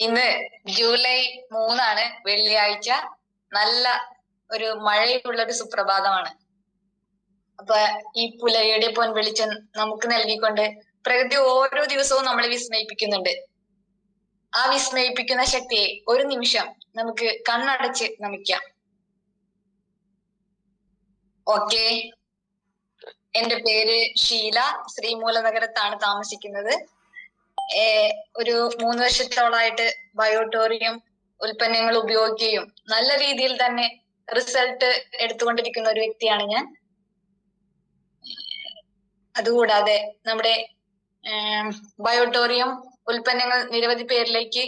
ഇന്ന് ജൂലൈ 3 വെള്ളിയാഴ്ച. നല്ല ഒരു മഴയുള്ള ഒരു സുപ്രഭാതമാണ്. അപ്പൊ ഈ പുലരിയുടെ പൊൻവെളിച്ചം നമുക്ക് നൽകിക്കൊണ്ട് പ്രകൃതി ഓരോ ദിവസവും നമ്മളെ വിസ്മയിപ്പിക്കുന്നുണ്ട്. ആ വിസ്മയിപ്പിക്കുന്ന ശക്തിയെ ഒരു നിമിഷം നമുക്ക് കണ്ണടച്ച് നമിക്കാം. ഓക്കെ, എന്റെ പേര് ഷീല, ശ്രീമൂലനഗരത്താണ് താമസിക്കുന്നത്. ഒരു 3 വർഷത്തോളായിട്ട് ബയോട്ടോറിയം ഉൽപ്പന്നങ്ങൾ ഉപയോഗിക്കുകയും നല്ല രീതിയിൽ തന്നെ റിസൾട്ട് എടുത്തുകൊണ്ടിരിക്കുന്ന ഒരു വ്യക്തിയാണ് ഞാൻ. അതുകൂടാതെ നമ്മുടെ ബയോട്ടോറിയം ഉൽപ്പന്നങ്ങൾ നിരവധി പേരിലേക്ക്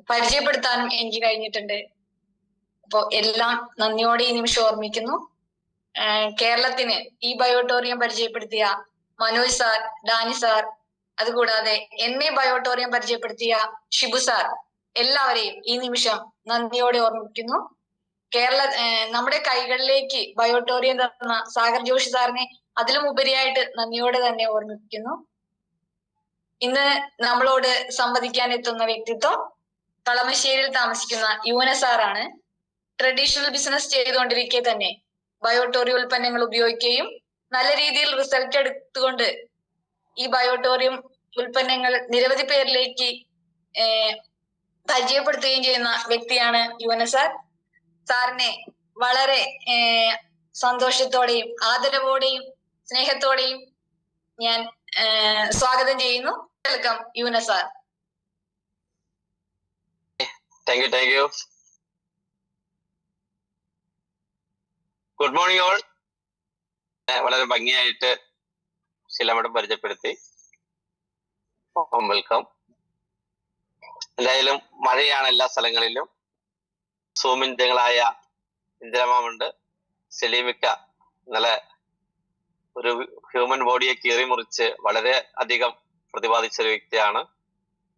പരിചയപ്പെടുത്താനും എനിക്ക് കഴിഞ്ഞിട്ടുണ്ട്. അപ്പോൾ എല്ലാം നന്ദിയോടെ ഈ നിമിഷം ഓർമ്മിക്കുന്നു. കേരളത്തിന് ഈ ബയോട്ടോറിയം പരിചയപ്പെടുത്തിയ മനോജ് സാർ, ഡാനി സാർ, അതുകൂടാതെ എന്നെ ബയോട്ടോറിയം പരിചയപ്പെടുത്തിയ ഷിബു സാർ, എല്ലാവരെയും ഈ നിമിഷം നന്ദിയോടെ ഓർമ്മിക്കുന്നു. നമ്മുടെ കൈകളിലേക്ക് ബയോട്ടോറിയം തന്ന സാഗർ ജോഷി സാറിനെ അതിലും ഉപരിയായിട്ട് നന്ദിയോടെ തന്നെ ഓർമ്മിപ്പിക്കുന്നു. ഇന്ന് നമ്മളോട് സംവദിക്കാൻ എത്തുന്ന വ്യക്തിത്വം കളമശ്ശേരിയിൽ താമസിക്കുന്ന യുവന സാറാണ്. ട്രഡീഷണൽ ബിസിനസ് ചെയ്തുകൊണ്ടിരിക്കെ തന്നെ ബയോട്ടോറിയം ഉൽപ്പന്നങ്ങൾ ഉപയോഗിക്കുകയും നല്ല രീതിയിൽ റിസൾട്ട് എടുത്തുകൊണ്ട് ഈ ബയോട്ടോറിയം ഉൽപ്പന്നങ്ങൾ നിരവധി പേരിലേക്ക് പരിചയപ്പെടുത്തുകയും ചെയ്യുന്ന വ്യക്തിയാണ് യുവന സാർ. സാറിനെ വളരെ സന്തോഷത്തോടെയും ആദരവോടെയും സ്നേഹത്തോടെയും ഞാൻ സ്വാഗതം ചെയ്യുന്നു. വെൽക്കം യുവന sir. Thank you. Good morning all. വളരെ ഭംഗിയായിട്ട് ശിലമഠം പരിചയപ്പെടുത്തി. വെൽക്കം. എന്തായാലും മഴയാണ് എല്ലാ സ്ഥലങ്ങളിലും. സൂമിന്ത്യങ്ങളായ ഇന്ദിരാമാമുണ്ട്, സെലീമിക്ക നല്ല ഒരു ഹ്യൂമൻ ബോഡിയെ കീറി മുറിച്ച് വളരെ അധികം പ്രതിപാദിച്ചൊരു വ്യക്തിയാണ്.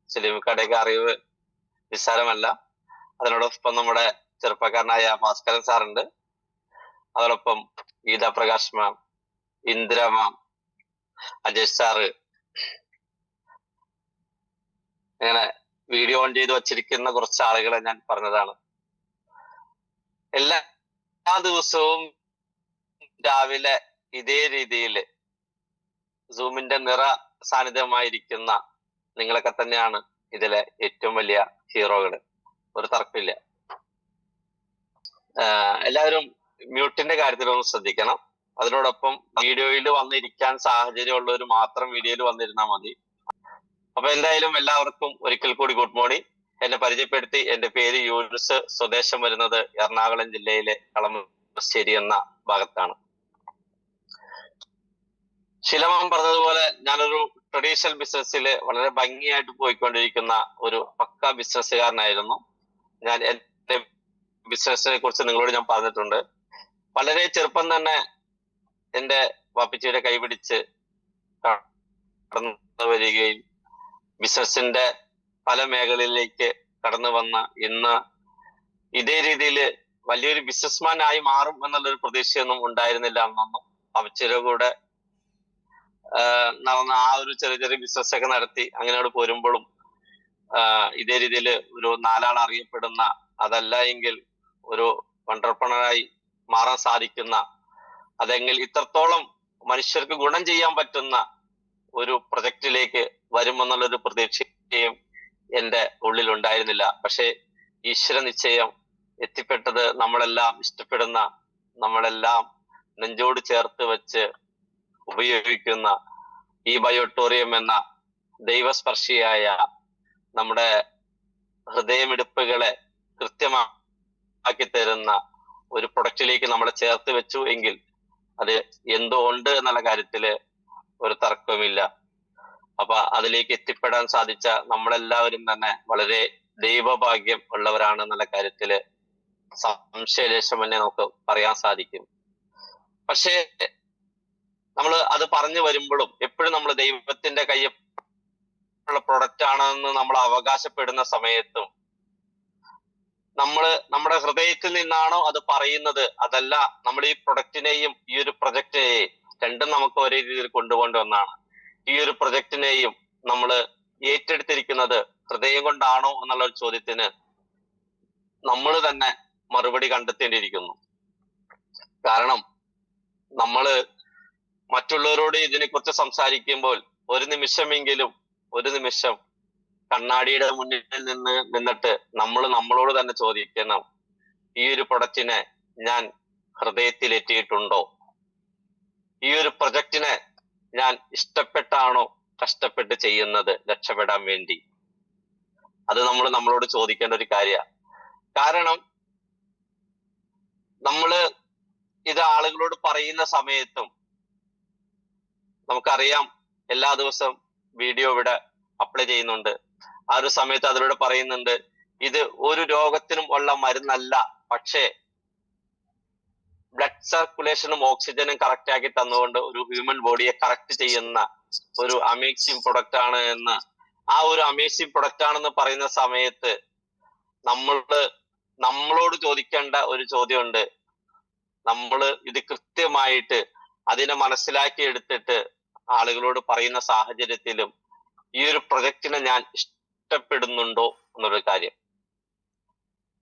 സെലീമിക്കയുടെയൊക്കെ അറിവ് നിസ്സാരമല്ല. അതിനോടൊപ്പം നമ്മുടെ ചെറുപ്പക്കാരനായ ഭാസ്കരൻ സാറുണ്ട്, അതോടൊപ്പം ഗീതാ പ്രകാശ് മാം, ഇന്ദിര മാം, അജേഷ് സാറ്, അങ്ങനെ വീഡിയോ ഓൺ ചെയ്ത് വച്ചിരിക്കുന്ന കുറച്ച് ആളുകളെ ഞാൻ പറഞ്ഞതാണ്. എല്ലാ ദിവസവും രാവിലെ ഇതേ രീതിയിൽ സൂമിന്റെ നിറ സാന്നിധ്യമായിരിക്കുന്ന നിങ്ങളൊക്കെ തന്നെയാണ് ഇതിലെ ഏറ്റവും വലിയ ഹീറോകള്, ഒരു തർക്കമില്ല. എല്ലാവരും മ്യൂട്ടിന്റെ കാര്യത്തിലൊന്ന് ശ്രദ്ധിക്കണം. അതിനോടൊപ്പം വീഡിയോയിൽ വന്നിരിക്കാൻ സാഹചര്യമുള്ളവർ മാത്രം വീഡിയോയിൽ വന്നിരുന്നാൽ മതി. അപ്പൊ എന്തായാലും എല്ലാവർക്കും ഒരിക്കൽ കൂടി ഗുഡ് മോർണിംഗ്. എന്നെ പരിചയപ്പെടുത്തി. എന്റെ പേര് യൂനുസ്, സ്വദേശം വരുന്നത് എറണാകുളം ജില്ലയിലെ കളമശ്ശേരി എന്ന ഭാഗത്താണ്. ശിലമാം പറഞ്ഞതുപോലെ ഞാനൊരു ട്രഡീഷണൽ ബിസിനസ്സിൽ വളരെ ഭംഗിയായിട്ട് പോയിക്കൊണ്ടിരിക്കുന്ന ഒരു പക്ക ബിസിനസ്സുകാരനായിരുന്നു. ഞാൻ എന്റെ ബിസിനസ്സിനെ കുറിച്ച് നിങ്ങളോട് ഞാൻ പറഞ്ഞിട്ടുണ്ട്. വളരെ ചെറുപ്പം തന്നെ എന്റെ വാപ്പിച്ചിയുടെ കൈപിടിച്ച് കടന്നു വരികയും ബിസിനസിന്റെ പല മേഖലയിലേക്ക് കടന്നു വന്ന ഇന്ന് ഇതേ രീതിയിൽ വലിയൊരു ബിസിനസ്മാൻ ആയി മാറും എന്നുള്ളൊരു പ്രതീക്ഷയൊന്നും ഉണ്ടായിരുന്നില്ല എന്നൊന്നും. വാപ്പിച്ചിയുടെ കൂടെ നടന്ന ആ ഒരു ചെറിയ ചെറിയ ബിസിനസ് ഒക്കെ നടത്തി അങ്ങനെയോട് പോരുമ്പോഴും ഇതേ രീതിയിൽ ഒരു 4 ആൾ അറിയപ്പെടുന്ന, അതല്ല എങ്കിൽ ഒരു എന്റർപ്രണറായി മാറാൻ സാധിക്കുന്ന, അതെങ്കിൽ ഇത്രത്തോളം മനുഷ്യർക്ക് ഗുണം ചെയ്യാൻ പറ്റുന്ന ഒരു പ്രൊജക്റ്റിലേക്ക് വരുമെന്നുള്ളൊരു പ്രതീക്ഷയും എന്റെ ഉള്ളിൽ ഉണ്ടായിരുന്നില്ല. പക്ഷെ ഈശ്വര നിശ്ചയം എത്തിപ്പെട്ടത് നമ്മളെല്ലാം ഇഷ്ടപ്പെടുന്ന, നമ്മളെല്ലാം നെഞ്ചോട് ചേർത്ത് വെച്ച് ഉപയോഗിക്കുന്ന ഈ ബയോട്ടോറിയം എന്ന ദൈവസ്പർശിയായ നമ്മുടെ ഹൃദയമിടിപ്പുകളെ കൃത്യമാക്കി തരുന്ന ഒരു പ്രൊഡക്റ്റിലേക്ക് നമ്മളെ ചേർത്ത് വെച്ചു എങ്കിൽ അത് എന്തോ ഉണ്ട് എന്നുള്ള കാര്യത്തില് ഒരു തർക്കവുമില്ല. അപ്പൊ അതിലേക്ക് എത്തിപ്പെടാൻ സാധിച്ച നമ്മളെല്ലാവരും തന്നെ വളരെ ദൈവഭാഗ്യം ഉള്ളവരാണ് എന്നുള്ള കാര്യത്തില് സംശയലേശം തന്നെ നമുക്ക് പറയാൻ സാധിക്കും. പക്ഷേ നമ്മൾ അത് പറഞ്ഞു വരുമ്പോഴും എപ്പോഴും നമ്മൾ ദൈവത്തിന്റെ കയ്യിലുള്ള പ്രൊഡക്റ്റ് ആണെന്ന് നമ്മൾ അവകാശപ്പെടുന്ന സമയത്തും നമ്മുടെ ഹൃദയത്തിൽ നിന്നാണോ അത് പറയുന്നത്, അതല്ല നമ്മൾ ഈ പ്രൊഡക്റ്റിനെയും ഈ ഒരു പ്രൊജക്റ്റിനെയും രണ്ടും നമുക്ക് ഒരേ രീതിയിൽ കൊണ്ടുപോകേണ്ട ഒന്നാണ്. ഈ ഒരു പ്രൊജക്റ്റിനെയും നമ്മൾ ഏറ്റെടുത്തിരിക്കുന്നത് ഹൃദയം കൊണ്ടാണോ എന്നുള്ള ഒരു ചോദ്യത്തിന് നമ്മൾ തന്നെ മറുപടി കണ്ടെത്തേണ്ടിയിരിക്കുന്നു. കാരണം നമ്മള് മറ്റുള്ളവരോട് ഇതിനെക്കുറിച്ച് സംസാരിക്കുമ്പോൾ ഒരു നിമിഷം കണ്ണാടിയുടെ മുന്നിൽ നിന്നിട്ട് നമ്മളോട് തന്നെ ചോദിക്കണം, ഈ ഒരു പ്രൊഡക്റ്റിനെ ഞാൻ ഹൃദയത്തിലെത്തിയിട്ടുണ്ടോ? ഈ ഒരു പ്രൊജക്റ്റിനെ ഞാൻ ഇഷ്ടപ്പെട്ടാണോ കഷ്ടപ്പെട്ട് ചെയ്യുന്നത് രക്ഷപ്പെടാൻ വേണ്ടി? അത് നമ്മളോട് ചോദിക്കേണ്ട ഒരു കാര്യമാണ്. കാരണം ഇത് ആളുകളോട് പറയുന്ന സമയത്തും നമുക്കറിയാം, എല്ലാ ദിവസവും വീഡിയോ ഇവിടെ അപ്ലൈ ചെയ്യുന്നുണ്ട്. ആ ഒരു സമയത്ത് അതിലൂടെ പറയുന്നുണ്ട്, ഇത് ഒരു രോഗത്തിനും ഉള്ള മരുന്നല്ല, പക്ഷേ ബ്ലഡ് സർക്കുലേഷനും ഓക്സിജനും കറക്റ്റ് ആക്കി തന്നുകൊണ്ട് ഒരു ഹ്യൂമൻ ബോഡിയെ കറക്റ്റ് ചെയ്യുന്ന ഒരു അമേസിംഗ് പ്രൊഡക്റ്റ് ആണ് എന്ന്, ആ ഒരു അമേസിംഗ് പ്രൊഡക്റ്റ് ആണെന്ന് പറയുന്ന സമയത്ത് നമ്മളോട് ചോദിക്കേണ്ട ഒരു ചോദ്യമുണ്ട്. ഇത് കൃത്യമായിട്ട് അതിനെ മനസ്സിലാക്കി എടുത്തിട്ട് ആളുകളോട് പറയുന്ന സാഹചര്യത്തിലും ഈ ഒരു പ്രൊജക്റ്റിനെ ഞാൻ ഇഷ്ടപ്പെടുന്നുണ്ടോ എന്നൊരു കാര്യം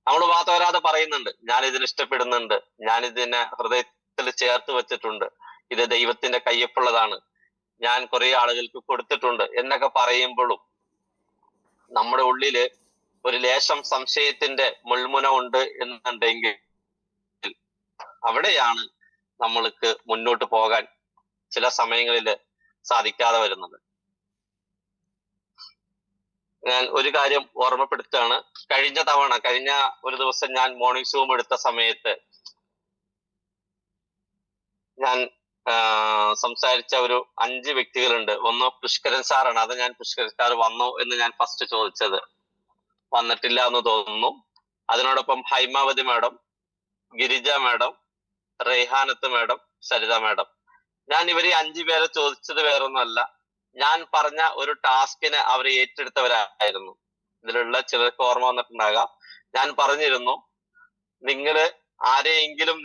നമ്മൾ വാതോരാതെ പറയുന്നുണ്ട്. ഞാൻ ഇതിന് ഇഷ്ടപ്പെടുന്നുണ്ട്, ഞാൻ ഇതിനെ ഹൃദയത്തിൽ ചേർത്ത് വെച്ചിട്ടുണ്ട്, ഇത് ദൈവത്തിന്റെ കയ്യൊപ്പുള്ളതാണ്, ഞാൻ കുറെ ആളുകൾക്ക് കൊടുത്തിട്ടുണ്ട് എന്നൊക്കെ പറയുമ്പോഴും നമ്മുടെ ഉള്ളില് ഒരു ലേശം സംശയത്തിന്റെ മുൾമുന ഉണ്ട് എന്നുണ്ടെങ്കിൽ അവിടെയാണ് നമ്മൾക്ക് മുന്നോട്ട് പോകാൻ ചില സമയങ്ങളിൽ സാധിക്കാതെ വരുന്നത്. ഞാൻ ഒരു കാര്യം ഓർമ്മപ്പെടുത്തുകയാണ്. കഴിഞ്ഞ ഒരു ദിവസം ഞാൻ മോർണിംഗ് സൂം എടുത്ത സമയത്ത് ഞാൻ സംസാരിച്ച ഒരു 5 വ്യക്തികളുണ്ട്. ഒന്ന് പുഷ്കരൻ സാറാണ്. അത് ഞാൻ പുഷ്കരൻ സാർ വന്നോ എന്ന് ഞാൻ ഫസ്റ്റ് ചോദിച്ചത്. വന്നിട്ടില്ല എന്ന് തോന്നുന്നു. അതിനോടൊപ്പം Haimavathi madam, Girija madam, Raihanath madam, Saritha madam. ഞാൻ ഇവരെ 5 പേരെ ചോദിച്ചത് വേറൊന്നുമല്ല, ഞാൻ പറഞ്ഞ ഒരു ടാസ്കിനെ അവർ ഏറ്റെടുത്തവരായിരുന്നു. ഇതിലുള്ള ചിലർക്ക് ഓർമ്മ വന്നിട്ടുണ്ടാകാം. ഞാൻ പറഞ്ഞിരുന്നു, ആരെയെങ്കിലും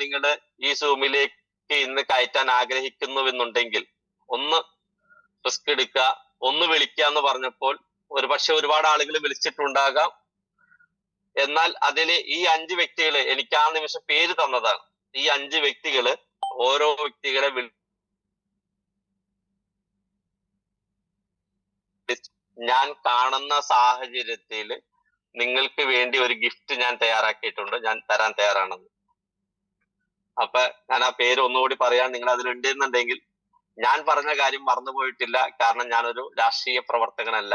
ഈ സൂമിലേക്ക് ഇന്ന് കയറ്റാൻ ആഗ്രഹിക്കുന്നുവെന്നുണ്ടെങ്കിൽ ഒന്ന് റിസ്ക് എടുക്കുക, ഒന്ന് വിളിക്കുക എന്ന് പറഞ്ഞപ്പോൾ ഒരുപാട് ആളുകൾ വിളിച്ചിട്ടുണ്ടാകാം. എന്നാൽ അതില് ഈ 5 വ്യക്തികള് എനിക്ക് ആ നിമിഷം പേര് തന്നതാണ്. ഈ 5 വ്യക്തികള് ഓരോ വ്യക്തികളെ ഞാൻ കാണുന്ന സാഹചര്യത്തിൽ നിങ്ങൾക്ക് വേണ്ടി ഒരു ഗിഫ്റ്റ് ഞാൻ തയ്യാറാക്കിയിട്ടുണ്ട്, ഞാൻ തരാൻ തയ്യാറാണെന്ന്. അപ്പൊ ഞാൻ ആ പേര് ഒന്നുകൂടി പറയാൻ, നിങ്ങൾ അതിലുണ്ടെന്നുണ്ടെങ്കിൽ, ഞാൻ പറഞ്ഞ കാര്യം മറന്നുപോയിട്ടില്ല. കാരണം ഞാനൊരു രാഷ്ട്രീയ പ്രവർത്തകനല്ല,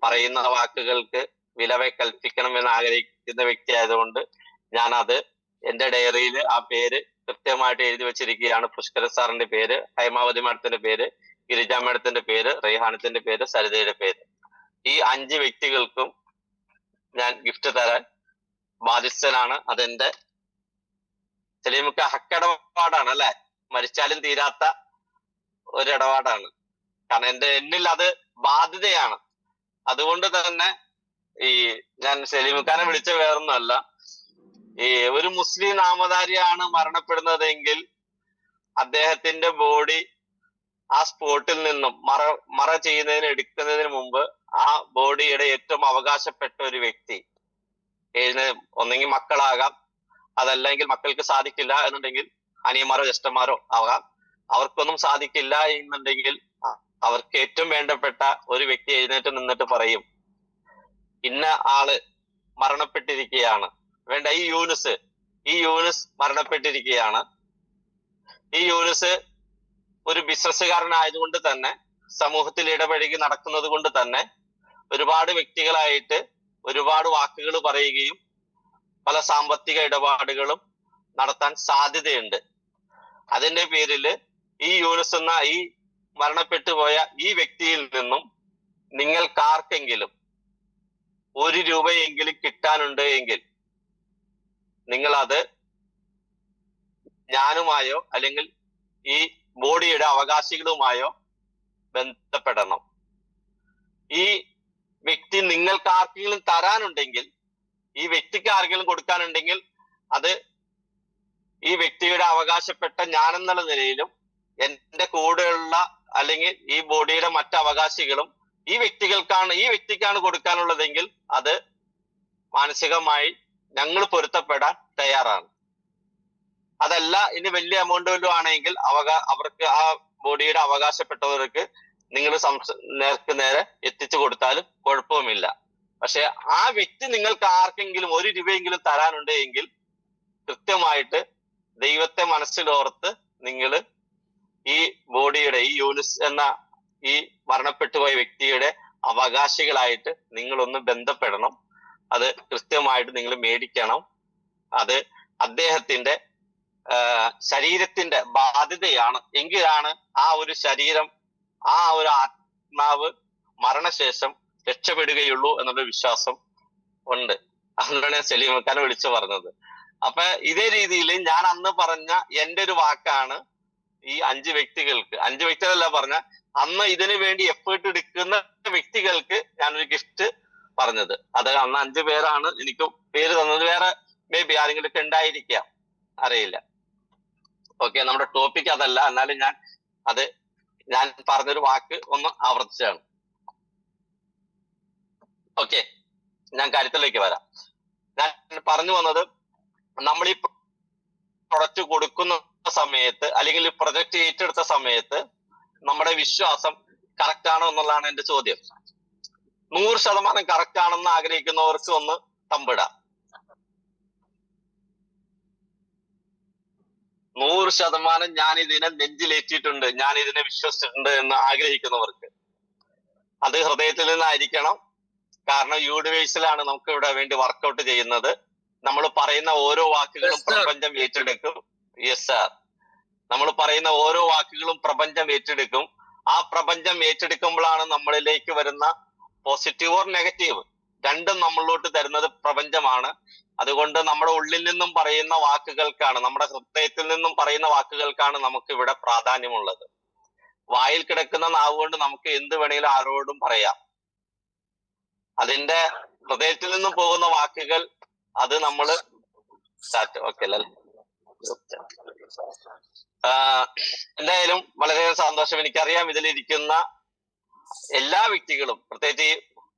പറയുന്ന വാക്കുകൾക്ക് വില കൽപ്പിക്കണമെന്ന് ആഗ്രഹിക്കുന്ന വ്യക്തി ആയതുകൊണ്ട് ഞാൻ അത് എന്റെ ഡയറിയിൽ ആ പേര് കൃത്യമായിട്ട് എഴുതി വെച്ചിരിക്കുകയാണ്. പുഷ്കരൻ സാറിന്റെ പേര്, ഹൈമാവതി മാഡത്തിന്റെ പേര്, ഗിരിജ മാഡത്തിന്റെ പേര്, റെയ്ഹാനത്തിന്റെ പേര്, സരിതയുടെ പേര്. ഈ 5 വ്യക്തികൾക്കും ഞാൻ ഗിഫ്റ്റ് തരാൻ ബാധ്യസ്ഥനാണ്. അതെന്റെ സലീമുക്ക ഹക്കിടപാടാണ് അല്ലെ, മരിച്ചാലും തീരാത്ത ഒരു ഇടപാടാണ്. കാരണം എന്നിൽ അത് ബാധ്യതയാണ്. അതുകൊണ്ട് തന്നെ ഞാൻ സലീമുക്കാനെ വിളിച്ച വേറൊന്നുമല്ല, ഒരു മുസ്ലിം നാമധാരിയാണ് മരണപ്പെടുന്നതെങ്കിൽ അദ്ദേഹത്തിന്റെ ബോഡി ആ സ്പോട്ടിൽ നിന്നും മറ എടുക്കുന്നതിന് മുമ്പ് ആ ബോഡിയുടെ ഏറ്റവും അവകാശപ്പെട്ട ഒരു വ്യക്തി ഒന്നെങ്കിൽ മക്കളാകാം, അതല്ലെങ്കിൽ മക്കൾക്ക് സാധിക്കില്ല എന്നുണ്ടെങ്കിൽ അനിയന്മാരോ ജ്യേഷ്ഠന്മാരോ ആകാം. അവർക്കൊന്നും സാധിക്കില്ല എന്നുണ്ടെങ്കിൽ അവർക്ക് ഏറ്റവും വേണ്ടപ്പെട്ട ഒരു വ്യക്തി എഴുന്നേറ്റ് നിന്നിട്ട് പറയും, ഇന്ന ആള് മരണപ്പെട്ടിരിക്കുകയാണ്. വേണ്ട, ഈ യൂനുസ് മരണപ്പെട്ടിരിക്കുകയാണ്. ഈ യൂനുസ് ഒരു ബിസിനസ്സുകാരനായതുകൊണ്ട് തന്നെ, സമൂഹത്തിൽ ഇടപഴകി നടക്കുന്നത് കൊണ്ട് തന്നെ ഒരുപാട് വ്യക്തികളായിട്ട് ഒരുപാട് വാക്കുകൾ പറയുകയും പല സാമ്പത്തിക ഇടപാടുകളും നടത്താൻ സാധ്യതയുണ്ട്. അതിന്റെ പേരിൽ ഈ യൂനുസ് എന്ന ഈ മരണപ്പെട്ടു പോയ ഈ വ്യക്തിയിൽ നിന്നും നിങ്ങൾക്കാർക്കെങ്കിലും 1 രൂപയെങ്കിലും കിട്ടാനുണ്ട് എങ്കിൽ നിങ്ങൾ അത് ഞാനുമായോ അല്ലെങ്കിൽ ഈ ബോഡിയുടെ അവകാശികളുമായോ ബന്ധപ്പെടണം. ഈ വ്യക്തി നിങ്ങൾക്ക് ആർക്കെങ്കിലും തരാനുണ്ടെങ്കിൽ, ഈ വ്യക്തിക്ക് ആർക്കെങ്കിലും കൊടുക്കാനുണ്ടെങ്കിൽ അത് ഈ വ്യക്തിയുടെ അവകാശപ്പെട്ട ഞാനെന്നുള്ള നിലയിലും എന്റെ കൂടെയുള്ള അല്ലെങ്കിൽ ഈ ബോഡിയുടെ മറ്റ് അവകാശികളും ഈ വ്യക്തിക്കാണ് കൊടുക്കാനുള്ളതെങ്കിൽ അത് മാനസികമായി ഞങ്ങൾ പൊരുത്തപ്പെടാൻ തയ്യാറാണ്. അതല്ല ഇനി വലിയ എമൗണ്ട് വല്ലതും ആണെങ്കിൽ അവർക്ക് ആ ബോഡിയുടെ അവകാശപ്പെട്ടവർക്ക് നിങ്ങൾ നേർക്ക് നേരെ എത്തിച്ചു കൊടുത്താലും കുഴപ്പവുമില്ല. പക്ഷെ ആ വ്യക്തി നിങ്ങൾക്ക് ആർക്കെങ്കിലും 1 രൂപയെങ്കിലും തരാനുണ്ട് എങ്കിൽ കൃത്യമായിട്ട് ദൈവത്തെ മനസ്സിലോർത്ത് നിങ്ങൾ ഈ ബോഡിയുടെ, ഈ യൂനിസ് എന്ന ഈ മരണപ്പെട്ടുപോയ വ്യക്തിയുടെ അവകാശികളായിട്ട് നിങ്ങളൊന്ന് ബന്ധപ്പെടണം. അത് കൃത്യമായിട്ട് നിങ്ങൾ മേടിക്കണം. അത് അദ്ദേഹത്തിന്റെ ശരീരത്തിന്റെ ബാധ്യതയാണ്. എങ്കിലാണ് ആ ഒരു ശരീരം, ആ ഒരു ആത്മാവ് മരണശേഷം രക്ഷപ്പെടുകയുള്ളൂ എന്നുള്ള വിശ്വാസം ഉണ്ട്. അതുകൊണ്ടാണ് ഞാൻ സലീമക്കാനെ വിളിച്ചു പറഞ്ഞത്. അപ്പൊ ഇതേ രീതിയിൽ ഞാൻ അന്ന് പറഞ്ഞ എന്റെ ഒരു വാക്കാണ് ഈ 5 വ്യക്തികൾക്ക്, 5 വ്യക്തികളല്ല പറഞ്ഞ, അന്ന് ഇതിനു വേണ്ടി എഫേർട്ട് എടുക്കുന്ന വ്യക്തികൾക്ക് ഞാനൊരു ഗിഫ്റ്റ് പറഞ്ഞത്. അത് അന്ന് 5 പേരാണ് എനിക്ക് പേര് തന്നത്. വേറെ മേ ബി ആരെങ്കിലും ഒക്കെ ഉണ്ടായിരിക്കാം, അറിയില്ല. ഓക്കെ, നമ്മുടെ ടോപ്പിക് അതല്ല. എന്നാലും ഞാൻ പറഞ്ഞൊരു വാക്ക് ഒന്ന് ആവർത്തിച്ചാണ്. ഓക്കെ, ഞാൻ കാര്യത്തിലേക്ക് വരാം. ഞാൻ പറഞ്ഞു വന്നത്, നമ്മൾ ഈ പ്രൊഡക്റ്റ് കൊടുക്കുന്ന സമയത്ത് അല്ലെങ്കിൽ ഈ പ്രൊജക്ട് ഏറ്റെടുത്ത സമയത്ത് നമ്മുടെ വിശ്വാസം കറക്റ്റ് ആണോ എന്നുള്ളതാണ് എന്റെ ചോദ്യം. 100% കറക്റ്റ് ആണെന്ന് ആഗ്രഹിക്കുന്നവർക്ക് ഒന്ന് തമ്പിടാം. 100% ഞാൻ ഇതിനെ നെഞ്ചിലേറ്റിയിട്ടുണ്ട്, ഞാൻ ഇതിനെ വിശ്വസിച്ചിട്ടുണ്ട് എന്ന് ആഗ്രഹിക്കുന്നവർക്ക് അത് ഹൃദയത്തിൽ നിന്നായിരിക്കണം. കാരണം യൂണിവേഴ്സിലാണ് നമുക്ക് ഇവിടെ വേണ്ടി വർക്കൗട്ട് ചെയ്യുന്നത്. നമ്മൾ പറയുന്ന ഓരോ വാക്കുകളും പ്രപഞ്ചം ഏറ്റെടുക്കും. യെസ് സാർ, നമ്മൾ പറയുന്ന ഓരോ വാക്കുകളും പ്രപഞ്ചം ഏറ്റെടുക്കും. ആ പ്രപഞ്ചം ഏറ്റെടുക്കുമ്പോഴാണ് നമ്മളിലേക്ക് വരുന്ന പോസിറ്റീവ് ഓർ നെഗറ്റീവ് രണ്ടും നമ്മളിലോട്ട് തരുന്നത് പ്രപഞ്ചമാണ്. അതുകൊണ്ട് നമ്മുടെ ഉള്ളിൽ നിന്നും പറയുന്ന വാക്കുകൾക്കാണ്, നമ്മുടെ ഹൃദയത്തിൽ നിന്നും പറയുന്ന വാക്കുകൾക്കാണ് നമുക്ക് ഇവിടെ പ്രാധാന്യമുള്ളത്. വായിൽ കിടക്കുന്ന നാവ് കൊണ്ട് നമുക്ക് എന്ത് വേണമെങ്കിലും ആരോടും പറയാം. അതിന്റെ ഹൃദയത്തിൽ നിന്നും പോകുന്ന വാക്കുകൾ അത് നമ്മള് ഓക്കെ അല്ലേ? എന്തായാലും വളരെയേറെ സന്തോഷം. എനിക്കറിയാം ഇതിലിരിക്കുന്ന എല്ലാ വ്യക്തികളും, പ്രത്യേകിച്ച്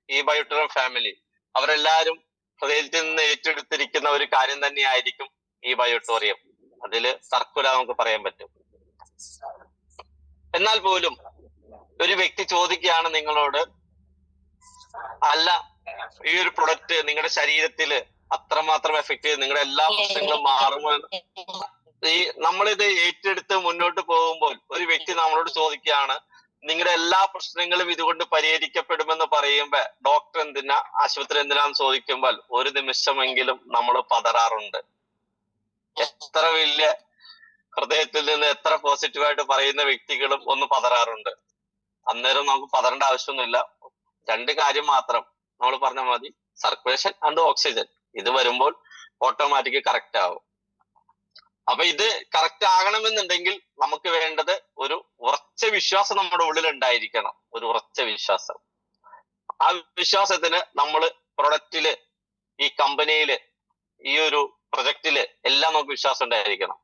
ഈ ബയോട്ടോറിയം ഫാമിലി, അവരെല്ലാരും ഹൃദയത്തിൽ നിന്ന് ഏറ്റെടുത്തിരിക്കുന്ന ഒരു കാര്യം തന്നെയായിരിക്കും ഈ ബയോട്ടോറിയം. അതില് തർക്കമില്ല, നമുക്ക് പറയാൻ പറ്റും. എന്നാൽ പോലും ഒരു വ്യക്തി ചോദിക്കുകയാണ് നിങ്ങളോട്, അല്ല ഈ ഒരു പ്രൊഡക്റ്റ് നിങ്ങളുടെ ശരീരത്തില് അത്രമാത്രം എഫക്ട് ചെയ്ത് നിങ്ങളുടെ എല്ലാ പ്രശ്നങ്ങളും മാറുമോ? നമ്മളിത് ഏറ്റെടുത്ത് മുന്നോട്ട് പോകുമ്പോൾ ഒരു വ്യക്തി നമ്മളോട് ചോദിക്കുകയാണ്, നിങ്ങളുടെ എല്ലാ പ്രശ്നങ്ങളും ഇതുകൊണ്ട് പരിഹരിക്കപ്പെടുമെന്ന് പറയുമ്പോ ഡോക്ടർ എന്തിനാ, ആശുപത്രി എന്തിനാന്ന് ചോദിക്കുമ്പോൾ ഒരു നിമിഷമെങ്കിലും നമ്മൾ പതറാറുണ്ട്. എത്ര വലിയ ഹൃദയത്തിൽ നിന്ന് എത്ര പോസിറ്റീവായിട്ട് പറയുന്ന വ്യക്തികളും ഒന്ന് പതറാറുണ്ട്. അന്നേരം നമുക്ക് പതറേണ്ട ആവശ്യമൊന്നുമില്ല. 2 കാര്യം മാത്രം നമ്മൾ പറഞ്ഞാൽ മതി, സർക്കുലേഷൻ ആൻഡ് ഓക്സിജൻ. ഇത് വരുമ്പോൾ ഓട്ടോമാറ്റിക് കറക്റ്റ് ആവും. അപ്പൊ ഇത് കറക്റ്റ് ആകണമെന്നുണ്ടെങ്കിൽ നമുക്ക് വേണ്ടത് ഒരു ഉറച്ച വിശ്വാസം നമ്മുടെ ഉള്ളിൽ ഉണ്ടായിരിക്കണം. ഒരു ഉറച്ച വിശ്വാസം. ആ വിശ്വാസത്തിന് നമ്മൾ പ്രൊഡക്റ്റില്, ഈ കമ്പനിയില്, ഈ ഒരു പ്രൊജക്റ്റില് എല്ലാം നമുക്ക് വിശ്വാസം ഉണ്ടായിരിക്കണം.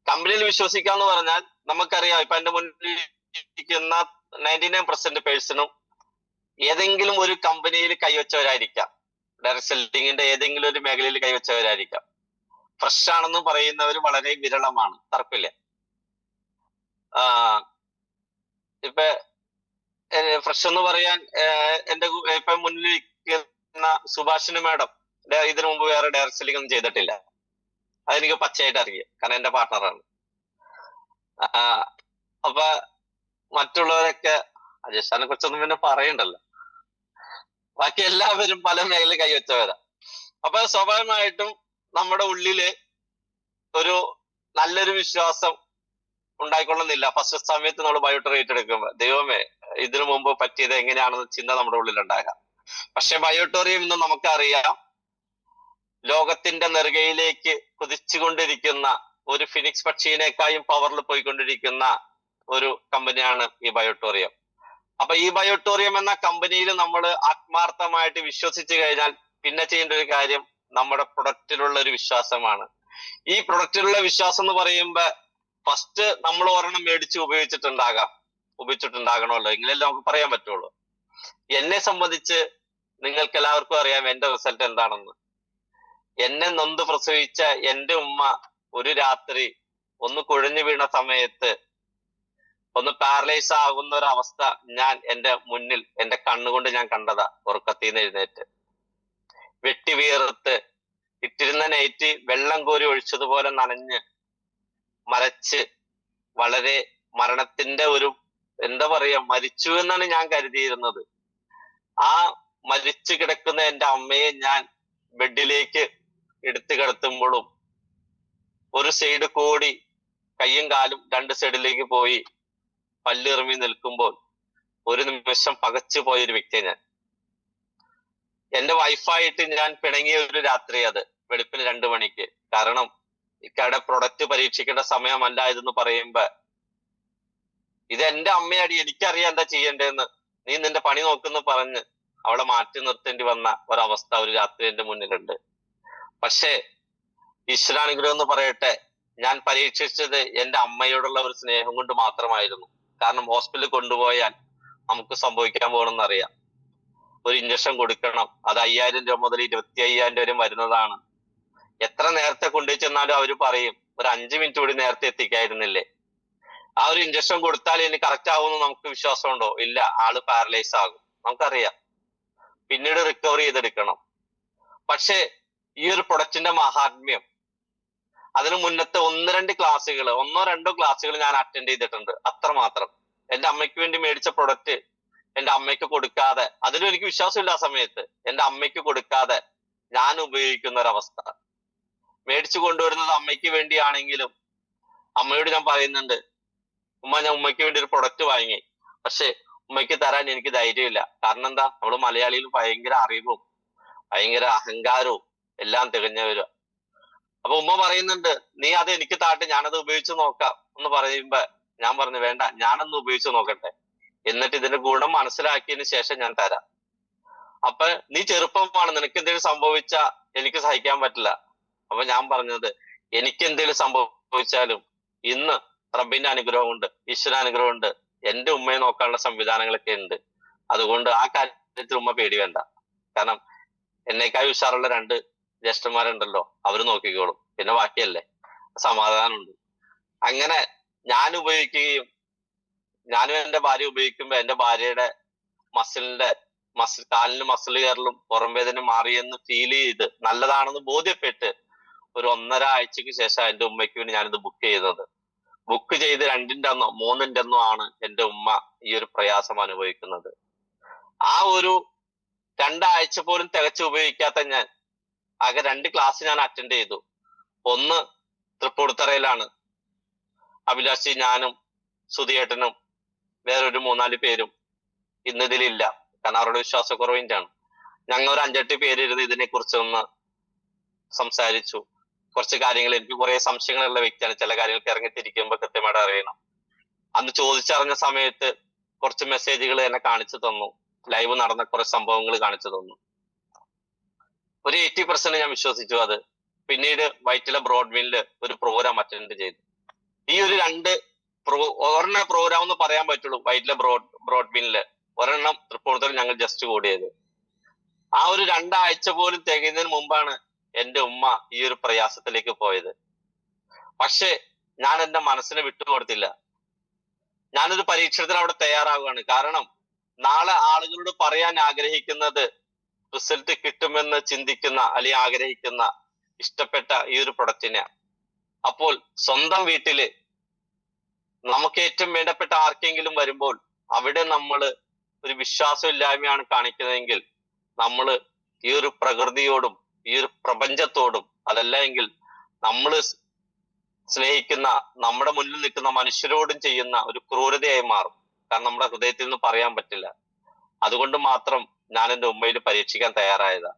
കമ്പനിയിൽ വിശ്വസിക്കാന്ന് പറഞ്ഞാൽ നമുക്കറിയാം, ഇപ്പൊ എന്റെ മുന്നിൽ ഇരിക്കുന്ന 99% പേഴ്സണും ഏതെങ്കിലും ഒരു കമ്പനിയിൽ കൈവച്ചവരായിരിക്കാം. ഡയറക്ട് സെല്ലിങ്ങിന്റെ ഏതെങ്കിലും ഒരു മേഖലയിൽ കൈവച്ചവരായിരിക്കാം. ഫ്രഷ് ആണെന്ന് പറയുന്നവർ വളരെ വിരളമാണ്, തർക്കമില്ല. ഇപ്പൊ ഫ്രഷ് എന്ന് പറയാൻ എന്റെ ഇപ്പൊ മുന്നിൽ ഇരിക്കുന്ന സുഭാഷിന് മാഡം ഇതിനു മുമ്പ് വേറെ ഡയറക്ട് സെല്ലിംഗ് ഒന്നും ചെയ്തിട്ടില്ല. അതെനിക്ക് പച്ചയായിട്ട് അറിയാം, കാരണം എന്റെ പാർട്ണറാണ്. അപ്പൊ മറ്റുള്ളവരൊക്കെ അജേഷാനെ കുറിച്ചൊന്നും പിന്നെ പറയണ്ടല്ലോ. ബാക്കി എല്ലാവരും പല മേഖലയിൽ കൈവച്ചവരാ. അപ്പൊ സ്വാഭാവികമായിട്ടും നമ്മുടെ ഉള്ളില് ഒരു നല്ലൊരു വിശ്വാസം ഉണ്ടായിക്കൊള്ളുന്നില്ല. ഫസ്റ്റ് സമയത്ത് നമ്മൾ ബയോട്ടറി ഏറ്റെടുക്കുമ്പോ ദൈവമേ ഇതിനു മുമ്പ് പറ്റിയത് എങ്ങനെയാണെന്ന് ചിന്ത നമ്മുടെ ഉള്ളിൽ ഉണ്ടാകാം. പക്ഷെ ബയോട്ടോറിയം ഇന്ന് നമുക്കറിയാം, ലോകത്തിന്റെ നെറുകയിലേക്ക് കുതിച്ചുകൊണ്ടിരിക്കുന്ന ഒരു ഫിനിക്സ് പക്ഷിയിനേക്കായും പവറിൽ പോയിക്കൊണ്ടിരിക്കുന്ന ഒരു കമ്പനിയാണ് ഈ ബയോട്ടോറിയം. അപ്പൊ ഈ ബയോട്ടോറിയം എന്ന കമ്പനിയിൽ നമ്മൾ ആത്മാർത്ഥമായിട്ട് വിശ്വസിച്ചു കഴിഞ്ഞാൽ പിന്നെ ചെയ്യേണ്ട ഒരു കാര്യം നമ്മുടെ പ്രൊഡക്റ്റിലുള്ള ഒരു വിശ്വാസമാണ്. ഈ പ്രൊഡക്റ്റിലുള്ള വിശ്വാസം എന്ന് പറയുമ്പോ ഫസ്റ്റ് നമ്മൾ ഒരെണ്ണം മേടിച്ച് ഉപയോഗിച്ചിട്ടുണ്ടാകണമല്ലോ, എങ്കിലല്ലേ നമുക്ക് പറയാൻ പറ്റുള്ളൂ. എന്നെ സംബന്ധിച്ച് നിങ്ങൾക്ക് എല്ലാവർക്കും അറിയാം എന്റെ റിസൾട്ട് എന്താണെന്ന്. എന്നെ നൊന്ത് പ്രസവിച്ച എന്റെ ഉമ്മ ഒരു രാത്രി ഒന്ന് കുഴഞ്ഞു വീണ സമയത്ത് ഒന്ന് പാരലൈസ് ആകുന്ന ഒരു അവസ്ഥ ഞാൻ എന്റെ മുന്നിൽ എന്റെ കണ്ണുകൊണ്ട് ഞാൻ കണ്ടതാ. ഉറക്കത്തിന്ന് എഴുന്നേറ്റ് വെട്ടി വീർത്ത് ഇട്ടിരുന്ന നൈറ്റ് വെള്ളം കോരി ഒഴിച്ചതുപോലെ നനഞ്ഞ് മരച്ച് വളരെ മരണത്തിന്റെ ഒരു എന്താ പറയാ മരിച്ചു എന്നാണ് ഞാൻ കരുതിയിരുന്നത്. ആ മരിച്ചു കിടക്കുന്ന എന്റെ അമ്മയെ ഞാൻ ബെഡിലേക്ക് എടുത്തു കിടത്തുമ്പോഴും ഒരു സൈഡ് കൂടി കയ്യും കാലും രണ്ട് സൈഡിലേക്ക് പോയി പല്ലിറുമി നിൽക്കുമ്പോൾ ഒരു നിമിഷം പകച്ചു പോയൊരു വ്യക്തിയാണ് ഞാൻ. എന്റെ വൈഫായിട്ട് ഞാൻ പിണങ്ങിയ ഒരു രാത്രി അത് വെളുപ്പിന് 2 മണിക്ക്. കാരണം ഇക്കടെ പ്രൊഡക്റ്റ് പരീക്ഷിക്കേണ്ട സമയമല്ല ഇതെന്ന് പറയുമ്പോ ഇത് എന്റെ അമ്മയാടി, എനിക്കറിയാം എന്താ ചെയ്യേണ്ടതെന്ന്, നീ നിന്റെ പണി നോക്കുന്നു പറഞ്ഞ് അവളെ മാറ്റി നിർത്തേണ്ടി വന്ന ഒരവസ്ഥ ഒരു രാത്രി എന്റെ മുന്നിലുണ്ട്. പക്ഷേ ഈശ്വരാനുഗ്രഹം എന്ന് പറയട്ടെ, ഞാൻ പരീക്ഷിച്ചത് എന്റെ അമ്മയോടുള്ള ഒരു സ്നേഹം കൊണ്ട് മാത്രമായിരുന്നു. കാരണം ഹോസ്പിറ്റലിൽ കൊണ്ടുപോയാൽ നമുക്ക് സംഭവിക്കാൻ പോകണമെന്ന് അറിയാം. ഒരു ഇഞ്ചക്ഷൻ കൊടുക്കണം, അത് 5000 രൂപ മുതൽ 25,000 വരെ വരുന്നതാണ്. എത്ര നേരത്തെ കൊണ്ടുപോയി ചെന്നാലും അവര് പറയും ഒരു 5 മിനിറ്റ് കൂടി നേരത്തെ എത്തിക്കായിരുന്നില്ലേ. ആ ഒരു ഇഞ്ചക്ഷൻ കൊടുത്താൽ ഇനി കറക്റ്റ് ആവുമെന്ന് നമുക്ക് വിശ്വാസമുണ്ടോ? ഇല്ല, ആള് പാരലൈസ് ആകും, നമുക്കറിയാം. പിന്നീട് റിക്കവർ ചെയ്തെടുക്കണം. പക്ഷെ ഈ ഒരു പ്രൊഡക്റ്റിന്റെ മഹാത്മ്യം, അതിന് മുന്നത്തെ 1-2 ക്ലാസ്സുകൾ, 1-2 ക്ലാസ്സുകൾ ഞാൻ അറ്റൻഡ് ചെയ്തിട്ടുണ്ട്, അത്രമാത്രം. എന്റെ അമ്മയ്ക്ക് വേണ്ടി മേടിച്ച പ്രൊഡക്റ്റ് എന്റെ അമ്മയ്ക്ക് കൊടുക്കാതെ, അതിലും എനിക്ക് വിശ്വാസമില്ല ആ സമയത്ത്, എന്റെ അമ്മയ്ക്ക് കൊടുക്കാതെ ഞാൻ ഉപയോഗിക്കുന്ന ഒരവസ്ഥ. മേടിച്ചു കൊണ്ടുവരുന്നത് അമ്മയ്ക്ക് വേണ്ടിയാണെങ്കിലും അമ്മയോട് ഞാൻ പറയുന്നുണ്ട്, ഉമ്മ ഞാൻ ഉമ്മയ്ക്ക് വേണ്ടി ഒരു പ്രൊഡക്റ്റ് വാങ്ങി, പക്ഷെ ഉമ്മയ്ക്ക് തരാൻ എനിക്ക് ധൈര്യമില്ല. കാരണം എന്താ, നമ്മള് മലയാളിയിൽ ഭയങ്കര അറിവും ഭയങ്കര അഹങ്കാരവും എല്ലാം തികഞ്ഞവരും. അപ്പൊ ഉമ്മ പറയുന്നുണ്ട്, നീ അത് എനിക്ക് താട്ട്, ഞാനത് ഉപയോഗിച്ച് നോക്കാം എന്ന് പറയുമ്പോ ഞാൻ പറഞ്ഞു വേണ്ട, ഞാനൊന്ന് ഉപയോഗിച്ച് നോക്കട്ടെ, എന്നിട്ട് ഇതിന്റെ ഗുണം മനസ്സിലാക്കിയതിന് ശേഷം ഞാൻ തരാം. അപ്പൊ നീ ചെറുപ്പമാണ്, നിനക്ക് എന്തെങ്കിലും സംഭവിച്ചാ എനിക്ക് സഹിക്കാൻ പറ്റില്ല. അപ്പൊ ഞാൻ പറഞ്ഞത്, എനിക്ക് എന്തെങ്കിലും സംഭവിച്ചാലും ഇന്ന് റബ്ബിന്റെ അനുഗ്രഹം ഉണ്ട്, ഈശ്വരാനുഗ്രഹം ഉണ്ട്, എന്റെ ഉമ്മയെ നോക്കാനുള്ള സംവിധാനങ്ങളൊക്കെ ഉണ്ട്. അതുകൊണ്ട് ആ കാര്യത്തിൽ ഉമ്മ പേടി വേണ്ട. കാരണം എന്നേക്കാൾ ഉഷാറുള്ള 2 ജ്യേഷ്ഠന്മാരുണ്ടല്ലോ, അവര് നോക്കിക്കോളും, പിന്നെ ബാക്കിയല്ലേ, സമാധാനമുണ്ട്. അങ്ങനെ ഞാൻ ഉപയോഗിക്കുകയും ഞാനും എന്റെ ഭാര്യ ഉപയോഗിക്കുമ്പോ എന്റെ ഭാര്യയുടെ കാലിന് മസിൽ കയറലും പുറം വേദന മാറിയെന്ന് ഫീൽ ചെയ്ത് നല്ലതാണെന്ന് ബോധ്യപ്പെട്ട് ഒരു 1.5 ആഴ്ചക്ക് ശേഷം എന്റെ ഉമ്മയ്ക്ക് വേണ്ടി ഞാനിത് ബുക്ക് ചെയ്തത്. ബുക്ക് ചെയ്ത് 2-ന്റെ അന്നോ 3-ന്റെ അന്നോ ആണ് എന്റെ ഉമ്മ ഈ ഒരു പ്രയാസം അനുഭവിക്കുന്നത്. ആ ഒരു 2 ആഴ്ച പോലും തികച്ച് ഉപയോഗിക്കാത്ത ഞാൻ ആകെ 2 ക്ലാസ് ഞാൻ അറ്റൻഡ് ചെയ്തു. ഒന്ന് തൃപ്പൂണിത്തറയിലാണ്, അഭിലാഷി, ഞാനും സുധിയേട്ടനും വേറൊരു 3-4 പേരും ഇന്നിതിലില്ല, കാരണം അവരുടെ വിശ്വാസക്കുറവിൻ്റെയാണ്. ഞങ്ങൾ ഒരു 5-8 പേരിരുന്ന് ഇതിനെ കുറിച്ച് ഒന്ന് സംസാരിച്ചു. കുറച്ച് കാര്യങ്ങൾ, എനിക്ക് കുറെ സംശയങ്ങളുള്ള വ്യക്തിയാണ്, ചില കാര്യങ്ങൾക്ക് ഇറങ്ങിത്തിരിക്കുമ്പോൾ കൃത്യമായിട്ട് അറിയണം. അന്ന് ചോദിച്ചറിഞ്ഞ സമയത്ത് കുറച്ച് മെസ്സേജുകൾ എന്നെ കാണിച്ചു തന്നു, ലൈവ് നടന്ന കുറെ സംഭവങ്ങൾ കാണിച്ചു തന്നു. ഒരു 80% ഞാൻ വിശ്വസിച്ചു അത്. പിന്നീട് വൈറ്റില ബ്രോഡ്വില്ല് ഒരു പ്രോഗ്രാം അറ്റൻഡ് ചെയ്തു. ഈ ഒരു 2 ഒരെണ്ണം പ്രോഗ്രാം എന്ന് പറയാൻ പറ്റുള്ളൂ വൈറ്റില ബ്രോഡ്വില്ല്, ഒരെണ്ണം തൃപ്പൂണിത്തുറ ഞങ്ങൾ ജസ്റ്റ് കൂടിയത്. ആ ഒരു 2 ആഴ്ച പോലും തികയുന്നതിന് മുമ്പാണ് എന്റെ ഉമ്മ ഈ ഒരു പ്രയാസത്തിലേക്ക് പോയത്. പക്ഷെ ഞാൻ എന്റെ മനസ്സിനെ വിട്ടുകൊടുത്തില്ല. ഞാനൊരു പരീക്ഷണത്തിന് അവിടെ തയ്യാറാവുകയാണ്. കാരണം നാളെ ആളുകളോട് പറയാൻ ആഗ്രഹിക്കുന്നത് റിസൾട്ട് കിട്ടുമെന്ന് ചിന്തിക്കുന്ന അല്ലെങ്കിൽ ആഗ്രഹിക്കുന്ന ഇഷ്ടപ്പെട്ട ഈ ഒരു പ്രൊഡക്റ്റിനെ. അപ്പോൾ സ്വന്തം വീട്ടില് നമുക്ക് ഏറ്റവും വേണ്ടപ്പെട്ട ആർക്കെങ്കിലും വരുമ്പോൾ അവിടെ നമ്മൾ ഒരു വിശ്വാസമില്ലായ്മയാണ് കാണിക്കുന്നതെങ്കിൽ നമ്മൾ ഈ ഒരു പ്രകൃതിയോടും ഈ ഒരു പ്രപഞ്ചത്തോടും, അതല്ല എങ്കിൽ നമ്മൾ സ്നേഹിക്കുന്ന നമ്മുടെ മുന്നിൽ നിൽക്കുന്ന മനുഷ്യരോടും ചെയ്യുന്ന ഒരു ക്രൂരതയായി മാറും. കാരണം നമ്മുടെ ഹൃദയത്തിൽ നിന്ന് പറയാൻ പറ്റില്ല. അതുകൊണ്ട് മാത്രം ഞാൻ എന്റെ ഉമ്മയിൽ പരീക്ഷിക്കാൻ തയ്യാറായതാ.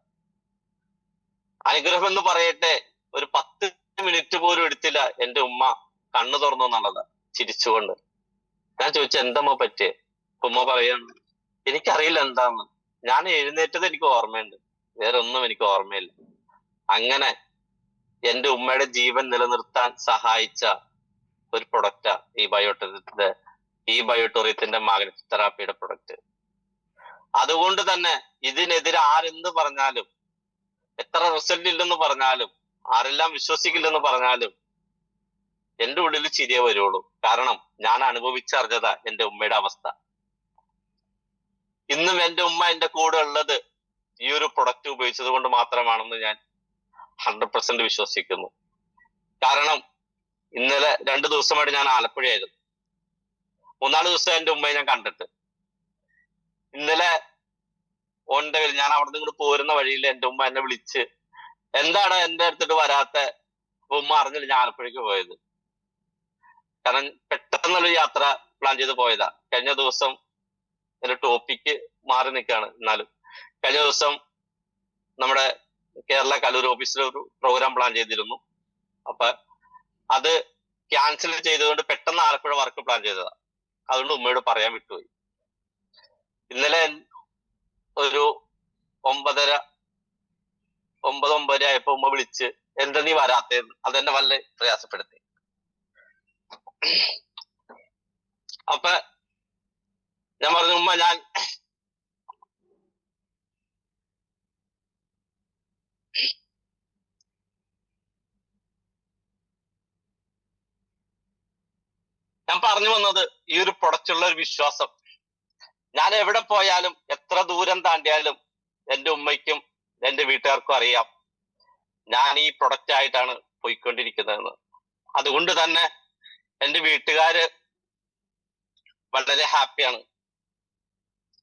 അനുഗ്രഹം എന്ന് പറയട്ടെ, ഒരു 10 മിനിറ്റ് പോലും എടുത്തില്ല എന്റെ ഉമ്മ കണ്ണു തുറന്നു എന്നുള്ളത്, ചിരിച്ചുകൊണ്ട്. ഞാൻ ചോദിച്ചു എന്തമ്മ പറ്റിയേ? ഉമ്മ പറയാണ്, എനിക്കറിയില്ല എന്താന്ന്, ഞാൻ എഴുന്നേറ്റത് എനിക്ക് ഓർമ്മയുണ്ട്, വേറെ ഒന്നും എനിക്ക് ഓർമ്മയില്ല. അങ്ങനെ എന്റെ ഉമ്മയുടെ ജീവൻ നിലനിർത്താൻ സഹായിച്ച ഒരു പ്രൊഡക്റ്റാ ഈ ബയോട്ടോറിയത്തിന്റെ മാഗ്നറ്റിക് തെറാപ്പിയുടെ പ്രൊഡക്റ്റ്. അതുകൊണ്ട് തന്നെ ഇതിനെതിരെ ആരെന്ത് പറഞ്ഞാലും, എത്ര റിസൾട്ട് ഇല്ലെന്ന് പറഞ്ഞാലും, ആരെല്ലാം വിശ്വസിക്കില്ലെന്ന് പറഞ്ഞാലും എന്റെ ഉള്ളിൽ ചിരിയെ വരുള്ളൂ. കാരണം ഞാൻ അനുഭവിച്ചറിഞ്ഞതാ എന്റെ ഉമ്മയുടെ അവസ്ഥ. ഇന്നും എന്റെ ഉമ്മ എന്റെ കൂടെ ഉള്ളത് ഈ ഒരു പ്രൊഡക്റ്റ് ഉപയോഗിച്ചത് കൊണ്ട് മാത്രമാണെന്ന് ഞാൻ 100% വിശ്വസിക്കുന്നു. കാരണം ഇന്നലെ 2 ദിവസമായിട്ട് ഞാൻ ആലപ്പുഴയായിരുന്നു. 3-4 ദിവസം എന്റെ ഉമ്മയെ ഞാൻ കണ്ടിട്ട്. ഇന്നലെ ഞാൻ അവിടെ നിന്ന് പോരുന്ന വഴിയിൽ എന്റെ ഉമ്മ എന്നെ വിളിച്ച്, എന്താണ് എന്റെ അടുത്തിട്ട് വരാത്ത? ഉമ്മ അറിഞ്ഞില്ല ഞാൻ ആലപ്പുഴയ്ക്ക് പോയത്. കാരണം പെട്ടെന്നൊരു യാത്ര പ്ലാൻ ചെയ്ത് പോയതാ. കഴിഞ്ഞ ദിവസം എന്റെ ടോപ്പിക്ക് മാറി നിൽക്കുകയാണ്. എന്നാലും കഴിഞ്ഞ ദിവസം നമ്മുടെ കേരള കലൂർ ഓഫീസിൽ ഒരു പ്രോഗ്രാം പ്ലാൻ ചെയ്തിരുന്നു. അപ്പൊ അത് ക്യാൻസൽ ചെയ്തുകൊണ്ട് പെട്ടെന്ന് ആലപ്പുഴ വർക്ക് പ്ലാൻ ചെയ്തതാ. അതുകൊണ്ട് ഉമ്മയോട് പറയാൻ വിട്ടുപോയി. ഇന്നലെ ഒരു 9:30 ആയപ്പോ ഉമ്മ വിളിച്ച്, എന്താ നീ വരാത്തേന്ന്? അതെന്നെ വല്ല പ്രയാസപ്പെടുത്തി. അപ്പൊ ഞാൻ പറഞ്ഞു, ഉമ്മ ഞാൻ പറഞ്ഞു വന്നത് ഈ ഒരു പ്രൊഡക്റ്റുള്ള ഒരു വിശ്വാസം. ഞാൻ എവിടെ പോയാലും എത്ര ദൂരം താണ്ടിയാലും എന്റെ ഉമ്മയ്ക്കും എന്റെ വീട്ടുകാർക്കും അറിയാം ഞാൻ ഈ പ്രൊഡക്റ്റ് ആയിട്ടാണ് പോയിക്കൊണ്ടിരിക്കുന്നതെന്ന്. അതുകൊണ്ട് തന്നെ എന്റെ വീട്ടുകാര് വളരെ ഹാപ്പിയാണ്.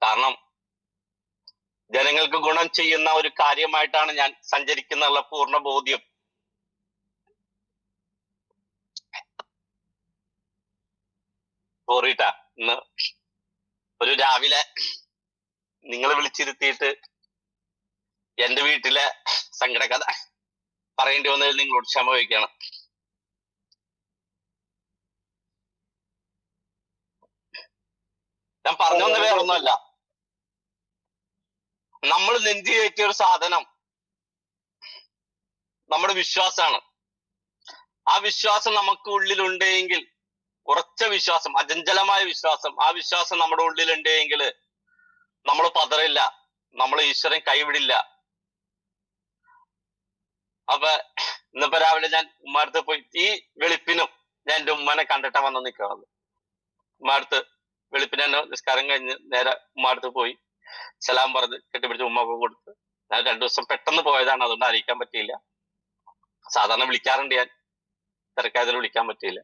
കാരണം ജനങ്ങൾക്ക് ഗുണം ചെയ്യുന്ന ഒരു കാര്യമായിട്ടാണ് ഞാൻ സഞ്ചരിക്കുന്നുള്ള പൂർണ്ണ ബോധ്യം. സോറിട്ടാ, ഇന്ന് ഒരു രാവിലെ നിങ്ങളെ വിളിച്ചിരുത്തിയിട്ട് എന്റെ വീട്ടിലെ സങ്കടകഥ പറയേണ്ടി വന്നതിൽ നിങ്ങളോട് ക്ഷമ ചോദിക്കണം. ഞാൻ പറഞ്ഞു വന്ന വേറൊന്നുമല്ല, നമ്മൾ നെഞ്ചി കയറ്റിയ ഒരു സാധനം നമ്മുടെ വിശ്വാസമാണ്. ആ വിശ്വാസം നമുക്ക് ഉള്ളിലുണ്ടെങ്കിൽ, ഉറച്ച വിശ്വാസം, അചഞ്ചലമായ വിശ്വാസം, ആ വിശ്വാസം നമ്മുടെ ഉള്ളിലുണ്ടെങ്കിൽ നമ്മൾ പതറില്ല, നമ്മൾ ഈശ്വരൻ കൈവിടില്ല. അപ്പൊ ഇന്നിപ്പോ രാവിലെ ഞാൻ ഉമ്മാടുത്ത് പോയി, ഈ വെളുപ്പിനും ഞാൻ എന്റെ ഉമ്മനെ കണ്ടിട്ടാ വന്ന് നിൽക്കുന്നത്. ഉമ്മാടുത്ത് വെളുപ്പിന് തന്നെ നിസ്കാരം കഴിഞ്ഞ് നേരെ ഉമ്മാടുത്ത് പോയി സലാം പറഞ്ഞ് കെട്ടിപ്പിടിച്ച് ഉമ്മക്ക് കൊടുത്ത്. ഞാൻ 2 ദിവസം പെട്ടെന്ന് പോയതാണ്, അതുകൊണ്ട് അറിയിക്കാൻ പറ്റിയില്ല. സാധാരണ വിളിക്കാറുണ്ട്, ഞാൻ തിരക്കായതിൽ വിളിക്കാൻ പറ്റിയില്ല.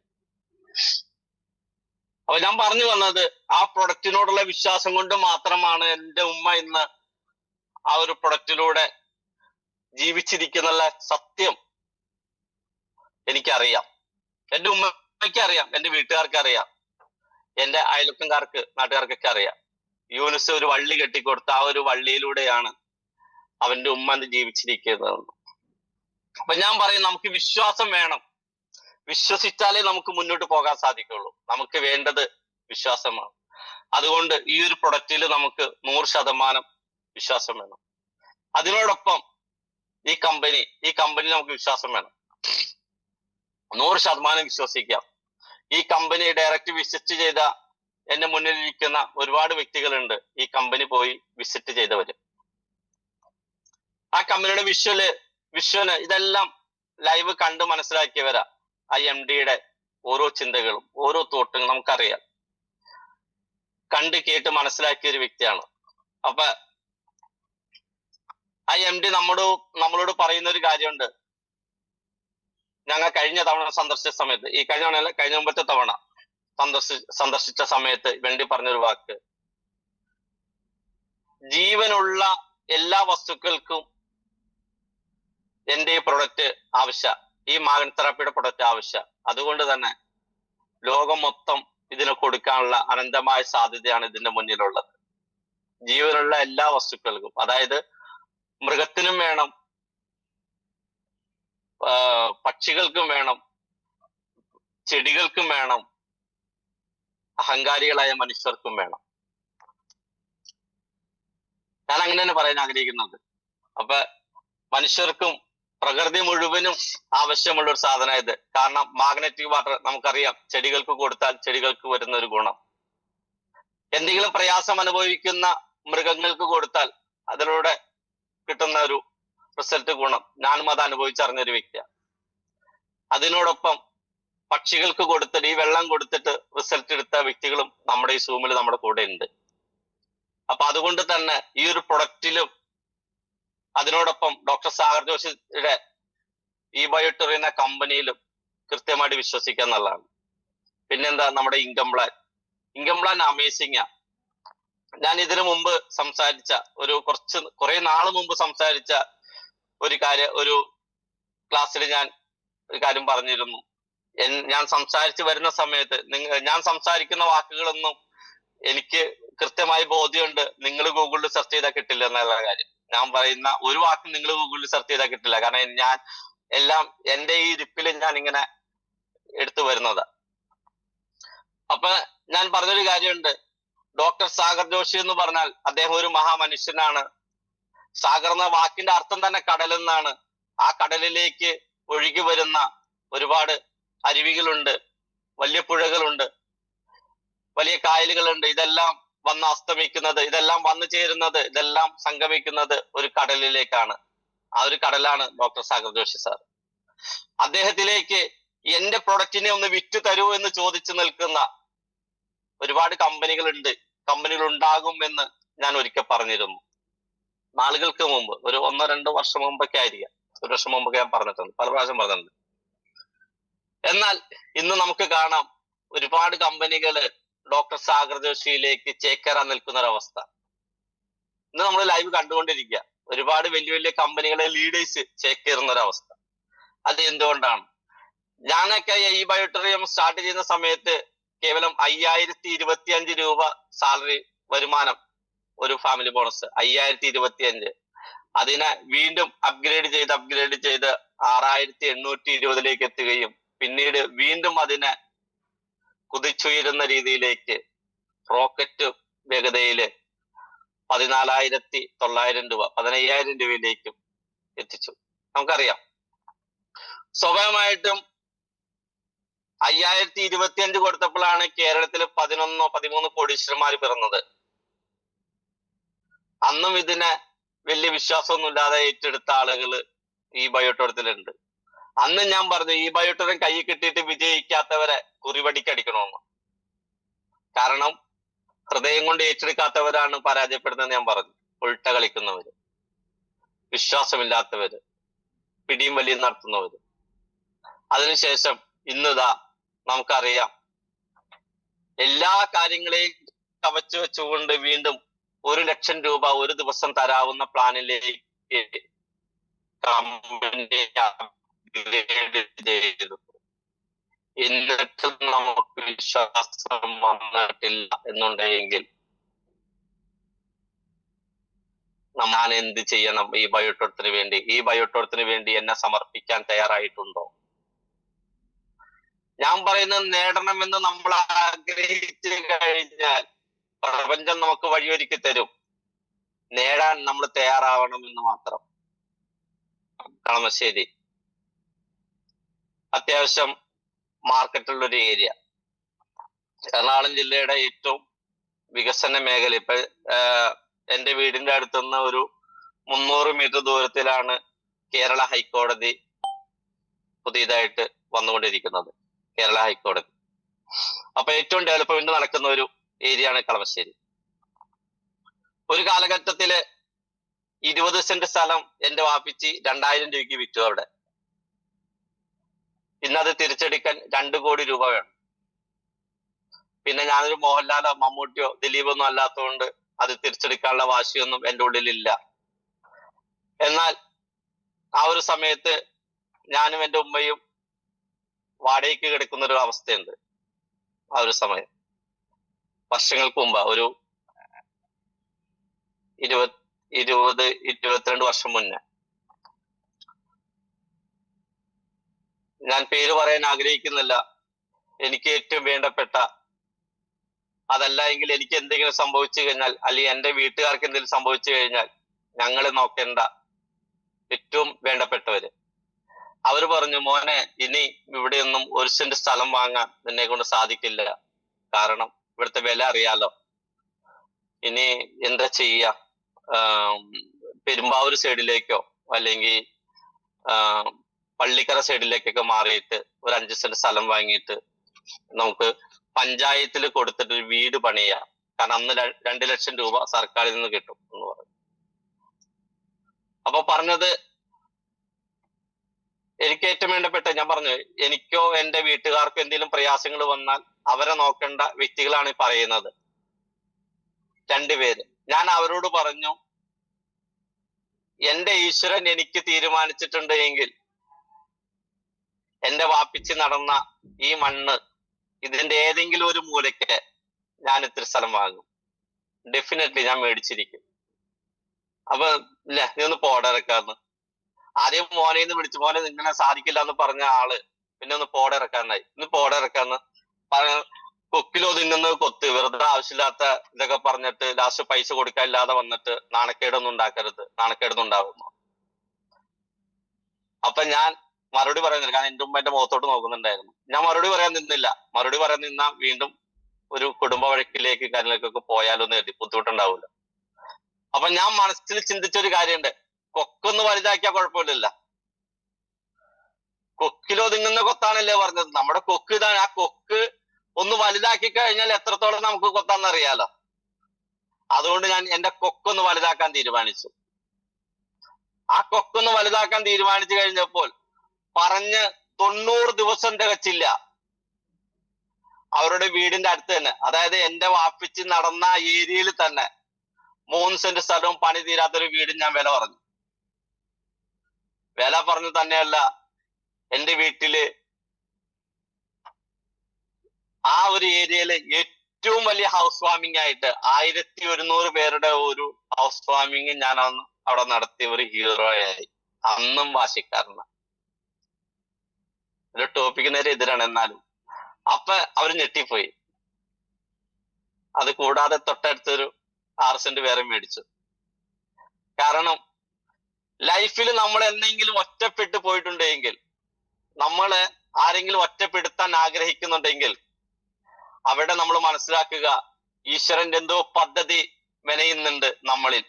അപ്പൊ ഞാൻ പറഞ്ഞു വന്നത്, ആ പ്രൊഡക്റ്റിനോടുള്ള വിശ്വാസം കൊണ്ട് മാത്രമാണ് എന്റെ ഉമ്മ ഇന്ന് ആ ഒരു പ്രൊഡക്റ്റിലൂടെ ജീവിച്ചിരിക്കുന്നുള്ള സത്യം എനിക്കറിയാം. എന്റെ ഉമ്മയ്ക്ക് അറിയാം, എന്റെ വീട്ടുകാർക്ക് അറിയാം, എന്റെ അയൽവക്കംകാർക്ക്, നാട്ടുകാർക്കൊക്കെ അറിയാം. യൂനുസ് ഒരു വള്ളി കെട്ടിക്കൊടുത്ത ആ ഒരു വള്ളിയിലൂടെയാണ് അവന്റെ ഉമ്മ ജീവിച്ചിരിക്കുന്നത്. അപ്പൊ ഞാൻ പറയും, നമുക്ക് വിശ്വാസം വേണം. വിശ്വസിച്ചാലേ നമുക്ക് മുന്നോട്ട് പോകാൻ സാധിക്കുള്ളൂ. നമുക്ക് വേണ്ടത് വിശ്വാസമാണ്. അതുകൊണ്ട് ഈ ഒരു പ്രൊഡക്റ്റിൽ നമുക്ക് 100% വിശ്വാസം വേണം. അതിനോടൊപ്പം ഈ കമ്പനി നമുക്ക് വിശ്വാസം വേണം. 100% വിശ്വസിക്കാം. ഈ കമ്പനി ഡയറക്റ്റ് വിസിറ്റ് ചെയ്ത എന്റെ മുന്നിലിരിക്കുന്ന ഒരുപാട് വ്യക്തികളുണ്ട്, ഈ കമ്പനി പോയി വിസിറ്റ് ചെയ്തവര്. ആ കമ്പനിയുടെ വിഷ്വല് ഇതെല്ലാം ലൈവ് കണ്ട് മനസ്സിലാക്കിയവരാ. ആ MDയുടെ ഓരോ ചിന്തകളും ഓരോ തോട്ടുകളും നമുക്കറിയാം. കണ്ട് കേട്ട് മനസ്സിലാക്കിയ ഒരു വ്യക്തിയാണ്. അപ്പൊ ആ MD നമ്മളോട് പറയുന്ന ഒരു കാര്യമുണ്ട്. ഞങ്ങൾ കഴിഞ്ഞ തവണ സന്ദർശിച്ച സമയത്ത്, ഈ കഴിഞ്ഞ മുമ്പത്തെ തവണ സന്ദർശിച്ച സമയത്ത് MD പറഞ്ഞൊരു വാക്ക്, ജീവനുള്ള എല്ലാ വസ്തുക്കൾക്കും എന്റെ ഈ പ്രൊഡക്റ്റ് ആവശ്യം, ഈ മാഗൻ തെറാപ്പിയുടെ പ്രൊഡക്റ്റ് ആവശ്യം. അതുകൊണ്ട് തന്നെ ലോകം മൊത്തം ഇതിന് കൊടുക്കാനുള്ള അനന്തമായ സാധ്യതയാണ് ഇതിന്റെ മുന്നിലുള്ളത്. ജീവനുള്ള എല്ലാ വസ്തുക്കൾക്കും, അതായത് മൃഗത്തിനും വേണം, പക്ഷികൾക്കും വേണം, ചെടികൾക്കും വേണം, അഹങ്കാരികളായ മനുഷ്യർക്കും വേണം. ഞാൻ അങ്ങനെ തന്നെ പറയാൻ ആഗ്രഹിക്കുന്നുണ്ട്. അപ്പൊ മനുഷ്യർക്കും പ്രകൃതി മുഴുവനും ആവശ്യമുള്ള ഒരു സാധനമായത്. കാരണം മാഗ്നറ്റിക് വാട്ടർ നമുക്കറിയാം, ചെടികൾക്ക് കൊടുത്താൽ ചെടികൾക്ക് വരുന്ന ഒരു ഗുണം. എന്തെങ്കിലും പ്രയാസം അനുഭവിക്കുന്ന മൃഗങ്ങൾക്ക് കൊടുത്താൽ അതിലൂടെ കിട്ടുന്ന ഒരു റിസൾട്ട് ഗുണം ഞാനും അത് അനുഭവിച്ചറിഞ്ഞൊരു വ്യക്തിയാണ്. അതിനോടൊപ്പം പക്ഷികൾക്ക് കൊടുത്തിട്ട് ഈ വെള്ളം കൊടുത്തിട്ട് റിസൾട്ട് എടുത്ത വ്യക്തികളും നമ്മുടെ ഈ സൂമിൽ നമ്മുടെ കൂടെ ഉണ്ട്. അപ്പൊ അതുകൊണ്ട് തന്നെ ഈ ഒരു പ്രൊഡക്റ്റിലും അതിനോടൊപ്പം ഡോക്ടർ സാഗർ ജോഷിയുടെ ഈ ബയോട്ടറി എന്ന കമ്പനിയിലും കൃത്യമായിട്ട് വിശ്വസിക്കുക എന്നുള്ളതാണ്. പിന്നെന്താ, നമ്മുടെ ഇൻകം പ്ലാൻ അമേസിംഗ്. ഞാൻ ഇതിനു മുമ്പ് സംസാരിച്ച കുറെ നാൾ മുമ്പ് സംസാരിച്ച ഒരു ക്ലാസ്സിൽ ഞാൻ ഒരു കാര്യം പറഞ്ഞിരുന്നു. ഞാൻ സംസാരിച്ചു വരുന്ന സമയത്ത് ഞാൻ സംസാരിക്കുന്ന വാക്കുകളൊന്നും എനിക്ക് കൃത്യമായി ബോധ്യമുണ്ട്. നിങ്ങൾ ഗൂഗിളിൽ സെർച്ച് ചെയ്താൽ കിട്ടില്ല എന്നുള്ള കാര്യം. ഞാൻ പറയുന്ന ഒരു വാക്കും നിങ്ങൾ ഗൂഗിളിൽ സെർച്ച് ചെയ്താൽ കിട്ടില്ല. കാരണം ഞാൻ എല്ലാം എന്റെ ഈ ഇരിപ്പിൽ ഞാൻ ഇങ്ങനെ എടുത്തു വരുന്നത്. അപ്പൊ ഞാൻ പറഞ്ഞൊരു കാര്യമുണ്ട്. ഡോക്ടർ സാഗർ ജോഷി എന്ന് പറഞ്ഞാൽ അദ്ദേഹം ഒരു മഹാമനുഷ്യനാണ്. സാഗർ എന്ന വാക്കിന്റെ അർത്ഥം തന്നെ കടൽ എന്നാണ്. ആ കടലിലേക്ക് ഒഴുകി വരുന്ന ഒരുപാട് അരുവികളുണ്ട്, വലിയ പുഴകളുണ്ട്, വലിയ കായലുകളുണ്ട്. ഇതെല്ലാം വന്ന് അസ്തമിക്കുന്നത്, ഇതെല്ലാം വന്നു ചേരുന്നത്, ഇതെല്ലാം സംഗമിക്കുന്നത് ഒരു കടലിലേക്കാണ്. ആ ഒരു കടലാണ് ഡോക്ടർ സാഗർ ജോഷി സാർ. അദ്ദേഹത്തിലേക്ക് എന്റെ പ്രൊഡക്റ്റിനെ ഒന്ന് വിറ്റു തരൂ എന്ന് ചോദിച്ചു നിൽക്കുന്ന ഒരുപാട് കമ്പനികൾ ഉണ്ടാകും എന്ന് ഞാൻ ഒരിക്കൽ പറഞ്ഞിരുന്നു. നാളുകൾക്ക് മുമ്പ്, ഒരു 1-2 വർഷം മുമ്പൊക്കെ ആയിരിക്കാം. 1 വർഷം മുമ്പൊക്കെ ഞാൻ പറഞ്ഞിട്ടുണ്ട്, പല പ്രാവശ്യം പറഞ്ഞിട്ടുണ്ട്. എന്നാൽ ഇന്ന് നമുക്ക് കാണാം ഒരുപാട് കമ്പനികള് ഡോക്ടർ സാഗർ ജോഷിയിലേക്ക് ചേക്കേറാൻ നിൽക്കുന്ന ഒരവസ്ഥ. ഇന്ന് നമ്മൾ ലൈവ് കണ്ടുകൊണ്ടിരിക്കുക. ഒരുപാട് വലിയ വലിയ കമ്പനികളെ ലീഡേഴ്സ് ചേക്കേറുന്ന ഒരവസ്ഥ. അത് എന്തുകൊണ്ടാണ്? ഞാനൊക്കെ ഈ ബയോട്ടറിയം സ്റ്റാർട്ട് ചെയ്യുന്ന സമയത്ത് കേവലം 5025 രൂപ സാലറി വരുമാനം, ഒരു ഫാമിലി ബോണസ് 5025. അതിനെ വീണ്ടും അപ്ഗ്രേഡ് ചെയ്ത് 6820 എത്തുകയും പിന്നീട് വീണ്ടും അതിനെ കുതിച്ചുയരുന്ന രീതിയിലേക്ക് റോക്കറ്റ് വേഗതയില് 14,900 രൂപ 15,000 രൂപയിലേക്കും എത്തിച്ചു. നമുക്കറിയാം, സ്വാഭാവികമായിട്ടും 5025 കൊടുത്തപ്പോഴാണ് കേരളത്തിൽ 11-13 കോടീശ്വരന്മാർ പിറന്നത്. അന്നും ഇതിനെ വലിയ വിശ്വാസമൊന്നുമില്ലാതെ ഏറ്റെടുത്ത ആളുകൾ ഈ ബയോട്ടോറത്തിലുണ്ട്. അന്ന് ഞാൻ പറഞ്ഞു, ഈ ബയോട്ടോറിയം കൈ കിട്ടിയിട്ട് വിജയിക്കാത്തവരെ കുറിവടിക്കടിക്കണമെന്ന്. കാരണം ഹൃദയം കൊണ്ട് ഏറ്റെടുക്കാത്തവരാണ് പരാജയപ്പെടുന്നത് ഞാൻ പറഞ്ഞു. ഉൾട്ട കളിക്കുന്നവര്, വിശ്വാസമില്ലാത്തവര്, പിടിയും വലിയും നടത്തുന്നവര്. അതിനുശേഷം ഇന്നിതാ നമുക്കറിയാം, എല്ലാ കാര്യങ്ങളെയും കവച്ചു വെച്ചുകൊണ്ട് വീണ്ടും 1 ലക്ഷം രൂപ ഒരു ദിവസം തരാവുന്ന പ്ലാനിലേക്ക് കമ്പനി അപ്ഗ്രേഡ് ചെയ്തു. എന്നിട്ടും നമുക്ക് വിശ്വാസം വന്നിട്ടില്ല എന്നുണ്ടെങ്കിൽ ഞാൻ എന്ത് ചെയ്യണം? ഈ ബയോട്ടോറത്തിന് വേണ്ടി എന്നെ സമർപ്പിക്കാൻ തയ്യാറായിട്ടുണ്ടോ? ഞാൻ പറയുന്നത്, നേടണമെന്ന് നമ്മൾ ആഗ്രഹിച്ചു കഴിഞ്ഞാൽ പ്രപഞ്ചം നമുക്ക് വഴിയൊരുക്കി തരും. നേടാൻ നമ്മൾ തയ്യാറാവണം എന്ന് മാത്രം. കളമശ്ശേരി അത്യാവശ്യം മാർക്കറ്റുള്ളൊരു ഏരിയ, എറണാകുളം ജില്ലയുടെ ഏറ്റവും വികസന മേഖല. ഇപ്പൊ എന്റെ വീടിന്റെ അടുത്തുനിന്ന് ഒരു 300 മീറ്റർ ദൂരത്തിലാണ് കേരള ഹൈക്കോടതി പുതിയതായിട്ട് വന്നുകൊണ്ടിരിക്കുന്നത്. കേരള ഹൈക്കോടതി. അപ്പൊ ഏറ്റവും ഡെവലപ്മെന്റ് നടക്കുന്ന ഒരു ഏരിയ ആണ് കളമശ്ശേരി. ഒരു കാലഘട്ടത്തില് 20 സെന്റ് സ്ഥലം എന്റെ വാപ്പിച്ചി 2000 രൂപയ്ക്ക് വിറ്റു അവിടെ. ഇന്നത് തിരിച്ചെടുക്കാൻ 2 കോടി രൂപ വേണം. പിന്നെ ഞാനൊരു മോഹൻലാലോ മമ്മൂട്ടിയോ ദിലീപൊന്നും അല്ലാത്തതുകൊണ്ട് അത് തിരിച്ചെടുക്കാനുള്ള വാശിയൊന്നും എൻ്റെ ഉള്ളിലില്ല. എന്നാൽ ആ ഒരു സമയത്ത് ഞാനും എൻ്റെ ഉമ്മയും വാടകയ്ക്ക് കിടക്കുന്ന ഒരു അവസ്ഥയുണ്ട്. ആ ഒരു സമയം വർഷങ്ങൾക്ക് മുമ്പ്, ഒരു 20-22 വർഷം മുന്നേ. ഞാൻ പേര് പറയാൻ ആഗ്രഹിക്കുന്നില്ല. എനിക്ക് ഏറ്റവും വേണ്ടപ്പെട്ട, അതല്ല എങ്കിൽ എനിക്ക് എന്തെങ്കിലും സംഭവിച്ചു കഴിഞ്ഞാൽ, അല്ലെങ്കിൽ എൻ്റെ വീട്ടുകാർക്ക് എന്തെങ്കിലും സംഭവിച്ചു കഴിഞ്ഞാൽ ഞങ്ങളെ നോക്കേണ്ട ഏറ്റവും വേണ്ടപ്പെട്ടവര്, അവര് പറഞ്ഞു, മോനെ ഇനി ഇവിടെയൊന്നും 1 സെന്റ് സ്ഥലം വാങ്ങാൻ നിന്നെ കൊണ്ട് സാധിക്കില്ല. കാരണം ഇവിടുത്തെ വില അറിയാലോ. ഇനി എന്താ ചെയ്യാ, പെരുമ്പാവൂർ സൈഡിലേക്കോ അല്ലെങ്കിൽ പള്ളിക്കര സൈഡിലേക്കൊക്കെ മാറിയിട്ട് ഒരു 5 സെന്റ് സ്ഥലം വാങ്ങിയിട്ട് നമുക്ക് പഞ്ചായത്തിൽ കൊടുത്തിട്ട് ഒരു വീട് പണിയാം. കാരണം അന്ന് 2 ലക്ഷം രൂപ സർക്കാരിൽ നിന്ന് കിട്ടും എന്ന് പറഞ്ഞു. അപ്പൊ പറഞ്ഞത് എനിക്ക് ഏറ്റവും വേണ്ടപ്പെട്ട, ഞാൻ പറഞ്ഞു, എനിക്കോ എന്റെ വീട്ടുകാർക്കോ എന്തെങ്കിലും പ്രയാസങ്ങൾ വന്നാൽ അവരെ നോക്കേണ്ട വ്യക്തികളാണ് ഈ പറയുന്നത് 2 പേര്. ഞാൻ അവരോട് പറഞ്ഞു, എന്റെ ഈശ്വരൻ എനിക്ക് തീരുമാനിച്ചിട്ടുണ്ട് എങ്കിൽ എന്റെ വാപ്പിച്ച് നടന്ന ഈ മണ്ണ് ഇതിന്റെ ഏതെങ്കിലും ഒരു മൂലയ്ക്ക് ഞാൻ ഇത്തിരി സ്ഥലം വാങ്ങും. ഡെഫിനറ്റ്ലി ഞാൻ മേടിച്ചിരിക്കും. അപ്പൊ ഇല്ല, നീ ഒന്ന് പോടിറക്കാന്ന്. ആദ്യം മോനെന്ന് വിളിച്ചു, മോനെ ഇങ്ങനെ സാധിക്കില്ല എന്ന് പറഞ്ഞ ആള് പിന്നെ ഒന്ന് പോടിറക്കാനായി. ഇന്ന് പോടിറക്കാന്ന് കൊക്കിലോ തിന്നുന്നത് കൊത്ത്, വെറുതെ ആവശ്യമില്ലാത്ത ഇതൊക്കെ പറഞ്ഞിട്ട് ലാസ്റ്റ് പൈസ കൊടുക്കാനില്ലാതെ വന്നിട്ട് നാണക്കേടൊന്നും ഉണ്ടാക്കരുത്, നാണക്കേടൊന്നും ഉണ്ടാകുന്നു. അപ്പൊ ഞാൻ മറുപടി പറയുന്നില്ല, കാരണം എന്റെ മുമ്പ് എന്റെ മുഖത്തോട്ട് നോക്കുന്നുണ്ടായിരുന്നു. ഞാൻ മറുപടി പറയാൻ നിന്നില്ല. മറുപടി പറയാൻ നിന്നാ വീണ്ടും ഒരു കുടുംബ വഴക്കിലേക്ക് കാര്യങ്ങൾക്കൊക്കെ പോയാലൊന്നും കരുതി ബുദ്ധിമുട്ടുണ്ടാവില്ല. അപ്പൊ ഞാൻ മനസ്സിൽ ചിന്തിച്ചൊരു കാര്യമുണ്ട്, കൊക്കൊന്ന് വലുതാക്കിയാൽ കുഴപ്പമില്ല. കൊക്കിലോ തിങ്ങുന്ന കൊത്താണല്ലേ പറഞ്ഞത്. നമ്മുടെ കൊക്ക് ഇതാണ്. ആ കൊക്ക് ഒന്ന് വലുതാക്കി കഴിഞ്ഞാൽ എത്രത്തോളം നമുക്ക് കൊത്താന്നറിയാലോ. അതുകൊണ്ട് ഞാൻ എന്റെ കൊക്കൊന്ന് വലുതാക്കാൻ തീരുമാനിച്ചു. ആ കൊക്കൊന്ന് വലുതാക്കാൻ തീരുമാനിച്ചു കഴിഞ്ഞപ്പോൾ പറഞ്ഞ് 90 ദിവസം തികച്ചില്ല, അവരുടെ വീടിന്റെ അടുത്ത് തന്നെ, അതായത് എന്റെ വാപ്പിച്ച് നടന്ന ഏരിയയിൽ തന്നെ 3 സെന്റ് സ്ഥലവും പണി തീരാത്തൊരു വീടും ഞാൻ വില പറഞ്ഞു. വില പറഞ്ഞു തന്നെയല്ല, എന്റെ വീട്ടില് ആ ഒരു ഏരിയയില് ഏറ്റവും വലിയ ഹൗസ് വാമിംഗ് ആയിട്ട് 1100 പേരുടെ ഒരു ഹൗസ് വാമിംഗ് ഞാൻ അന്ന് അവിടെ നടത്തിയ ഒരു ഹീറോയായി. അന്നും വാശിക്കാരനാണ്. ഒരു ടോപ്പിക്ക് നേരെ എതിരാണ്. എന്നാലും അപ്പൊ അവര് ഞെട്ടിപ്പോയി. അത് കൂടാതെ തൊട്ടടുത്തൊരു 6 സെന്റ് വേറെ മേടിച്ചു. കാരണം ലൈഫിൽ നമ്മൾ എന്തെങ്കിലും ഒറ്റപ്പെട്ടു പോയിട്ടുണ്ടെങ്കിൽ, നമ്മള് ആരെങ്കിലും ഒറ്റപ്പെടുത്താൻ ആഗ്രഹിക്കുന്നുണ്ടെങ്കിൽ അവിടെ നമ്മൾ മനസ്സിലാക്കുക, ഈശ്വരന്റെ എന്തോ പദ്ധതി മെനയുന്നുണ്ട് നമ്മളിൽ.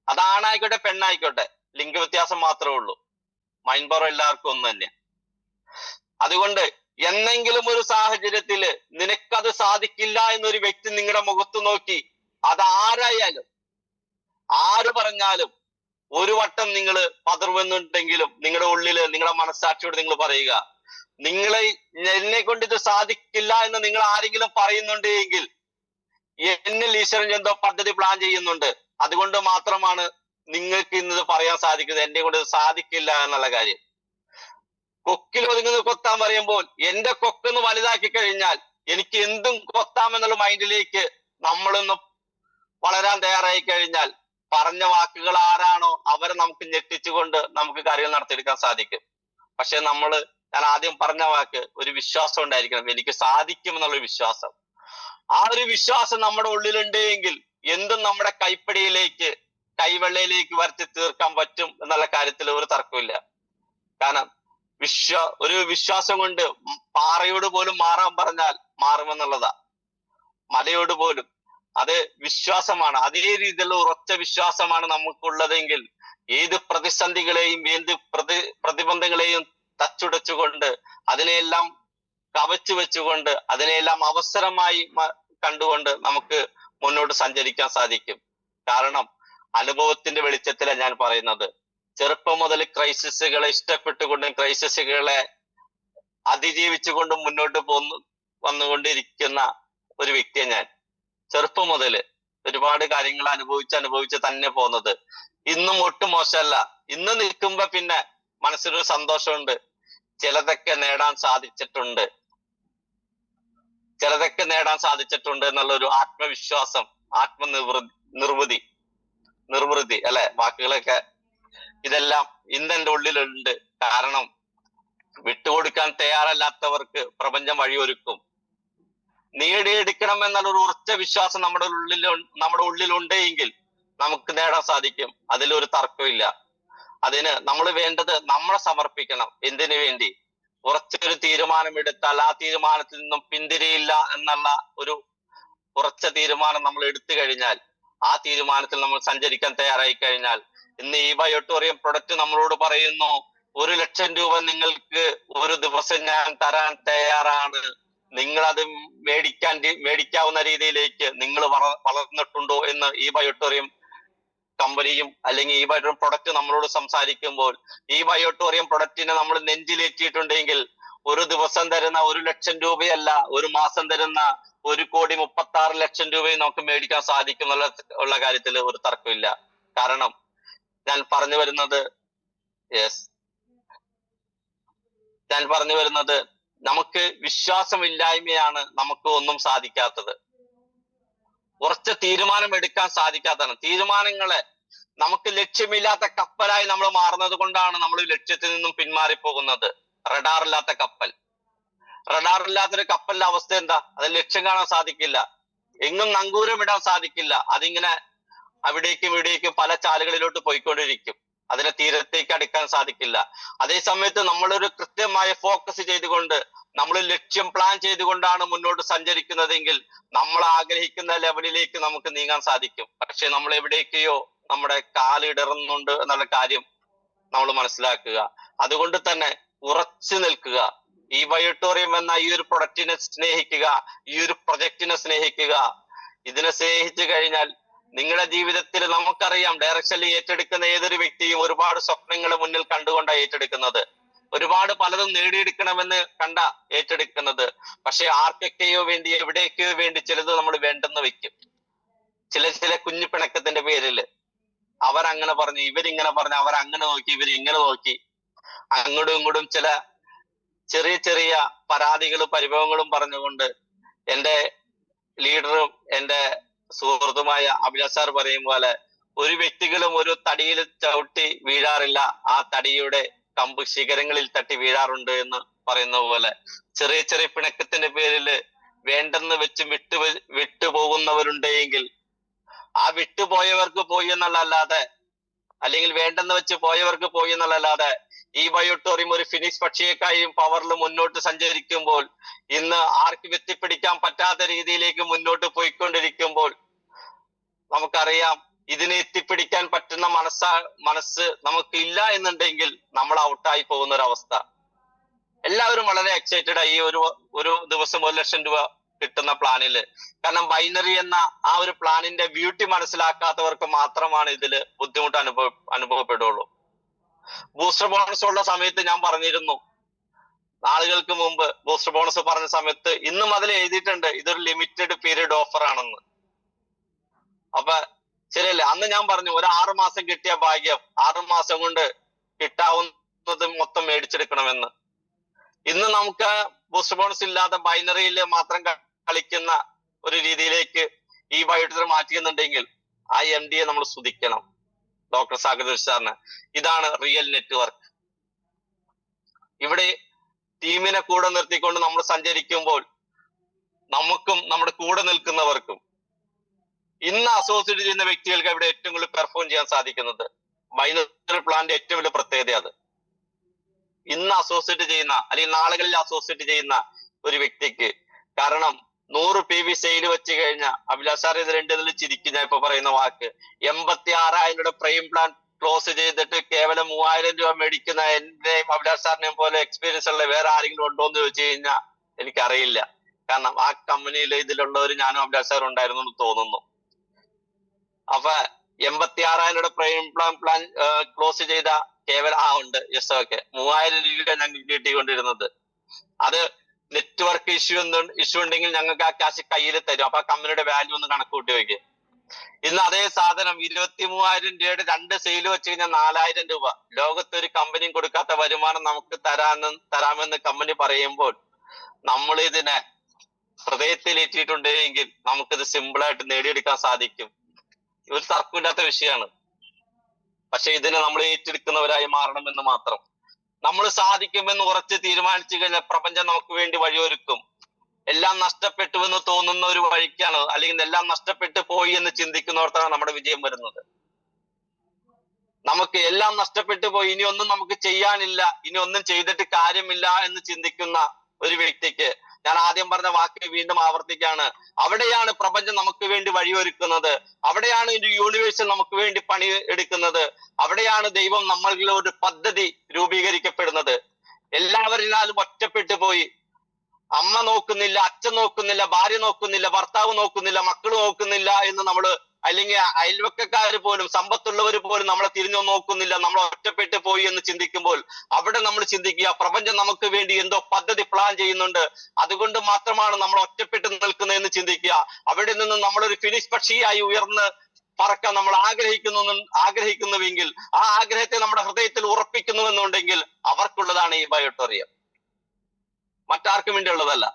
അത് ആണായിക്കോട്ടെ പെണ്ണായിക്കോട്ടെ, ലിംഗവ്യത്യാസം മാത്രമേ ഉള്ളൂ. മൈൻഡ് പവർ എല്ലാവർക്കും ഒന്ന് തന്നെ. അതുകൊണ്ട് എന്നെങ്കിലും ഒരു സാഹചര്യത്തില് നിനക്കത് സാധിക്കില്ല എന്നൊരു വ്യക്തി നിങ്ങളുടെ മുഖത്ത് നോക്കി, അത് ആരായാലും ആര് പറഞ്ഞാലും ഒരു വട്ടം നിങ്ങൾ പതറുമെന്നുണ്ടെങ്കിലും നിങ്ങളുടെ ഉള്ളില് നിങ്ങളുടെ മനസ്സാക്ഷിയോട് നിങ്ങൾ പറയുക, എന്നെ കൊണ്ട് ഇത് സാധിക്കില്ല എന്ന് നിങ്ങൾ ആരെങ്കിലും പറയുന്നുണ്ട് എങ്കിൽ എന്നിൽ ഈശ്വരൻ എന്തോ പദ്ധതി പ്ലാൻ ചെയ്യുന്നുണ്ട്. അതുകൊണ്ട് മാത്രമാണ് നിങ്ങൾക്ക് ഇന്നത് പറയാൻ സാധിക്കുന്നത്, എന്നെ കൊണ്ട് ഇത് സാധിക്കില്ല എന്നുള്ള കാര്യം. കൊക്കിൽ ഒതുങ്ങുന്നത് കൊത്താൻ പറയുമ്പോൾ എന്റെ കൊക്കൊന്ന് വലുതാക്കി കഴിഞ്ഞാൽ എനിക്ക് എന്തും കൊത്താമെന്നുള്ള മൈൻഡിലേക്ക് നമ്മളൊന്ന് വളരാൻ തയ്യാറായി കഴിഞ്ഞാൽ പറഞ്ഞ വാക്കുകൾ ആരാണോ അവരെ നമുക്ക് ഞെട്ടിച്ചുകൊണ്ട് നമുക്ക് കാര്യങ്ങൾ നടത്തിയെടുക്കാൻ സാധിക്കും. പക്ഷെ ഞാൻ ആദ്യം പറഞ്ഞ വാക്ക്, ഒരു വിശ്വാസം ഉണ്ടായിരിക്കണം, എനിക്ക് സാധിക്കും എന്നുള്ളൊരു വിശ്വാസം. ആ ഒരു വിശ്വാസം നമ്മുടെ ഉള്ളിലുണ്ട് എങ്കിൽ എന്തും നമ്മുടെ കൈവെള്ളയിലേക്ക് വരുത്തി തീർക്കാൻ പറ്റും എന്നുള്ള കാര്യത്തിൽ ഒരു തർക്കമില്ല. കാരണം ഒരു വിശ്വാസം കൊണ്ട് പാറയോട് പോലും മാറാൻ പറഞ്ഞാൽ മാറുമെന്നുള്ളതാ. മലയോട് പോലും അത് വിശ്വാസമാണ്. അതേ രീതിയിലുള്ള ഉറച്ച വിശ്വാസമാണ് നമുക്കുള്ളതെങ്കിൽ ഏത് പ്രതിസന്ധികളെയും ഏത് പ്രതിബന്ധങ്ങളെയും തച്ചുടച്ചുകൊണ്ട് അതിനെയെല്ലാം കവച്ചു വെച്ചുകൊണ്ട് അതിനെയെല്ലാം അവസരമായി കണ്ടുകൊണ്ട് നമുക്ക് മുന്നോട്ട് സഞ്ചരിക്കാൻ സാധിക്കും. കാരണം അനുഭവത്തിന്റെ വെളിച്ചത്തിലാണ് ഞാൻ പറയുന്നത്. ചെറുപ്പം മുതൽ ക്രൈസിസുകളെ ഇഷ്ടപ്പെട്ടുകൊണ്ടും ക്രൈസിസുകളെ അതിജീവിച്ചുകൊണ്ടും മുന്നോട്ട് വന്നുകൊണ്ടിരിക്കുന്ന ഒരു വ്യക്തിയാണ് ഞാൻ. ചെറുപ്പം മുതൽ ഒരുപാട് കാര്യങ്ങൾ അനുഭവിച്ച് തന്നെ പോകുന്നത്. ഇന്നും ഒട്ടും മോശമല്ല. ഇന്ന് നിൽക്കുമ്പോ പിന്നെ മനസ്സിലൊരു സന്തോഷമുണ്ട്. ചിലതൊക്കെ നേടാൻ സാധിച്ചിട്ടുണ്ട് എന്നുള്ള ഒരു ആത്മവിശ്വാസം, നിർവൃതി അല്ലെ, വാക്കുകളൊക്കെ ഇതെല്ലാം ഇന്ന് എന്റെ ഉള്ളിലുണ്ട്. കാരണം വിട്ടുകൊടുക്കാൻ തയ്യാറല്ലാത്തവർക്ക് പ്രപഞ്ചം വഴിയൊരുക്കും. നേടിയെടുക്കണം എന്നുള്ളൊരു ഉറച്ച വിശ്വാസം നമ്മുടെ ഉള്ളിലുണ്ട് എങ്കിൽ നമുക്ക് നേടാൻ സാധിക്കും. അതിലൊരു തർക്കമില്ല. അതിന് നമ്മൾ വേണ്ടത് നമ്മളെ സമർപ്പിക്കണം. എന്തിനു വേണ്ടി? ഉറച്ചൊരു തീരുമാനമെടുത്താൽ ആ തീരുമാനത്തിൽ നിന്നും പിന്തിരിയില്ല എന്നുള്ള ഒരു ഉറച്ച തീരുമാനം നമ്മൾ എടുത്തു കഴിഞ്ഞാൽ, ആ തീരുമാനത്തിൽ നമ്മൾ സഞ്ചരിക്കാൻ തയ്യാറായി കഴിഞ്ഞാൽ, ഇന്ന് ഈ ബയോട്ടോറിയം പ്രൊഡക്റ്റ് നമ്മളോട് പറയുന്നു 1,00,000 രൂപ നിങ്ങൾക്ക് ഒരു ദിവസം ഞാൻ തരാൻ തയ്യാറാണ്. നിങ്ങൾ അത് മേടിക്കാവുന്ന രീതിയിലേക്ക് നിങ്ങൾ വളർന്നിട്ടുണ്ടോ എന്ന് ഈ ബയോട്ടോറിയം കമ്പനിയും അല്ലെങ്കിൽ ഈ ബയോട്ടോറിയം പ്രൊഡക്റ്റ് നമ്മളോട് സംസാരിക്കുമ്പോൾ, ഈ ബയോട്ടോറിയം പ്രൊഡക്റ്റിനെ നമ്മൾ നെഞ്ചിലേറ്റിയിട്ടുണ്ടെങ്കിൽ ഒരു ദിവസം തരുന്ന 1,00,000 രൂപയല്ല, ഒരു മാസം തരുന്ന 1,36,00,000 രൂപയും നമുക്ക് മേടിക്കാൻ സാധിക്കും ഉള്ള കാര്യത്തിൽ ഒരു തർക്കമില്ല. കാരണം ഞാൻ പറഞ്ഞു വരുന്നത് നമുക്ക് വിശ്വാസമില്ലായ്മയാണ് നമുക്ക് ഒന്നും സാധിക്കാത്തത്. ഉറച്ച തീരുമാനം എടുക്കാൻ സാധിക്കാത്തതാണ്. തീരുമാനങ്ങളെ നമുക്ക് ലക്ഷ്യമില്ലാത്ത കപ്പലായി നമ്മൾ മാറുന്നത് കൊണ്ടാണ് നമ്മൾ ലക്ഷ്യത്തിൽ നിന്നും പിന്മാറിപ്പോകുന്നത്. റഡാറില്ലാത്ത കപ്പൽ, റഡാറില്ലാത്തൊരു കപ്പലിന്റെ അവസ്ഥ എന്താ? അത് ലക്ഷ്യം കാണാൻ സാധിക്കില്ല, എങ്ങും നങ്കൂരം ഇടാൻ സാധിക്കില്ല. അതിങ്ങനെ അവിടേക്കും ഇവിടേക്കും പല ചാലുകളിലോട്ട് പോയിക്കൊണ്ടിരിക്കും, അതിനെ തീരത്തേക്ക് അടുക്കാൻ സാധിക്കില്ല. അതേ സമയത്ത് നമ്മളൊരു കൃത്യമായ ഫോക്കസ് ചെയ്തുകൊണ്ട്, നമ്മൾ ലക്ഷ്യം പ്ലാൻ ചെയ്തുകൊണ്ടാണ് മുന്നോട്ട് സഞ്ചരിക്കുന്നതെങ്കിൽ നമ്മൾ ആഗ്രഹിക്കുന്ന ലെവലിലേക്ക് നമുക്ക് നീങ്ങാൻ സാധിക്കും. പക്ഷെ നമ്മൾ എവിടേക്കെയോ നമ്മുടെ കാലിടറുന്നുണ്ട് എന്നുള്ള കാര്യം നമ്മൾ മനസ്സിലാക്കുക. അതുകൊണ്ട് തന്നെ ഉറച്ചു നിൽക്കുക. ഈ ബയോട്ടോറിയം എന്ന ഈ ഒരു പ്രൊഡക്റ്റിനെ സ്നേഹിക്കുക, ഈ ഒരു പ്രൊജക്റ്റിനെ സ്നേഹിക്കുക. ഇതിനെ സ്നേഹിച്ചു കഴിഞ്ഞാൽ നിങ്ങളുടെ ജീവിതത്തിൽ നമുക്കറിയാം, ഡയറക്ഷനിൽ ഏറ്റെടുക്കുന്ന ഏതൊരു വ്യക്തിയും ഒരുപാട് സ്വപ്നങ്ങൾ മുന്നിൽ കണ്ടുകൊണ്ടാണ് ഏറ്റെടുക്കുന്നത്. ഒരുപാട് പലതും നേടിയെടുക്കണമെന്ന് കണ്ട ഏറ്റെടുക്കുന്നത്. പക്ഷെ ആർക്കൊക്കെയോ വേണ്ടി, എവിടേക്കോ വേണ്ടി ചിലത് നമ്മൾ വേണ്ടെന്ന് വെക്കും. ചില കുഞ്ഞു പിണക്കത്തിന്റെ പേരില് അവരങ്ങനെ പറഞ്ഞു, ഇവരിങ്ങനെ പറഞ്ഞു, അവരങ്ങനെ നോക്കി, ഇവരിങ്ങനെ നോക്കി, അങ്ങോട്ടും ഇങ്ങോട്ടും ചില ചെറിയ ചെറിയ പരാതികളും പരിഭവങ്ങളും പറഞ്ഞുകൊണ്ട് എന്റെ ലീഡറും എന്റെ സുഹൃത്തുമായ അഭിലാഷ് സാർ പറയും പോലെ, ഒരു വ്യക്തികളും ഒരു തടിയിൽ ചവിട്ടി വീഴാറില്ല, ആ തടിയുടെ കമ്പ് ശിഖരങ്ങളിൽ തട്ടി വീഴാറുണ്ട് എന്ന് പറയുന്ന പോലെ, ചെറിയ ചെറിയ പിണക്കത്തിന്റെ പേരില് വേണ്ടെന്ന് വെച്ച് വിട്ടുപോകുന്നവരുണ്ടെങ്കിൽ ആ വിട്ടുപോയവർക്ക് പോയി എന്നുള്ളതല്ലാതെ, അല്ലെങ്കിൽ വേണ്ടെന്ന് വെച്ച് പോയവർക്ക് പോയി എന്നുള്ളതല്ലാതെ, ഈ ബയോട്ടോറിയം ഒരു ഫിനിഷ് പക്ഷിയേക്കായും പവറിൽ മുന്നോട്ട് സഞ്ചരിക്കുമ്പോൾ, ഇന്ന് ആർക്കും എത്തിപ്പിടിക്കാൻ പറ്റാത്ത രീതിയിലേക്ക് മുന്നോട്ട് പോയിക്കൊണ്ടിരിക്കുമ്പോൾ, നമുക്കറിയാം ഇതിനെ എത്തിപ്പിടിക്കാൻ പറ്റുന്ന മനസ്സ് നമുക്കില്ല എന്നുണ്ടെങ്കിൽ നമ്മൾ ഔട്ടായി പോകുന്ന ഒരു അവസ്ഥ. എല്ലാവരും വളരെ എക്സൈറ്റഡ് ആയി ഈ ഒരു ദിവസം 1,00,000 രൂപ കിട്ടുന്ന പ്ലാനില്. കാരണം ബൈനറി എന്ന ആ ഒരു പ്ലാനിന്റെ ബ്യൂട്ടി മനസ്സിലാക്കാത്തവർക്ക് മാത്രമാണ് ഇതില് ബുദ്ധിമുട്ട് അനുഭവപ്പെടുള്ളൂ. ബൂസ്റ്റർ ബോണസ് ഉള്ള സമയത്ത് ഞാൻ പറഞ്ഞിരുന്നു, നാളുകൾക്ക് മുമ്പ് ബൂസ്റ്റർ ബോണസ് പറഞ്ഞ സമയത്ത്, ഇന്നും അതിൽ എഴുതിയിട്ടുണ്ട് ഇതൊരു ലിമിറ്റഡ് പീരീഡ് ഓഫർ ആണെന്ന്. അപ്പൊ ശരിയല്ലേ? അന്ന് ഞാൻ പറഞ്ഞു ഒരു 6 മാസം കിട്ടിയ ഭാഗ്യം 6 മാസം കൊണ്ട് കിട്ടാവുന്നത് മൊത്തം മേടിച്ചെടുക്കണമെന്ന്. ഇന്ന് നമുക്ക് ബൂസ്റ്റർ ബോണസ് ഇല്ലാതെ ബൈനറിയിൽ മാത്രം കളിക്കുന്ന ഒരു രീതിയിലേക്ക് ഈ ബയോട്ടോറിയം മാറ്റിയെന്നുണ്ടെങ്കിൽ ആ MD നമ്മൾ സ്തുതിക്കണം, ഡോക്ടർ സാഗർ സാറിന്. ഇതാണ് റിയൽ നെറ്റ്വർക്ക്. ഇവിടെ ടീമിനെ കൂടെ നിർത്തിക്കൊണ്ട് നമ്മൾ സഞ്ചരിക്കുമ്പോൾ നമുക്കും നമ്മുടെ കൂടെ നിൽക്കുന്നവർക്കും, ഇന്ന് അസോസിയേറ്റ് ചെയ്യുന്ന വ്യക്തികൾക്ക് ഇവിടെ ഏറ്റവും കൂടുതൽ പെർഫോം ചെയ്യാൻ സാധിക്കുന്നത് ബൈനറി പ്ലാന്റെ ഏറ്റവും വലിയ പ്രത്യേകത അത്. ഇന്ന് അസോസിയേറ്റ് ചെയ്യുന്ന അല്ലെങ്കിൽ നാളുകളിൽ അസോസിയേറ്റ് ചെയ്യുന്ന ഒരു വ്യക്തിക്ക്, കാരണം 100 PV സെയിൽ വെച്ച് കഴിഞ്ഞാൽ, അഭിലാഷ് സാർ ഇത് രണ്ടിൽ ചിരിക്കും ഞാൻ ഇപ്പൊ പറയുന്ന വാക്ക്, 86,000 രൂപയുടെ പ്രൈം പ്ലാൻ ക്ലോസ് ചെയ്തിട്ട് കേവലം 3,000 രൂപ മേടിക്കുന്ന എന്റെയും അഭിലാഷ് സാറിനെയും പോലെ എക്സ്പീരിയൻസ് ഉള്ള വേറെ ആരെങ്കിലും ഉണ്ടോ എന്ന് ചോദിച്ചു കഴിഞ്ഞാൽ എനിക്കറിയില്ല. കാരണം ആ കമ്പനിയിൽ ഇതിലുള്ളവർ ഞാനും അഭിലാഷ് സാർ ഉണ്ടായിരുന്നു എന്ന് തോന്നുന്നു. അപ്പൊ 86,000 രൂപയുടെ പ്രൈം പ്ലാൻ ക്ലോസ് ചെയ്ത കേവലം ഉണ്ട് യെസ് ഓക്കെ 3,000 രൂപ ഞങ്ങൾക്ക് കിട്ടിക്കൊണ്ടിരുന്നത്. അത് നെറ്റ്വർക്ക് ഇഷ്യൂ ഉണ്ടെങ്കിൽ ഞങ്ങൾക്ക് ആ ക്യാഷ് കയ്യിൽ തരും. അപ്പൊ ആ കമ്പനിയുടെ വാല്യൂ ഒന്ന് കണക്ക് കൂട്ടി വയ്ക്കുക. ഇന്ന് അതേ സാധനം 23,000 രൂപയുടെ 2 സെയിൽ വെച്ച് കഴിഞ്ഞാൽ 4,000 രൂപ. ലോകത്തൊരു കമ്പനിയും കൊടുക്കാത്ത വരുമാനം നമുക്ക് തരാമെന്ന് കമ്പനി പറയുമ്പോൾ നമ്മൾ ഇതിനെ ഹൃദയത്തിലേറ്റിയിട്ടുണ്ടെങ്കിൽ നമുക്കിത് സിമ്പിളായിട്ട് നേടിയെടുക്കാൻ സാധിക്കും. ഒരു തർക്കമില്ലാത്ത വിഷയമാണ്. പക്ഷെ ഇതിനെ നമ്മൾ ഏറ്റെടുക്കുന്നവരായി മാറണമെന്ന് മാത്രം. നമ്മൾ സാധിക്കുമെന്ന് ഉറച്ച് തീരുമാനിച്ചു കഴിഞ്ഞാൽ പ്രപഞ്ചം നമുക്ക് വേണ്ടി വഴിയൊരുക്കും. എല്ലാം നഷ്ടപ്പെട്ടു എന്ന് തോന്നുന്ന ഒരു വഴിക്കാണ്, അല്ലെങ്കിൽ എല്ലാം നഷ്ടപ്പെട്ടു പോയി എന്ന് ചിന്തിക്കുന്നവർക്കാണ് നമ്മുടെ വിജയം വരുന്നത്. നമുക്ക് എല്ലാം നഷ്ടപ്പെട്ടു പോയി, ഇനി ഒന്നും നമുക്ക് ചെയ്യാനില്ല, ഇനി ഒന്നും ചെയ്തിട്ട് കാര്യമില്ല എന്ന് ചിന്തിക്കുന്ന ഒരു വ്യക്തിക്ക് ഞാൻ ആദ്യം പറഞ്ഞ വാക്ക് വീണ്ടും ആവർത്തിക്കാണ്. അവിടെയാണ് പ്രപഞ്ചം നമുക്ക് വേണ്ടി വഴിയൊരുക്കുന്നത്. അവിടെയാണ് ഒരു യൂണിവേഴ്സ് നമുക്ക് വേണ്ടി പണി എടുക്കുന്നത്. അവിടെയാണ് ദൈവം നമ്മളിൽ ഒരു പദ്ധതി രൂപീകരിക്കപ്പെടുന്നത്. എല്ലാവരിലും ഒറ്റപ്പെട്ടു പോയി. അമ്മ നോക്കുന്നില്ല, അച്ഛൻ നോക്കുന്നില്ല, ഭാര്യ നോക്കുന്നില്ല, ഭർത്താവ് നോക്കുന്നില്ല, മക്കൾ നോക്കുന്നില്ല എന്ന് നമ്മള്, അല്ലെങ്കിൽ അയൽവക്കക്കാര് പോലും, സമ്പത്തുള്ളവർ പോലും നമ്മളെ തിരിഞ്ഞു നോക്കുന്നില്ല, നമ്മൾ ഒറ്റപ്പെട്ടു പോയി എന്ന് ചിന്തിക്കുമ്പോൾ അവിടെ നമ്മൾ ചിന്തിക്കുക, പ്രപഞ്ചം നമുക്ക് വേണ്ടി എന്തോ പദ്ധതി പ്ലാൻ ചെയ്യുന്നുണ്ട്, അതുകൊണ്ട് മാത്രമാണ് നമ്മൾ ഒറ്റപ്പെട്ടു നിൽക്കുന്നത് എന്ന് ചിന്തിക്കുക. അവിടെ നിന്ന് നമ്മളൊരു ഫിനിഷ് പക്ഷിയായി ഉയർന്ന് പറക്കാൻ നമ്മൾ ആഗ്രഹിക്കുന്നുവെങ്കിൽ, ആ ആഗ്രഹത്തെ നമ്മുടെ ഹൃദയത്തിൽ ഉറപ്പിക്കുന്നുവെന്നുണ്ടെങ്കിൽ അവർക്കുള്ളതാണ് ഈ ബയോട്ടോറിയം, മറ്റാർക്കും വേണ്ടി ഉള്ളതല്ല.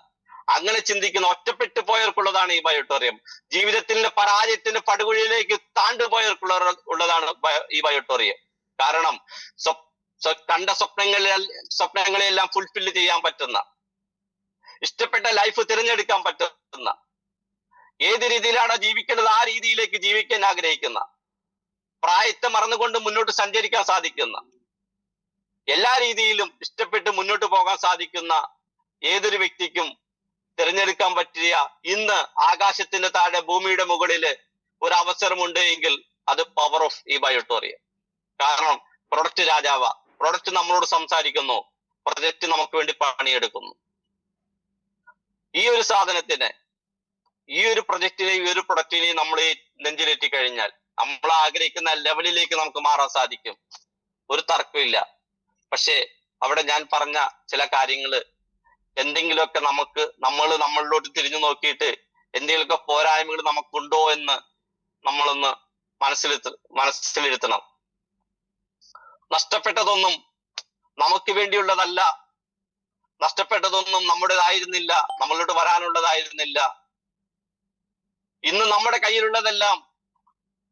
അങ്ങനെ ചിന്തിക്കുന്ന ഒറ്റപ്പെട്ടു പോയവർക്കുള്ളതാണ് ഈ ബയോട്ടോറിയം. ജീവിതത്തിന്റെ പരാജയത്തിന്റെ പടുകുഴിയിലേക്ക് ഉള്ളതാണ് ഈ ബയോട്ടോറിയം. കാരണം കണ്ട സ്വപ്നങ്ങളെല്ലാം ഫുൾഫില്ല് ചെയ്യാൻ പറ്റുന്ന, ഇഷ്ടപ്പെട്ട ലൈഫ് തിരഞ്ഞെടുക്കാൻ പറ്റുന്ന, ഏത് രീതിയിലാണോ ജീവിക്കേണ്ടത് ആ രീതിയിലേക്ക് ജീവിക്കാൻ ആഗ്രഹിക്കുന്ന, പ്രായത്തെ മറന്നുകൊണ്ട് മുന്നോട്ട് സഞ്ചരിക്കാൻ സാധിക്കുന്ന, എല്ലാ രീതിയിലും ഇഷ്ടപ്പെട്ട് മുന്നോട്ട് പോകാൻ സാധിക്കുന്ന ഏതൊരു വ്യക്തിക്കും തിരഞ്ഞെടുക്കാൻ പറ്റിയ, ഇന്ന് ആകാശത്തിന്റെ താഴെ ഭൂമിയുടെ മുകളില് ഒരു അവസരമുണ്ട് എങ്കിൽ അത് പവർ ഓഫ് ഈ ബയോട്ടോറിയം. കാരണം പ്രൊഡക്റ്റ് രാജാവ, പ്രൊഡക്റ്റ് നമ്മളോട് സംസാരിക്കുന്നു, പ്രൊജക്റ്റ് നമുക്ക് വേണ്ടി പണിയെടുക്കുന്നു. ഈ ഒരു സാധനത്തിന്, ഈ ഒരു പ്രൊജക്റ്റിനെയും ഈ ഒരു പ്രൊഡക്റ്റിനെയും നമ്മൾ നെഞ്ചിലെത്തി കഴിഞ്ഞാൽ നമ്മൾ ആഗ്രഹിക്കുന്ന ലെവലിലേക്ക് നമുക്ക് മാറാൻ സാധിക്കും. ഒരു തർക്കമില്ല. പക്ഷേ അവിടെ ഞാൻ പറഞ്ഞ ചില കാര്യങ്ങള് എന്തെങ്കിലുമൊക്കെ നമ്മളിലോട്ട് തിരിഞ്ഞു നോക്കിയിട്ട് എന്തെങ്കിലുമൊക്കെ പോരായ്മകൾ നമുക്കുണ്ടോ എന്ന് നമ്മളൊന്ന് മനസ്സിലിരുത്തണം. നഷ്ടപ്പെട്ടതൊന്നും നമുക്ക് വേണ്ടിയുള്ളതല്ല, നഷ്ടപ്പെട്ടതൊന്നും നമ്മുടേതായിരുന്നില്ല, നമ്മളോട്ട് വരാനുള്ളതായിരുന്നില്ല. ഇന്ന് നമ്മുടെ കയ്യിലുള്ളതെല്ലാം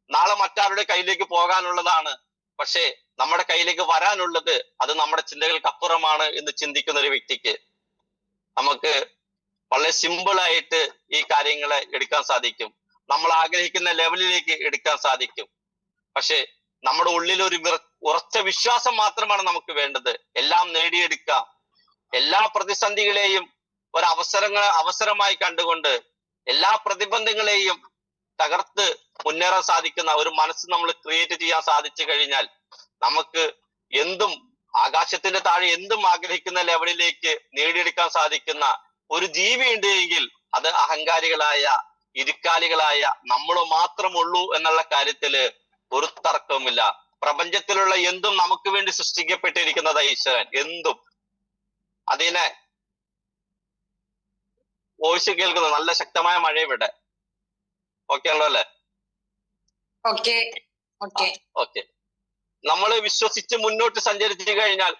നാളെ മറ്റാരുടെ കയ്യിലേക്ക് പോകാനുള്ളതാണ്. പക്ഷേ നമ്മുടെ കയ്യിലേക്ക് വരാനുള്ളത് അത് നമ്മുടെ ചിന്തകൾക്കപ്പുറമാണ് എന്ന് ചിന്തിക്കുന്ന ഒരു വ്യക്തിക്ക് നമുക്ക് വളരെ സിമ്പിൾ ആയിട്ട് ഈ കാര്യങ്ങളെ എടുക്കാൻ സാധിക്കും. നമ്മൾ ആഗ്രഹിക്കുന്ന ലെവലിലേക്ക് എടുക്കാൻ സാധിക്കും. പക്ഷെ നമ്മുടെ ഉള്ളിൽ ഒരു ഉറച്ച വിശ്വാസം മാത്രമാണ് നമുക്ക് വേണ്ടത്. എല്ലാം നേടിയെടുക്കാം. എല്ലാ പ്രതിസന്ധികളെയും ഒരു അവസരമായി കണ്ടുകൊണ്ട് എല്ലാ പ്രതിബന്ധങ്ങളെയും തകർത്ത് മുന്നേറാൻ സാധിക്കുന്ന ഒരു മനസ്സ് നമ്മൾ ക്രിയേറ്റ് ചെയ്യാൻ സാധിച്ചു കഴിഞ്ഞാൽ നമുക്ക് എന്തും, ആകാശത്തിന്റെ താഴെ എന്തും ആഗ്രഹിക്കുന്ന ലെവലിലേക്ക് നേടിയെടുക്കാൻ സാധിക്കുന്ന ഒരു ജീവി ഉണ്ട് എങ്കിൽ അത് അഹങ്കാരികളായ, ഇരുക്കാലികളായ നമ്മൾ മാത്രമുള്ളൂ എന്നുള്ള കാര്യത്തില് ഒരു തർക്കവുമില്ല. പ്രപഞ്ചത്തിലുള്ള എന്തും നമുക്ക് വേണ്ടി സൃഷ്ടിക്കപ്പെട്ടിരിക്കുന്നത് ഈശ്വരൻ. എന്തും. അതിനെ വോയിസ് കേൾക്കുന്നു. നല്ല ശക്തമായ മഴ ഇവിടെ. ഓക്കെ ആണല്ലോ അല്ലെ? ഓക്കെ. നമ്മൾ വിശ്വസിച്ച് മുന്നോട്ട് സഞ്ചരിച്ചു കഴിഞ്ഞാൽ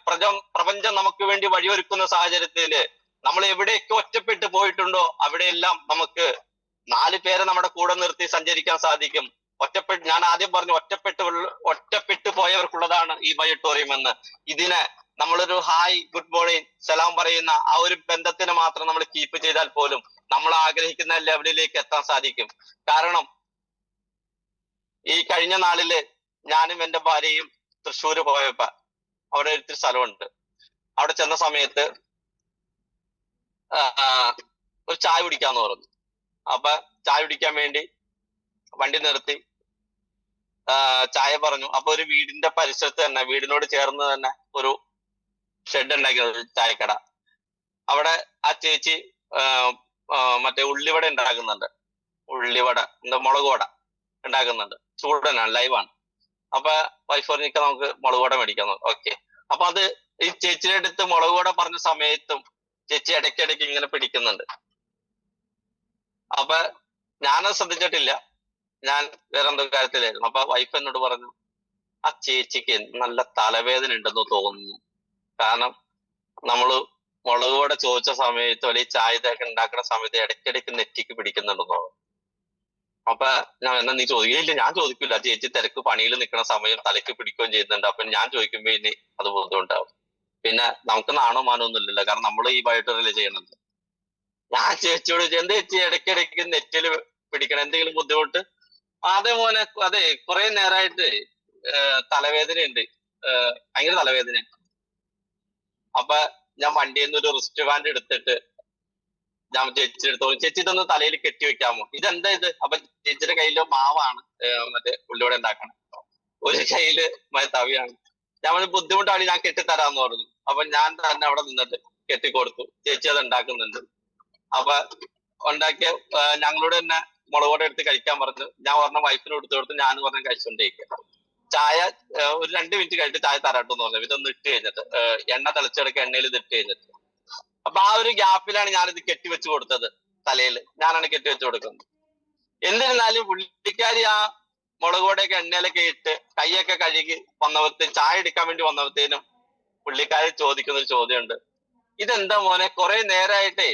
പ്രപഞ്ചം നമുക്ക് വേണ്ടി വഴിയൊരുക്കുന്ന സാഹചര്യത്തില് നമ്മൾ എവിടെയൊക്കെ ഒറ്റപ്പെട്ടു പോയിട്ടുണ്ടോ അവിടെയെല്ലാം നമുക്ക് 4 പേരെ നമ്മുടെ കൂടെ നിർത്തി സഞ്ചരിക്കാൻ സാധിക്കും. ഞാൻ ആദ്യം പറഞ്ഞു ഒറ്റപ്പെട്ടു പോയവർക്കുള്ളതാണ് ഈ ബയോട്ടോറിയം എന്ന്. ഇതിനെ നമ്മളൊരു ഹായ്, ഗുഡ് മോർണിംഗ്, സലാം പറയുന്ന ആ ഒരു ബന്ധത്തിന് മാത്രം നമ്മൾ കീപ്പ് ചെയ്താൽ പോലും നമ്മൾ ആഗ്രഹിക്കുന്ന ലെവലിലേക്ക് എത്താൻ സാധിക്കും. കാരണം ഈ കഴിഞ്ഞ നാളില് ഞാനും എന്റെ ഭാര്യയും തൃശ്ശൂര് പോയപ്പോ അവിടെ ഒരു സ്ഥലമുണ്ട്. അവിടെ ചെന്ന സമയത്ത് ഒരു ചായ കുടിക്കാന്ന് പറഞ്ഞു. അപ്പൊ ചായ കുടിക്കാൻ വേണ്ടി വണ്ടി നിർത്തി ചായ പറഞ്ഞു. അപ്പൊ ഒരു വീടിന്റെ പരിസരത്ത് തന്നെ, വീടിനോട് ചേർന്ന് തന്നെ ഒരു ഷെഡ് ഉണ്ടാക്കിയത്, ചായക്കട. അവിടെ ആ ചേച്ചി മറ്റേ ഉള്ളിവട ഉണ്ടാക്കുന്നുണ്ട്. ഉള്ളിവട മുളക് വട ഉണ്ടാക്കുന്നുണ്ട്. ചൂടനാണ്, ലൈവാണ്. അപ്പൊ വൈഫ് പറഞ്ഞിട്ട് നമുക്ക് മുളക് വട മേടിക്കാൻ. ഓക്കെ. അപ്പൊ അത് ഈ ചേച്ചിയുടെ അടുത്ത് മുളക് വട പറഞ്ഞ സമയത്തും ചേച്ചി ഇടയ്ക്കിടയ്ക്ക് ഇങ്ങനെ പിടിക്കുന്നുണ്ട്. അപ്പൊ ഞാനത് ശ്രദ്ധിച്ചിട്ടില്ല. ഞാൻ വേറെ എന്തോ കാര്യത്തിലായിരുന്നു. അപ്പൊ വൈഫ് എന്നോട് പറഞ്ഞു, ആ ചേച്ചിക്ക് നല്ല തലവേദന ഉണ്ടെന്ന് തോന്നുന്നു. കാരണം നമ്മള് മുളക് വട ചോദിച്ച സമയത്തോ അല്ലെങ്കിൽ ചായ ഇതൊക്കെ ഉണ്ടാക്കുന്ന സമയത്ത് ഇടയ്ക്കിടയ്ക്ക് നെറ്റിക്ക് പിടിക്കുന്നുണ്ടെന്നോ. അപ്പൊ ഞാൻ എന്നാ നീ ചോദിക്കില്ല? ഞാൻ ചോദിക്കില്ല. ചേച്ചി തിരക്ക് പണിയിൽ നിൽക്കുന്ന സമയം തലയ്ക്ക് പിടിക്കുകയും ചെയ്യുന്നുണ്ട്. അപ്പൊ ഞാൻ ചോദിക്കുമ്പോ ഇനി അത് ബുദ്ധിമുട്ടാവും. പിന്നെ നമുക്ക് നാണോ മാനോ ഒന്നും ഇല്ലല്ലോ, കാരണം നമ്മൾ ഈ ബയോട്ടോറിയല്ലേ ചെയ്യണത്. ഞാൻ ചേച്ചിയോട് എന്താ ചേച്ചി ഇടയ്ക്കിടയ്ക്ക് നെറ്റില് പിടിക്കണം, എന്തെങ്കിലും ബുദ്ധിമുട്ട്? അതെ മോനെ, അതെ കുറെ നേരമായിട്ട് തലവേദനയുണ്ട്, ഭയങ്കര തലവേദനയുണ്ട്. അപ്പൊ ഞാൻ വണ്ടിയിൽ നിന്ന് ഒരു റിസ്റ്റ് ബാൻഡ് എടുത്തിട്ട് ഞാൻ ചേച്ചിയുടെ അടുത്ത് ചേച്ചി ഇതൊന്ന് തലയിൽ കെട്ടി വെക്കാമോ, ഇതെന്താ ഇത്? അപ്പൊ ചേച്ചിയുടെ കയ്യില് മാവാണ് മറ്റേ ഉള്ളിവിടെ ഉണ്ടാക്കണം, ഒരു കയ്യില് തവിയാണ്. ഞാൻ ബുദ്ധിമുട്ടാണ്, ഞാൻ കെട്ടിത്തരാന്ന് പറഞ്ഞു. അപ്പൊ ഞാൻ തന്നെ അവിടെ നിന്നിട്ട് കെട്ടിക്കൊടുത്തു. ചേച്ചി അത് ഉണ്ടാക്കുന്നുണ്ട്. അപ്പൊ ഉണ്ടാക്കിയ ഞങ്ങളോട് തന്നെ മുളക് പൊടി എടുത്ത് കഴിക്കാൻ പറഞ്ഞു. ഞാൻ പറഞ്ഞ വൈഫിന് കൊടുത്തു. ഞാൻ പറഞ്ഞ കഴിച്ചുകൊണ്ടേയിരിക്കും. ചായ ഒരു 2 മിനിറ്റ് കഴിഞ്ഞിട്ട് ചായ തരാട്ടെന്ന് പറഞ്ഞു. ഇതൊന്ന് ഇട്ട് കഴിഞ്ഞിട്ട് എണ്ണ തിളച്ചെടുക്കുക, എണ്ണയിൽ ഇത് ഇട്ട് കഴിഞ്ഞിട്ട്. അപ്പൊ ആ ഒരു ഗ്യാപ്പിലാണ് ഞാനിത് കെട്ടിവെച്ച് കൊടുത്തത്. തലയിൽ ഞാനാണ് കെട്ടിവെച്ച് കൊടുക്കുന്നത്. എന്നിരുന്നാലും പുള്ളിക്കാരി ആ മുളക് പൊടിയൊക്കെ എണ്ണയിലൊക്കെ ഇട്ട് കൈയൊക്കെ കഴുകി വന്നവർക്ക് ചായ എടുക്കാൻ വേണ്ടി വന്നവത്തേനും പുള്ളിക്കാരി ചോദിക്കുന്ന ഒരു ചോദ്യമുണ്ട്, ഇതെന്താ മോനെ കുറെ നേരമായിട്ടേ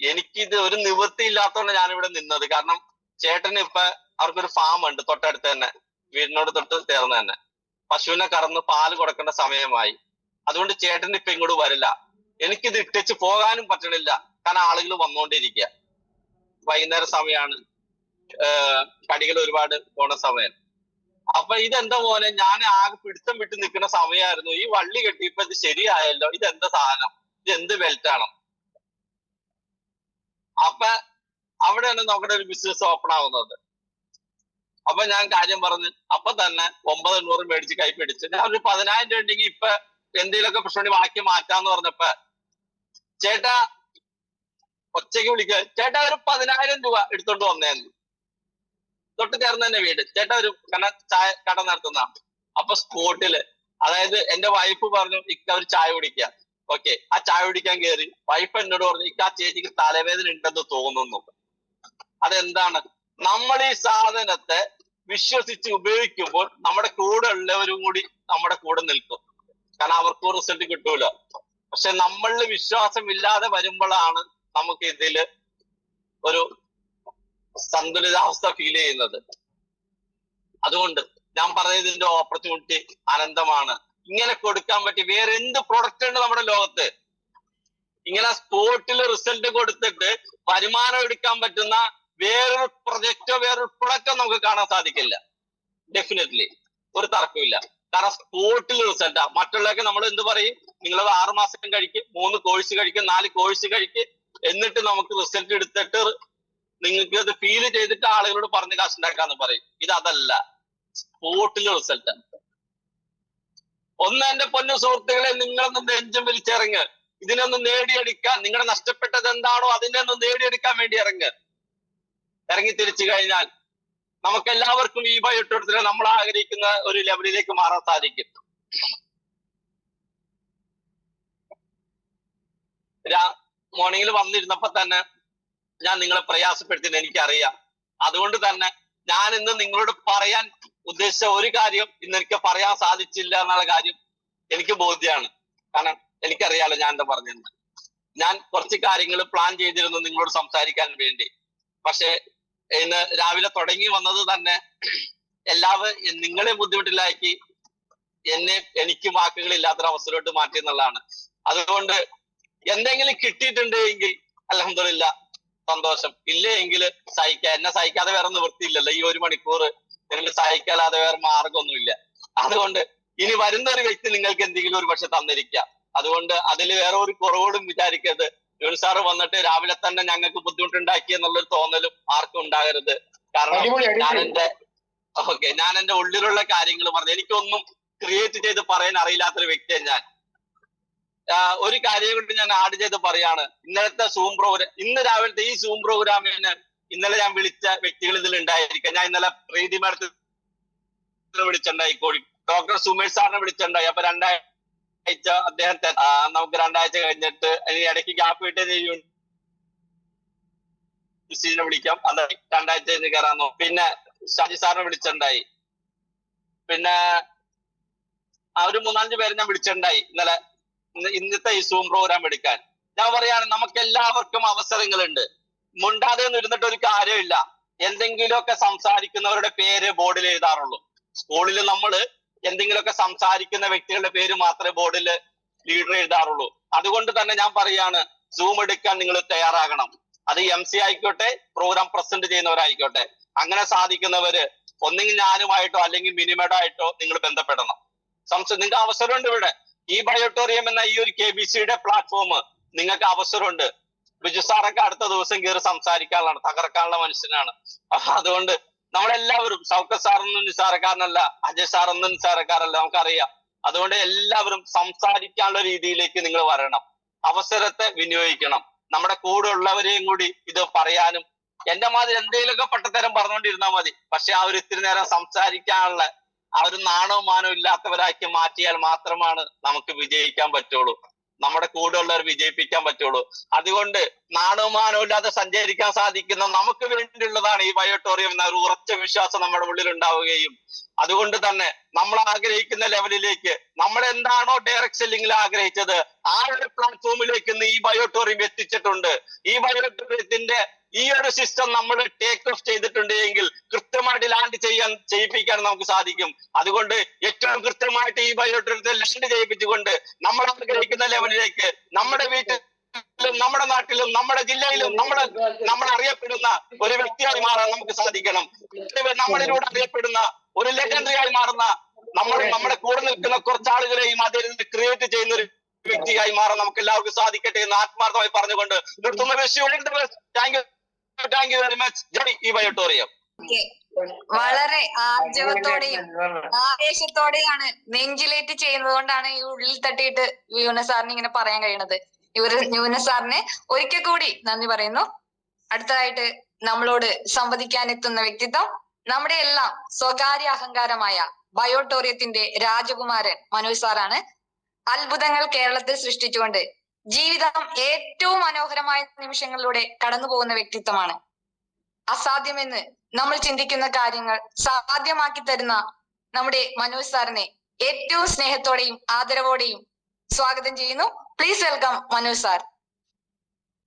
എനിക്കിത് ഒരു നിവൃത്തി ഇല്ലാത്തതുകൊണ്ട് ഞാനിവിടെ നിന്നത്. കാരണം ചേട്ടന് ഇപ്പൊ അവർക്കൊരു ഫാം ഉണ്ട് തൊട്ടടുത്ത് തന്നെ, വീടിനോട് തൊട്ട് ചേർന്ന് തന്നെ. പശുവിനെ കറന്ന് പാല് കൊടുക്കേണ്ട സമയമായി. അതുകൊണ്ട് ചേട്ടൻ ഇപ്പൊ ഇങ്ങോട്ട് വരില്ല. എനിക്കിത് ഇട്ടിച്ച് പോകാനും പറ്റണില്ല, കാരണം ആളുകൾ വന്നുകൊണ്ടിരിക്കുക. വൈകുന്നേര സമയമാണ്, കടികൾ ഒരുപാട് പോണ സമയം. അപ്പൊ ഇതെന്താ മോനെ, ഞാൻ ആകെ പിടുത്തം വിട്ട് നിൽക്കുന്ന സമയമായിരുന്നു. ഈ വള്ളി കെട്ടിയപ്പോ ഇത് ശരിയായല്ലോ, ഇതെന്താ സാധനം, ഇത് എന്ത് ബെൽറ്റാണോ? അപ്പൊ അവിടെയാണ് നമ്മുടെ ഒരു ബിസിനസ് ഓപ്പൺ ആവുന്നത്. അപ്പൊ ഞാൻ കാര്യം പറഞ്ഞ് അപ്പൊ തന്നെ 900 മേടിച്ച് കൈ പിടിച്ച് ഞാൻ ഒരു 10,000 രൂപ ഉണ്ടെങ്കിൽ ഇപ്പൊ എന്തെങ്കിലുമൊക്കെ പ്രശ്നം ബാക്കി മാറ്റാന്ന് പറഞ്ഞപ്പോ ചേട്ടാ ഒച്ചയ്ക്ക് വിളിക്കുക, ചേട്ടാ ഒരു 10,000 രൂപ എടുത്തോണ്ട് വന്നേന്ന്. തൊട്ട് ചേർന്ന് തന്നെ വീട്. ചേട്ടാ ഒരു ചായ കട നടത്തുന്ന. അപ്പൊ സ്പോട്ടില്, അതായത് എന്റെ വൈഫ് പറഞ്ഞു ഇക്ക ഒരു ചായ കുടിക്കുക. ഓക്കെ, ആ ചായ കുടിക്കാൻ കയറി. വൈഫ് എന്നോട് പറഞ്ഞു ഇക്ക ആ ചേച്ചിക്ക് തലവേദന ഉണ്ടെന്ന് തോന്നുന്നു. അതെന്താണ്? നമ്മൾ ഈ സാധനത്തെ വിശ്വസിച്ച് ഉപയോഗിക്കുമ്പോൾ നമ്മുടെ കൂടെ ഉള്ളവരും കൂടി നമ്മുടെ കൂടെ നിൽക്കും, കാരണം അവർക്കും റിസൾട്ട് കിട്ടൂലോ. പക്ഷെ നമ്മളിൽ വിശ്വാസമില്ലാതെ വരുമ്പോഴാണ് നമുക്ക് ഇതില് ഒരു സന്തുലിതാവസ്ഥ ഫീൽ ചെയ്യുന്നത്. അതുകൊണ്ട് ഞാൻ പറയുന്നത് ഇതിന്റെ ഓപ്പർച്യൂണിറ്റി അനന്തമാണ്. ഇങ്ങനെ കൊടുക്കാൻ പറ്റി വേറെ എന്ത് പ്രൊഡക്റ്റ് ഉണ്ട് നമ്മുടെ ലോകത്ത്? ഇങ്ങനെ സ്പോട്ടിൽ റിസൾട്ട് കൊടുത്തിട്ട് വരുമാനം എടുക്കാൻ പറ്റുന്ന വേറൊരു പ്രൊജക്റ്റോ വേറൊരു പ്രൊഡക്റ്റോ നമുക്ക് കാണാൻ സാധിക്കില്ല. ഡെഫിനറ്റ്ലി ഒരു തർക്കമില്ല. കാരണം സ്പോട്ടിൽ റിസൾട്ടാ. മറ്റുള്ളതൊക്കെ നമ്മൾ എന്ത് പറയും, നിങ്ങളത് 6 മാസം കഴിക്കും, 3 കോഴ്സ് കഴിക്കും, 4 കോഴ്സ് കഴിക്കും, എന്നിട്ട് നമുക്ക് റിസൾട്ട് എടുത്തിട്ട് നിങ്ങൾക്ക് അത് ഫീൽ ചെയ്തിട്ട് ആളുകളോട് പറഞ്ഞ് കാശുണ്ടാക്കാന്ന് പറയും. അതല്ല, സ്പോട്ടിൽ റിസൾട്ട്. ഒന്ന് എന്റെ പൊന്നു സുഹൃത്തുക്കളെ, നിങ്ങളൊന്നും നെഞ്ചം വലിച്ചിറങ്ങ്. ഇതിനൊന്നും നേടിയെടുക്കാൻ, നിങ്ങളുടെ നഷ്ടപ്പെട്ടത് എന്താണോ അതിനെ ഒന്നും നേടിയെടുക്കാൻ വേണ്ടി ഇറങ്ങി തിരിച്ചു കഴിഞ്ഞാൽ നമുക്ക് എല്ലാവർക്കും ഈ ബയോട്ടോടത്തിന് നമ്മൾ ആഗ്രഹിക്കുന്ന ഒരു ലെവലിലേക്ക് മാറാൻ സാധിക്കും. മോർണിംഗിൽ വന്നിരുന്നപ്പോ തന്നെ ഞാൻ നിങ്ങളെ പ്രയാസപ്പെടുത്തിയെന്ന് എനിക്കറിയാം. അതുകൊണ്ട് തന്നെ ഞാൻ ഇന്ന് നിങ്ങളോട് പറയാൻ ഉദ്ദേശിച്ച ഒരു കാര്യം ഇന്ന് എനിക്ക് പറയാൻ സാധിച്ചില്ല എന്നുള്ള കാര്യം എനിക്ക് ബോധ്യമാണ്. കാരണം എനിക്കറിയാലോ ഞാൻ എന്താ പറഞ്ഞത്. ഞാൻ കുറച്ച് കാര്യങ്ങൾ പ്ലാൻ ചെയ്തിരുന്നു നിങ്ങളോട് സംസാരിക്കാൻ വേണ്ടി. പക്ഷെ ഇന്ന് രാവിലെ തുടങ്ങി വന്നത് തന്നെ എല്ലാവരും നിങ്ങളെ ബുദ്ധിമുട്ടിലാക്കി എനിക്ക് വാക്കുകളില്ലാത്തൊരു അവസരമായിട്ട് മാറ്റി എന്നുള്ളതാണ്. അതുകൊണ്ട് എന്തെങ്കിലും കിട്ടിയിട്ടുണ്ട് എങ്കിൽ അൽഹംദുലില്ലാ സന്തോഷം. ഇല്ലേ എങ്കിൽ സഹിക്കാം. എന്നെ സഹിക്കാതെ വേറെ നിവൃത്തിയില്ലല്ലോ. ഈ 1 മണിക്കൂർ നിങ്ങൾ സഹിക്കാതെ വേറെ മാർഗമൊന്നുമില്ല. അതുകൊണ്ട് ഇനി വരുന്ന ഒരു വ്യക്തി നിങ്ങൾക്ക് എന്തെങ്കിലും ഒരു പക്ഷെ തന്നിരിക്കാം. അതുകൊണ്ട് അതിൽ വേറെ ഒരു കുറവോടും വിചാരിക്കരുത്. യൂനിസാറ് വന്നിട്ട് രാവിലെ തന്നെ ഞങ്ങൾക്ക് ബുദ്ധിമുട്ടുണ്ടാക്കി എന്നുള്ളൊരു തോന്നലും ആർക്കും ഉണ്ടാകരുത്. കാരണം ഞാൻ എന്റെ ഉള്ളിലുള്ള കാര്യങ്ങൾ പറഞ്ഞു. എനിക്കൊന്നും ക്രിയേറ്റ് ചെയ്ത് പറയാൻ അറിയില്ലാത്തൊരു വ്യക്തിയാണ് ഞാൻ. ഒരു കാര്യം കൊണ്ട് ഞാൻ ആഡ് ചെയ്ത് പറയാണ്. ഇന്നലത്തെ സൂം പ്രോഗ്രാം, ഇന്ന് രാവിലത്തെ ഈ സൂം പ്രോഗ്രാമിന് ഇന്നലെ ഞാൻ വിളിച്ച വ്യക്തികൾ ഇതിൽ ഉണ്ടായിരിക്കാം. ഞാൻ ഇന്നലെ പ്രീതി മാഡത്തിന് വിളിച്ചിട്ടുണ്ടായി, ഡോക്ടർ സുമേഷ് സാറിനെ വിളിച്ചിട്ടുണ്ടായി. അപ്പൊ 2 ആഴ്ച അദ്ദേഹത്തെ നമുക്ക് 2 ആഴ്ച കഴിഞ്ഞിട്ട് ഇടയ്ക്ക് ഗ്യാപ്പ് കിട്ടിയ വിളിക്കാം. അത് 2 ആഴ്ച കഴിഞ്ഞ് കയറാന്നോ. പിന്നെ ഷാജി സാറിനെ വിളിച്ചിട്ടുണ്ടായി. പിന്നെ ഒരു 3-5 പേരെ ഞാൻ വിളിച്ചിട്ടുണ്ടായി ഇന്നലെ ഇന്നത്തെ ഈ സൂം പ്രോഗ്രാം എടുക്കാൻ. ഞാൻ പറയാണ്, നമുക്ക് എല്ലാവർക്കും അവസരങ്ങളുണ്ട്. മുണ്ടാതെ ഒന്നും ഇരുന്നിട്ട് ഒരു കാര്യമില്ല. എന്തെങ്കിലുമൊക്കെ സംസാരിക്കുന്നവരുടെ പേര് ബോർഡിൽ എഴുതാറുള്ളൂ. സ്കൂളിൽ നമ്മൾ എന്തെങ്കിലുമൊക്കെ സംസാരിക്കുന്ന വ്യക്തികളുടെ പേര് മാത്രമേ ബോർഡിൽ ലീഡർ എഴുതാറുള്ളൂ. അതുകൊണ്ട് തന്നെ ഞാൻ പറയാണ്, സൂം എടുക്കാൻ നിങ്ങൾ തയ്യാറാകണം. അത് MC ആയിക്കോട്ടെ, പ്രോഗ്രാം പ്രസന്റ് ചെയ്യുന്നവരായിക്കോട്ടെ. അങ്ങനെ സാധിക്കുന്നവര് ഒന്നെങ്കിൽ ഞാനുമായിട്ടോ അല്ലെങ്കിൽ മിനിമേഡായിട്ടോ നിങ്ങൾ ബന്ധപ്പെടണം. നിങ്ങൾക്ക് അവസരമുണ്ട് ഇവിടെ. ഈ ബയോട്ടോറിയം എന്ന ഈ ഒരു KBCയുടെ പ്ലാറ്റ്ഫോം നിങ്ങൾക്ക് അവസരമുണ്ട്. ബിജു സാറൊക്കെ അടുത്ത ദിവസം കയറി സംസാരിക്കാനുള്ളതാണ്, തകർക്കാനുള്ള മനുഷ്യനാണ്. അതുകൊണ്ട് നമ്മളെല്ലാവരും, ഷൗക്കത്ത് സാറൊന്നും നിസ്സാരക്കാരനല്ല, അജയ് സാറൊന്നും നിസ്സാരക്കാരല്ല, നമുക്കറിയാം. അതുകൊണ്ട് എല്ലാവരും സംസാരിക്കാനുള്ള രീതിയിലേക്ക് നിങ്ങൾ വരണം, അവസരത്തെ വിനിയോഗിക്കണം. നമ്മുടെ കൂടെ ഉള്ളവരെയും കൂടി ഇത് പറയാനും, എന്റെ മാതിരി എന്തെങ്കിലുമൊക്കെ പട്ടത്തരം പറഞ്ഞുകൊണ്ടിരുന്നാൽ മതി, പക്ഷെ ആ ഒരു ഇത്തിരി നേരം സംസാരിക്കാനുള്ള ആ ഒരു നാണവും മാനവും ഇല്ലാത്തവരാക്കി മാറ്റിയാൽ മാത്രമാണ് നമുക്ക് വിജയിക്കാൻ പറ്റുള്ളൂ, നമ്മുടെ കൂടെ ഉള്ളവർ വിജയിപ്പിക്കാൻ പറ്റുള്ളൂ. അതുകൊണ്ട് നാണവും മാനവും ഇല്ലാതെ സഞ്ചരിക്കാൻ സാധിക്കുന്ന നമുക്ക് വേണ്ടിയുള്ളതാണ് ഈ ബയോട്ടോറിയം എന്ന ഒരു ഉറച്ച വിശ്വാസം നമ്മുടെ ഉള്ളിൽ ഉണ്ടാവുകയും, അതുകൊണ്ട് തന്നെ നമ്മൾ ആഗ്രഹിക്കുന്ന ലെവലിലേക്ക്, നമ്മൾ എന്താണോ ഡയറക്ട് സെല്ലിംഗിൽ ആഗ്രഹിച്ചത് ആ ഒരു പ്ലാറ്റ്ഫോമിലേക്ക് ഇന്ന് ഈ ബയോട്ടോറിയം എത്തിച്ചിട്ടുണ്ട്. ഈ ബയോട്ടോറിയത്തിന്റെ ഈ ഒരു സിസ്റ്റം നമ്മൾ ടേക്ക് ഓഫ് ചെയ്തിട്ടുണ്ട് എങ്കിൽ കൃത്യമായിട്ട് ലാൻഡ് ചെയ്യിപ്പിക്കാൻ നമുക്ക് സാധിക്കും. അതുകൊണ്ട് ഏറ്റവും കൃത്യമായിട്ട് ഈ ബയോട്ടോറിയത്തെ ലാൻഡ് ചെയ്യിപ്പിച്ചുകൊണ്ട് നമ്മൾ ആഗ്രഹിക്കുന്ന ലെവലിലേക്ക് നമ്മുടെ വീട്ടിലും നമ്മുടെ നാട്ടിലും നമ്മുടെ ജില്ലയിലും നമ്മൾ അറിയപ്പെടുന്ന ഒരു വ്യക്തിയായി മാറാൻ നമുക്ക് സാധിക്കണം. നമ്മളിലൂടെ അറിയപ്പെടുന്ന ഒരു ലെജൻഡറി ആയി മാറുന്ന, നമ്മുടെ കൂടെ നിൽക്കുന്ന കുറച്ചാളുകളെയും അതിൽ നിന്ന് ക്രിയേറ്റ് ചെയ്യുന്ന ഒരു വ്യക്തിയായി മാറാൻ നമുക്ക് എല്ലാവർക്കും സാധിക്കട്ടെ എന്ന് ആത്മാർത്ഥമായി പറഞ്ഞുകൊണ്ട് നിർത്തുന്ന. Thank you very much. ജയ് ഈ ബയോട്ടോറിയം. വളരെ ആർജവത്തോടെയും ആവേശത്തോടെയാണ് നെഞ്ചിലേറ്റ് ചെയ്യുന്നത് കൊണ്ടാണ് ഈ ഉള്ളിൽ തട്ടിയിട്ട് യൂനസ് സാറിന് ഇങ്ങനെ പറയാൻ കഴിയുന്നത്. യൂനസ് സാറിന് ഒരിക്കൽ കൂടി നന്ദി പറയുന്നു. അടുത്തതായിട്ട് നമ്മളോട് സംവദിക്കാൻ എത്തുന്ന വ്യക്തിത്വം നമ്മുടെ എല്ലാം സ്വകാര്യ അഹങ്കാരമായ ബയോട്ടോറിയത്തിന്റെ രാജകുമാരൻ മനോജ് സാറാണ്. അത്ഭുതങ്ങൾ കേരളത്തിൽ സൃഷ്ടിച്ചുകൊണ്ട് ജീവിതം ഏറ്റവും മനോഹരമായ നിമിഷങ്ങളിലൂടെ കടന്നു പോകുന്ന വ്യക്തിത്വമാണ്. അസാധ്യമെന്ന് നമ്മൾ ചിന്തിക്കുന്ന കാര്യങ്ങൾ സാധ്യമാക്കി തരുന്ന നമ്മുടെ മനോജ് സാറിനെ ഏറ്റവും സ്നേഹത്തോടെയും ആദരവോടെയും സ്വാഗതം ചെയ്യുന്നു. Please welcome Manoj sir.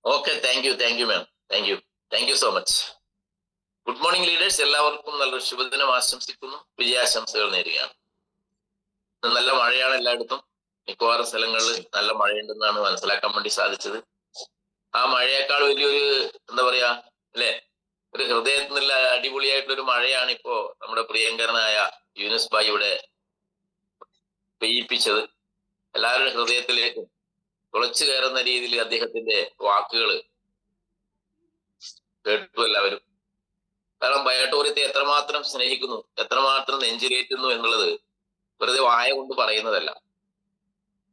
Okay, thank you ma'am, thank you so much. Good morning leaders, എല്ലാവർക്കും നല്ലൊരു ശുഭദിനം ആശംസിക്കുന്നു, വിജയാശംസകൾ നേരുകയാണ്. നല്ല മഴയാണ് എല്ലായിടത്തും, മിക്കവാറും സ്ഥലങ്ങളിൽ നല്ല മഴയുണ്ടെന്നാണ് മനസ്സിലാക്കാൻ വേണ്ടി സാധിച്ചത്. ആ മഴയേക്കാൾ വലിയൊരു എന്താ പറയാ അല്ലെ, ഒരു ഹൃദയത്തിൽ നിന്നുള്ള അടിപൊളിയായിട്ടുള്ളൊരു മഴയാണ് ഇപ്പോ നമ്മുടെ പ്രിയങ്കരനായ യൂനുസ് ഭായി ഇവിടെ പെയ്യിപ്പിച്ചത്. എല്ലാവരുടെ ഹൃദയത്തിലേക്ക് തുളച്ചു കയറുന്ന രീതിയിൽ അദ്ദേഹത്തിന്റെ വാക്കുകൾ കേട്ടു എല്ലാവരും. കാരണം ബയോട്ടോറിയത്തെ എത്രമാത്രം സ്നേഹിക്കുന്നു, എത്രമാത്രം നെഞ്ചിലേറ്റുന്നു എന്നുള്ളത് വെറുതെ വായ കൊണ്ട് പറയുന്നതല്ല.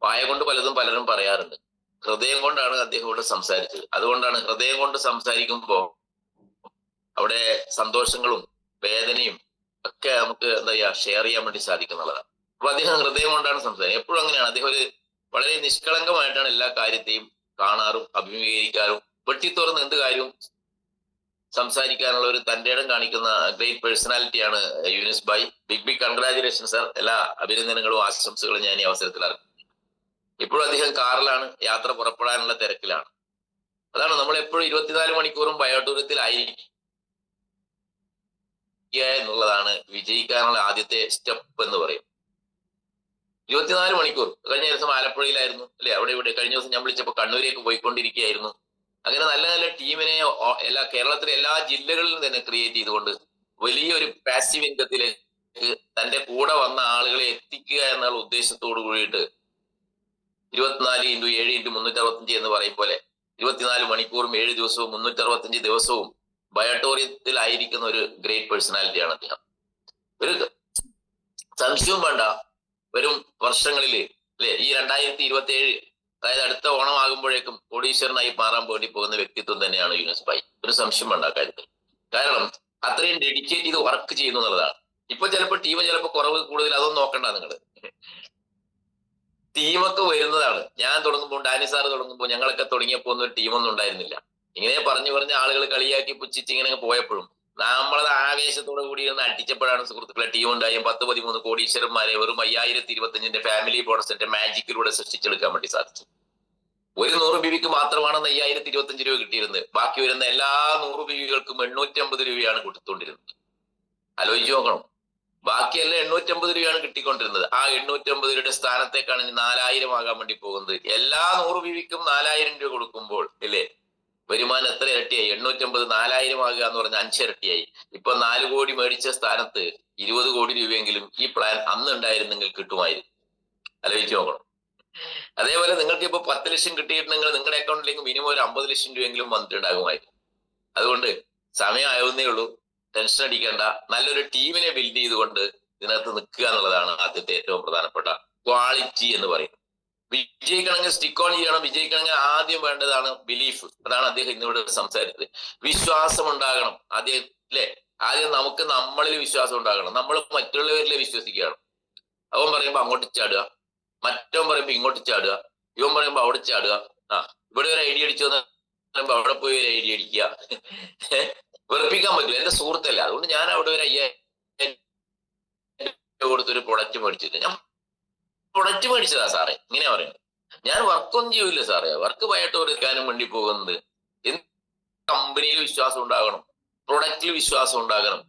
വായ കൊണ്ട് പലരും പറയാറുണ്ട്, ഹൃദയം കൊണ്ടാണ് അദ്ദേഹം ഇവിടെ സംസാരിച്ചത്. അതുകൊണ്ടാണ് ഹൃദയം കൊണ്ട് സംസാരിക്കുമ്പോൾ അവിടെ സന്തോഷങ്ങളും വേദനയും ഒക്കെ നമുക്ക് എന്താ ചെയ്യാ ഷെയർ ചെയ്യാൻ വേണ്ടി സാധിക്കുന്നുള്ളതാണ്. അപ്പൊ അദ്ദേഹം ഹൃദയം കൊണ്ടാണ് സംസാരിക്കുന്നത്. എപ്പോഴും അങ്ങനെയാണ്. അദ്ദേഹം ഒരു വളരെ നിഷ്കളങ്കമായിട്ടാണ് എല്ലാ കാര്യത്തെയും കാണാറും അഭിമുഖീകരിക്കാറും വെട്ടിത്തുറന്ന് എന്ത് കാര്യവും സംസാരിക്കാനുള്ള ഒരു തന്റെ ഇടം കാണിക്കുന്ന ഗ്രേറ്റ് പേഴ്സണാലിറ്റിയാണ് Yunus bhai. Big congratulation sir. എല്ലാ അഭിനന്ദനങ്ങളും ആശംസകളും ഞാൻ ഈ അവസരത്തിൽ അറിയിക്കുന്നു. ഇപ്പോഴും അദ്ദേഹം കാറിലാണ്, യാത്ര പുറപ്പെടാനുള്ള തിരക്കിലാണ്. അതാണ് നമ്മൾ എപ്പോഴും 24 മണിക്കൂറും ബയോട്ടോറിയത്തിലായിരിക്കുക എന്നുള്ളതാണ് വിജയിക്കാനുള്ള ആദ്യത്തെ സ്റ്റെപ്പ് എന്ന് പറയും. 24 മണിക്കൂർ. കഴിഞ്ഞ ദിവസം ആലപ്പുഴയിലായിരുന്നു അല്ലെ, അവിടെ ഇവിടെ. കഴിഞ്ഞ ദിവസം ഞാൻ വിളിച്ചപ്പോൾ കണ്ണൂരേക്ക് പോയിക്കൊണ്ടിരിക്കുകയായിരുന്നു. അങ്ങനെ നല്ല നല്ല ടീമിനെ കേരളത്തിലെ എല്ലാ ജില്ലകളിലും തന്നെ ക്രിയേറ്റ് ചെയ്തുകൊണ്ട് വലിയൊരു പാസീവ് ഇൻകത്തിലേക്ക് തന്റെ കൂടെ വന്ന ആളുകളെ എത്തിക്കുക എന്നുള്ള ഉദ്ദേശത്തോടു കൂടിയിട്ട് 24x7x365 എന്ന് പറയും പോലെ 24 മണിക്കൂറും 7 ദിവസവും 365 ദിവസവും ബയോട്ടോറിയത്തിലായിരിക്കുന്ന ഒരു ഗ്രേറ്റ് പേഴ്സണാലിറ്റിയാണ് അദ്ദേഹം. ഒരു സംശയവും വേണ്ട, വരും വർഷങ്ങളില് അല്ലെ, ഈ 2027 അതായത് അടുത്ത ഓണം ആകുമ്പോഴേക്കും കോടീശ്വരനായി മാറാൻ വേണ്ടി പോകുന്ന വ്യക്തിത്വം തന്നെയാണ് യൂനുസ് ഭായ്. ഒരു സംശയം വേണ്ട കാര്യത്തിൽ. കാരണം അത്രയും ഡെഡിക്കേറ്റ് ചെയ്ത് വർക്ക് ചെയ്യുന്നു എന്നുള്ളതാണ്. ഇപ്പൊ ചിലപ്പോൾ ടീം ചിലപ്പോൾ കുറവ് കൂടുതൽ അതൊന്നും നോക്കണ്ട. നിങ്ങള് ടീമൊക്കെ വരുന്നതാണ്. ഞാൻ തുടങ്ങുമ്പോൾ, ഡാനി സാറ് തുടങ്ങുമ്പോൾ, ഞങ്ങളൊക്കെ തുടങ്ങിയപ്പോ ഒന്നും ഒരു ടീമൊന്നും ഉണ്ടായിരുന്നില്ല. ഇങ്ങനെ പറഞ്ഞ് ആളുകൾ കളിയാക്കി പുച്ഛിച്ച് ഇങ്ങനെ പോയപ്പോഴും നമ്മളത് ആവേശത്തോടു കൂടി ഒന്ന് അടിച്ചപ്പോഴാണ് സുഹൃത്തുക്കളെ ടീം ഉണ്ടായും 10-13 കോടീശ്വരന്മാരെ വെറും 5025 ഫാമിലി ബോണസിന്റെ മാജിക്കിലൂടെ സൃഷ്ടിച്ചെടുക്കാൻ വേണ്ടി സാധിച്ചു. ഒരു 100 ബിവിക്ക് മാത്രമാണ് 5025 രൂപ കിട്ടിയിരുന്നത്. ബാക്കി വരുന്ന എല്ലാ 100 ബിവികൾക്കും 850 രൂപയാണ് കൊടുത്തുകൊണ്ടിരുന്നത്. ആലോചിച്ച് നോക്കണം. ബാക്കിയെല്ലാം 850 രൂപയാണ് കിട്ടിക്കൊണ്ടിരുന്നത്. ആ 850 രൂപയുടെ സ്ഥാനത്തേക്കാണ് ഇനി 4000 ആകാൻ വേണ്ടി പോകുന്നത്. എല്ലാ 100 ബിവിക്കും 4000 രൂപ കൊടുക്കുമ്പോൾ ഇല്ലേ, വരുമാനം എത്ര ഇരട്ടിയായി? 850 4000 ആകുക എന്ന് പറഞ്ഞാൽ 5 ഇരട്ടിയായി. ഇപ്പൊ 4 കോടി മേടിച്ച സ്ഥാനത്ത് 20 കോടി രൂപയെങ്കിലും ഈ പ്ലാൻ അന്ന് ഉണ്ടായിരുന്നെങ്കിൽ കിട്ടുമായിരുന്നു. ആലോചിച്ച് നോക്കണം. അതേപോലെ നിങ്ങൾക്ക് ഇപ്പൊ 10 ലക്ഷം കിട്ടിയിട്ടുണ്ടെങ്കിൽ നിങ്ങളുടെ അക്കൗണ്ടിലേക്ക് മിനിമം ഒരു 50 ലക്ഷം രൂപയെങ്കിലും വന്നിട്ടുണ്ടാകുമായിരിക്കും. അതുകൊണ്ട് സമയമാവുന്നേ ഉള്ളൂ, ടെൻഷൻ അടിക്കേണ്ട. നല്ലൊരു ടീമിനെ ബിൽഡ് ചെയ്തുകൊണ്ട് ഇതിനകത്ത് നിൽക്കുക എന്നുള്ളതാണ് ആദ്യത്തെ ഏറ്റവും പ്രധാനപ്പെട്ട ക്വാളിറ്റി എന്ന് പറയുന്നത്. വിജയിക്കണമെങ്കിൽ സ്റ്റിക്ക് ഓൺ ചെയ്യണം. വിജയിക്കണമെങ്കിൽ ആദ്യം വേണ്ടതാണ് ബിലീഫ്. അതാണ് അദ്ദേഹം ഇന്നിവിടെ സംസാരിച്ചത്. വിശ്വാസം ഉണ്ടാകണം ആദ്യം, അല്ലെ? ആദ്യം നമുക്ക് നമ്മളിൽ വിശ്വാസം ഉണ്ടാകണം. നമ്മൾ മറ്റുള്ളവരിലെ വിശ്വസിക്കുകയാണ്. അവൻ പറയുമ്പോ അങ്ങോട്ട് ചാടുക, മറ്റവൻ പറയുമ്പോ ഇങ്ങോട്ട് ചാടുക, ഇവൻ പറയുമ്പോ അവിടെ ചാടുക. ഇവിടെ ഒരു ഐഡിയ അടിച്ചു എന്ന് പറയുമ്പോ അവിടെ പോയി ഒരു ഐഡിയ അടിക്കുക. വെറുപ്പിക്കാൻ പറ്റില്ല. എന്റെ സുഹൃത്തല്ല, അതുകൊണ്ട് ഞാൻ അവിടെ ഒരു 5000 കൊടുത്തൊരു പ്രൊഡക്റ്റ് മേടിച്ചിട്ട്, ഞാൻ പ്രൊഡക്റ്റ് മേടിച്ചതാ സാറേ, ഇങ്ങനെയാ പറയുന്നത്. ഞാൻ വർക്കൊന്നും ചെയ്യൂല സാറേ, വർക്ക് ബയോട്ടോർ എടുക്കാനും വേണ്ടി പോകുന്നത്. കമ്പനിയിൽ വിശ്വാസം ഉണ്ടാകണം, പ്രൊഡക്റ്റിൽ വിശ്വാസം ഉണ്ടാകണം,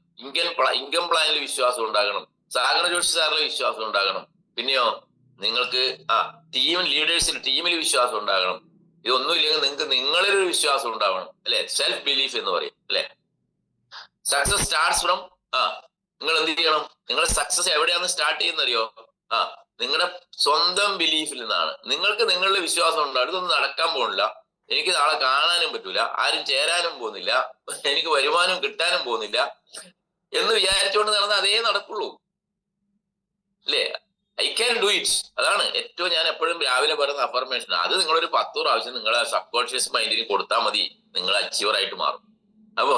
ഇൻകം പ്ലാനിൽ വിശ്വാസം ഉണ്ടാകണം, സാഗർ ജോഷി സാറിൽ വിശ്വാസം ഉണ്ടാകണം. പിന്നെയോ നിങ്ങൾക്ക് ടീമിൽ വിശ്വാസം ഉണ്ടാകണം. ഇതൊന്നും ഇല്ലെങ്കിൽ നിങ്ങൾക്ക് നിങ്ങളിലൊരു വിശ്വാസം ഉണ്ടാവണം, അല്ലെ? സെൽഫ് ബിലീഫ് എന്ന് പറയും, അല്ലെ? സക്സസ് സ്റ്റാർട്ട്സ് ഫ്രം നിങ്ങൾ എന്ത് ചെയ്യണം? നിങ്ങളുടെ സക്സസ് എവിടെയാന്ന് സ്റ്റാർട്ട് ചെയ്യുന്നറിയോ? നിങ്ങളുടെ സ്വന്തം ബിലീഫിൽ നിന്നാണ്. നിങ്ങൾക്ക് നിങ്ങളുടെ വിശ്വാസം ഉണ്ടാവും, ഇതൊന്നും നടക്കാൻ പോകുന്നില്ല, എനിക്ക് നാളെ കാണാനും പറ്റൂല, ആരും ചേരാനും പോകുന്നില്ല, എനിക്ക് വരുമാനം കിട്ടാനും പോകുന്നില്ല എന്ന് വിചാരിച്ചുകൊണ്ട് നടന്ന അതേ നടക്കുള്ളൂ, അല്ലേ? I can do it. അതാണ് ഏറ്റവും ഞാൻ എപ്പോഴും രാവിലെ പറയുന്ന അഫർമേഷൻ. അത് നിങ്ങളൊരു 10 പ്രാവശ്യം നിങ്ങളെ സബ് കോൺഷ്യസ് മൈൻഡിന് കൊടുത്താൽ മതി, നിങ്ങൾ അച്ചീവർ ആയിട്ട് മാറും. അപ്പോ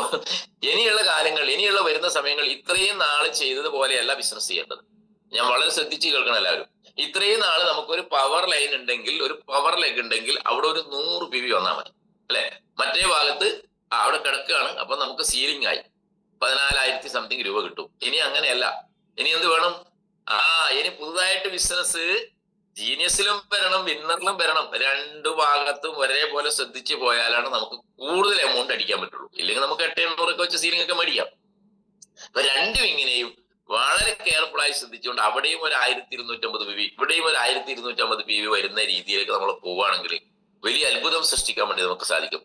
ഇനിയുള്ള കാലങ്ങൾ, ഇനിയുള്ള വരുന്ന സമയങ്ങൾ ഇത്രയും നാള് ചെയ്തതുപോലെയല്ല ബിസിനസ് ചെയ്യേണ്ടത്. ഞാൻ വളരെ ശ്രദ്ധിച്ച് കേൾക്കണം എല്ലാവരും. ഇത്രയും നാള് നമുക്കൊരു പവർ ലൈൻ ഉണ്ടെങ്കിൽ, ഒരു പവർ ലെഗ് ഉണ്ടെങ്കിൽ അവിടെ ഒരു 100 PV വന്നാൽ മതി, അല്ലെ? മറ്റേ ഭാഗത്ത് അവിടെ കിടക്കുകയാണ്, അപ്പൊ നമുക്ക് സീലിംഗ് ആയി 14,000 സംതിങ് രൂപ കിട്ടും. ഇനി അങ്ങനെയല്ല. ഇനി എന്ത് വേണം? ഇനി പുതുതായിട്ട് ബിസിനസ് ജീനിയസിലും വരണം, വിന്നറിലും വരണം. 2 ഭാഗത്തും ഒരേപോലെ ശ്രദ്ധിച്ചു പോയാലാണ് നമുക്ക് കൂടുതൽ എമൗണ്ട് അടിക്കാൻ പറ്റുള്ളൂ. ഇല്ലെങ്കിൽ നമുക്ക് 800 ഒക്കെ വെച്ച് സീലിംഗ് ഒക്കെ മേടിക്കാം. അപ്പൊ രണ്ടും ഇങ്ങനെയും വളരെ കെയർഫുൾ ആയി ശ്രദ്ധിച്ചുകൊണ്ട് അവിടെയും ഒരു 1250 PV, ഇവിടെയും ഒരു 1250 PV വരുന്ന രീതിയിലേക്ക് നമ്മൾ പോവുകയാണെങ്കിൽ വലിയ അത്ഭുതം സൃഷ്ടിക്കാൻ വേണ്ടി നമുക്ക് സാധിക്കും.